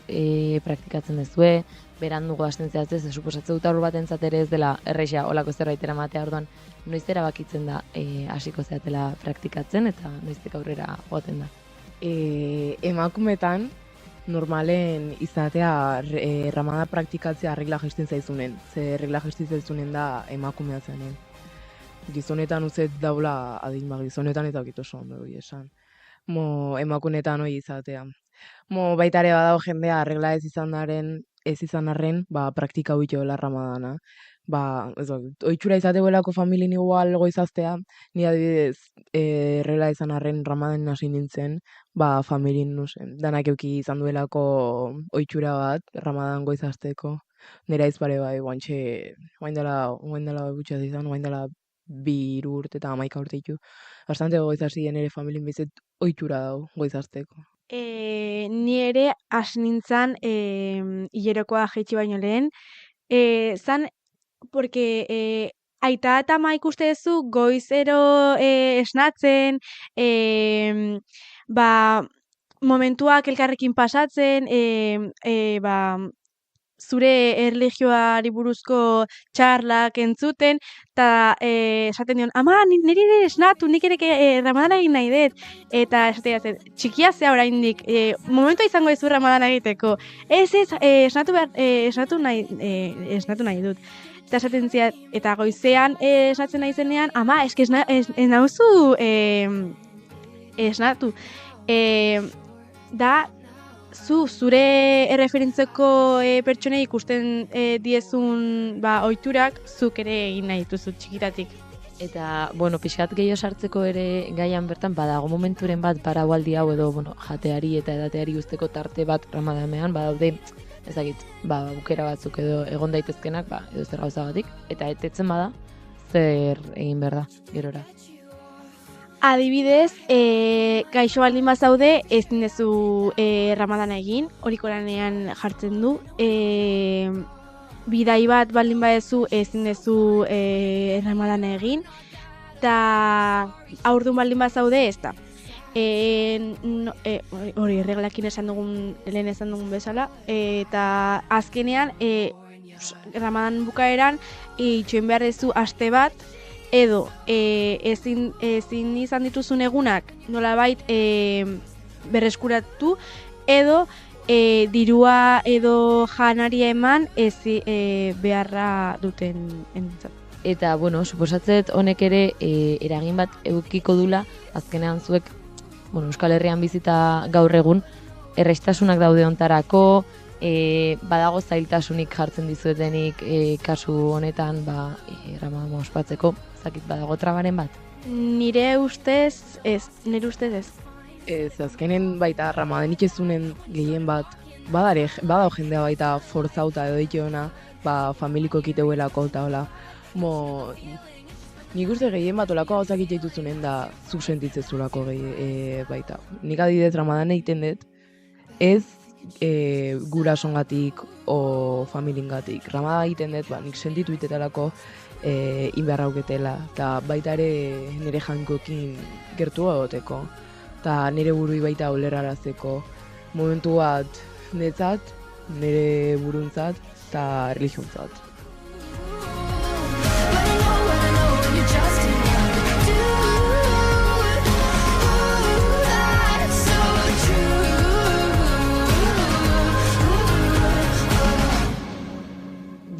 praktikatzen dezue, berandugo hasten zehatze, ze suposatzen dut aur batentzat ere ez dela erresa olako zerbait eramatea, orduan noiz erabakitzen da hasiko zeatela praktikatzen eta noiztik aurrera joaten da. Emakumetan normalen izatea Ramada praktikatzea regla jaisten zaizunen, ze regla jaisten zaizunen da emakumea zenen. Gizonetan uzet daula adin gizonetan eta okit oso ondo esan. Emakumetan hori izatea. Baita ere badago jendea regla ez izan arren, praktika huitxoela Ramadana. Oitxura izateguelako familien igual goizaztea, ni adibidez regla izan arren Ramadan hasi nintzen, familien danak euki izan duelako oitxura bat Ramadan goizazteko. Nera izpare guain dela gutxaz izan, guain dela 2 urte eta 11 urte ditu. Bastante goizazien ere familien bizet oitxura dago goizazteko. Ni ere hasi nintzen hilerokoa jaitsi baino lehen. Zan, porque aita eta ama ikuste duzu goizero esnatzen, momentuak elkarrekin pasatzen, zure erlijioari buruzko txarlak entzuten, eta esaten dion, ama, niri ere esnatu, nik ere Ramadana egin nahi dut, eta esaten txikia zea oraindik, momentua izango dizu Ramadana egiteko, esnatu nahi dut. Eta esaten ziat, eta goizean esnatzen nahi zenean, ama, eske nauzu esnatu. Da, zure erreferentzeko pertsonei ikusten diezun ohiturak zuk ere egin nahi dituzu txikitatik. Eta, pixkat gehiago sartzeko ere gaian bertan, badago momenturen bat paraualdi hau edo, jateari eta edateari usteko tarte bat Ramadanean, badaude, ezagit, bukera batzuk edo egon daitezkenak, edo zer gauzagatik, eta etetzen bada, zer egin behar da, gerora. Adibidez, gaixo baldin bazaude, ezin duzu Ramadana egin, horiko lanean jartzen du. Bidai bat baldin badezu, ezin duzu Ramadana egin, eta haurdun baldin bazaude ez da. Hori, erreglakin lehen esan dugun bezala, eta azkenean, Ramadan bukaeran, itxoen behar duzu aste bat, edo ezin izan dituzun egunak nolabait berreskuratu, edo dirua edo janaria eman beharra duten entzat. Eta, suposatzet honek ere eragin bat edukiko dula, azkenean zuek, Euskal Herrian bizita gaur egun, errestasunak daude ontarako, badago zailtasunik jartzen dizuetenik kasu honetan Ramadana ospatzeko, zakit badago trabaren bat? Nire ustez ez. Ez, azkenen baita Ramadanik ezunen gehien bat, badago jendea baita forzauta edo dituena, familiko ekiteuelako eta hola. Nik uste gehien bat olako gauzak itxaituzunen da zuk sentitzezulako baita. Nik adidez Ramadana egiten dut, ez gurasongatik o familiengatik. Ramadana egiten dut, nik sentitu itetalako inbeharra auketela, eta baita ere nire jankoekin gertu egoteko, eta nire burui baita ulerrarazteko momentu bat netzat, nire buruntzat eta religiontzat.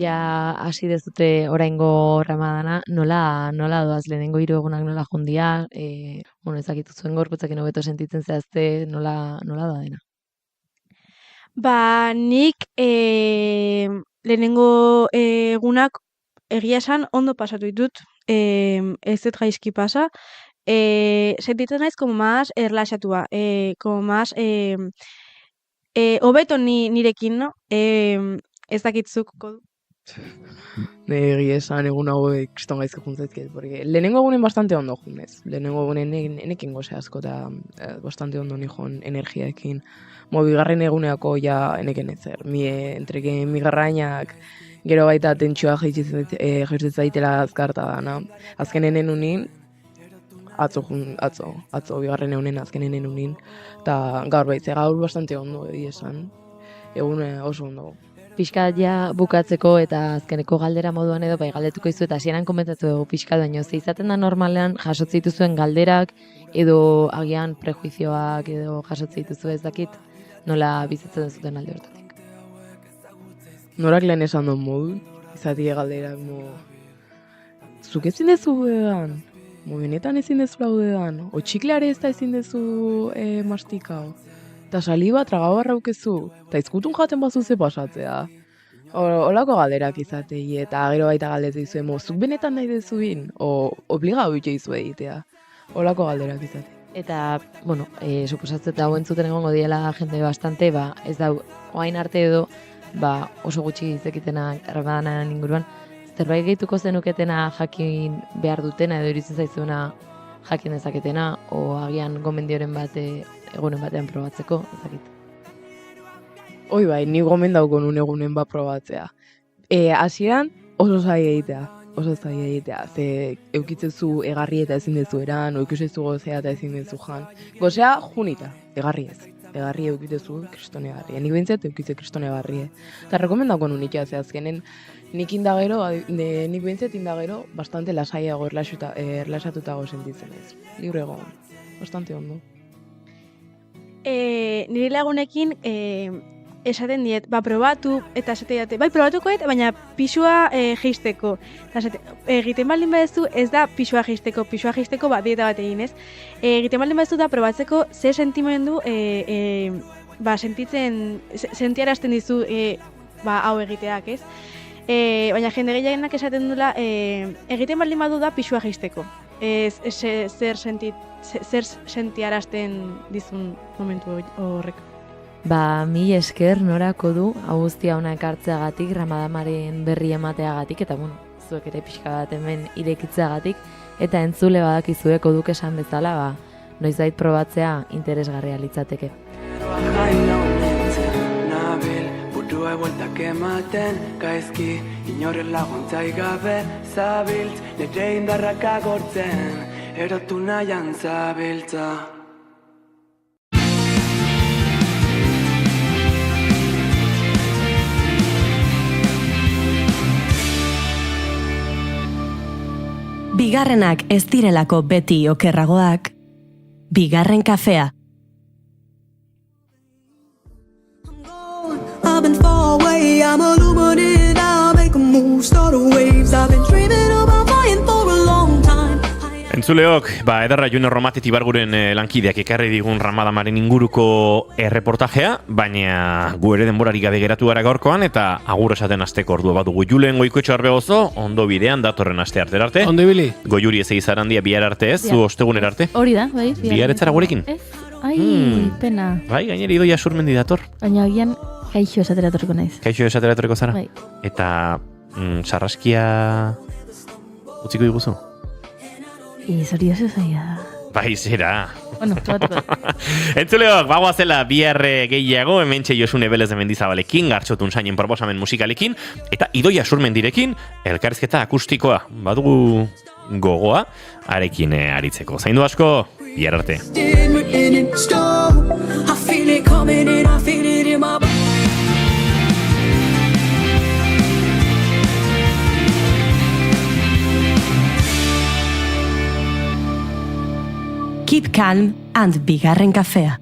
Ja hasi dezute oraingo Ramadana, nola doaz lehenengo 3 egunak nola jundia, ezakitu zuen gorputzakin hobeto sentitzen zehazte, nola da dena? Nik lehenengo egunak egia esan ondo pasatu ditut, ez dut gaizki pasa, sentitzen naiz como más erlaxatua, como más hobeto nirekin, no? Ez dakitzuk kodu. Egia esan egun hauek kriston gaizko juntzaizkiet, porque lehenengo egunen bastante ondo junez. Lehenengo egunen enekin goze asko eta bastante ondo nijon energiaekin. Bigarren eguneako ja eneken ezer. Entreke migarrainak gero baita tentsua jaitzitzen zaitela azkarta dana. Azkenenen unin, atzo bigarren egunen azkenenen unin, eta gaur baitze gaur bastante ondo egia esan. Egune oso ondo. Pixkat ja bukatzeko eta azkeneko galdera moduan edo bai galdetuko izu eta hasieran komentatu dugu pixkat, baino ze izaten da normalean jasotze dituzuen galderak edo agian prejuizioak edo jasotze dituzu ez dakit nola bizitzen zuten alde hortatik. Norak lehen esan duen modu, izatie galderak zuk ezin dezu egan, benetan ezin dezu laudean, o txikleare ez da ezin dezu mastikau. Eta saliba tragabarra ukezu, eta izkutun jaten bazu ze pasatzea. Olako galderak izatei, eta gero baita galdetu izue, zuk benetan nahi dezuin, o obligau itxe izu egitea. Olako galderak izatei. Eta, suposatzen da hauen zuten egongo diela jende bastante, ez da, oain arte edo, oso gutxi izekitena Ramadanan inguruan, zerbait gehituko zenuketena jakin behar dutena, edo iruditzen zaizuena jakin dezaketena, o agian gomendioren egunen batean probatzeko, ezakit. Hoi bai, ni gomendauko nun egunen bat probatzea. Hasieran oso zaila egitea, ze eukitzezu egarri eta ezin dezu eran, o ikusezu gozea eta ezin dezu jan. Gozea junita, egarri ez. Egarri eukitzezu kriston egarri. Nik bintzat eukitze kriston egarri. Eta rekomendauko nun ikia, ze azkenen nik bintzat indagero bastante lasaiago erlaxatutago sentitzen ez. Libre egon, bastante ondo. Nire lagunekin esaten diet, probatu, eta esate diate, probatuko baina pisua jeisteko. Egiten baldin badezu, ez da pisua jeisteko dieta bat egin ez. Egiten baldin badezu da probatzeko ze sentimendu sentiarazten dizu hau egiteak ez. Baina jende gehiagenak esaten dula, egiten baldin badu da pisua jeisteko. Zer sentiarazten dizun momentu horrek. Mil esker norako du, guztia ona ekartzeagatik, Ramadamaren berri emateagatik, eta zuek ere pixka bat hemen irekitzeagatik, eta entzule badakizueko duk esan bezala, noizbait probatzea interesgarria litzateke. Burua bueltak ematen, gaizki, inoren laguntzai gabe, zabiltz, nire indarrak agortzen, erotu nahian zabiltza. Bigarrenak ez direlako beti okerragoak, bigarren kafea. I've been far away, I'm illuminated, I'll make a move, start waves, I've been dreaming about flying for a long time. Entzuleok, ederra Junior Romatet Ibarguren lankideak ekarri digun Ramadamaren inguruko erreportajea, baina gu ere denborari gabe geratu gara gaurkoan, eta agur esaten asteko ordua badugu. Julen Goikoetxo Arbegozo, ondo bidean datorren aste arte. Ondo ibili. Goiuri ez egizarandia bihar arte ez, zu osteguner arte. Hori da, bai. Bihar etzara gurekin? Ez, pena. Bai, gaineri Idoia Surmendi dator. Baina agian kaixo esatera torriko naiz. Kaixo esatera torriko zara? Bai. Eta sarraskia utziko diguzu? Zorioso zaila. Bai, zera. Bueno, probatuko. Entzuleok, bagoazela bihar gehiago, hementxe Josune Belez de Mendizabalekin, Gartxotun Sainen proposamen musikalekin, eta Idoia Surmendirekin, elkarrizketa akustikoa, badugu gogoa, arekin aritzeko. Zaindu asko, bihar arte. Keep calm and bigarren kafea.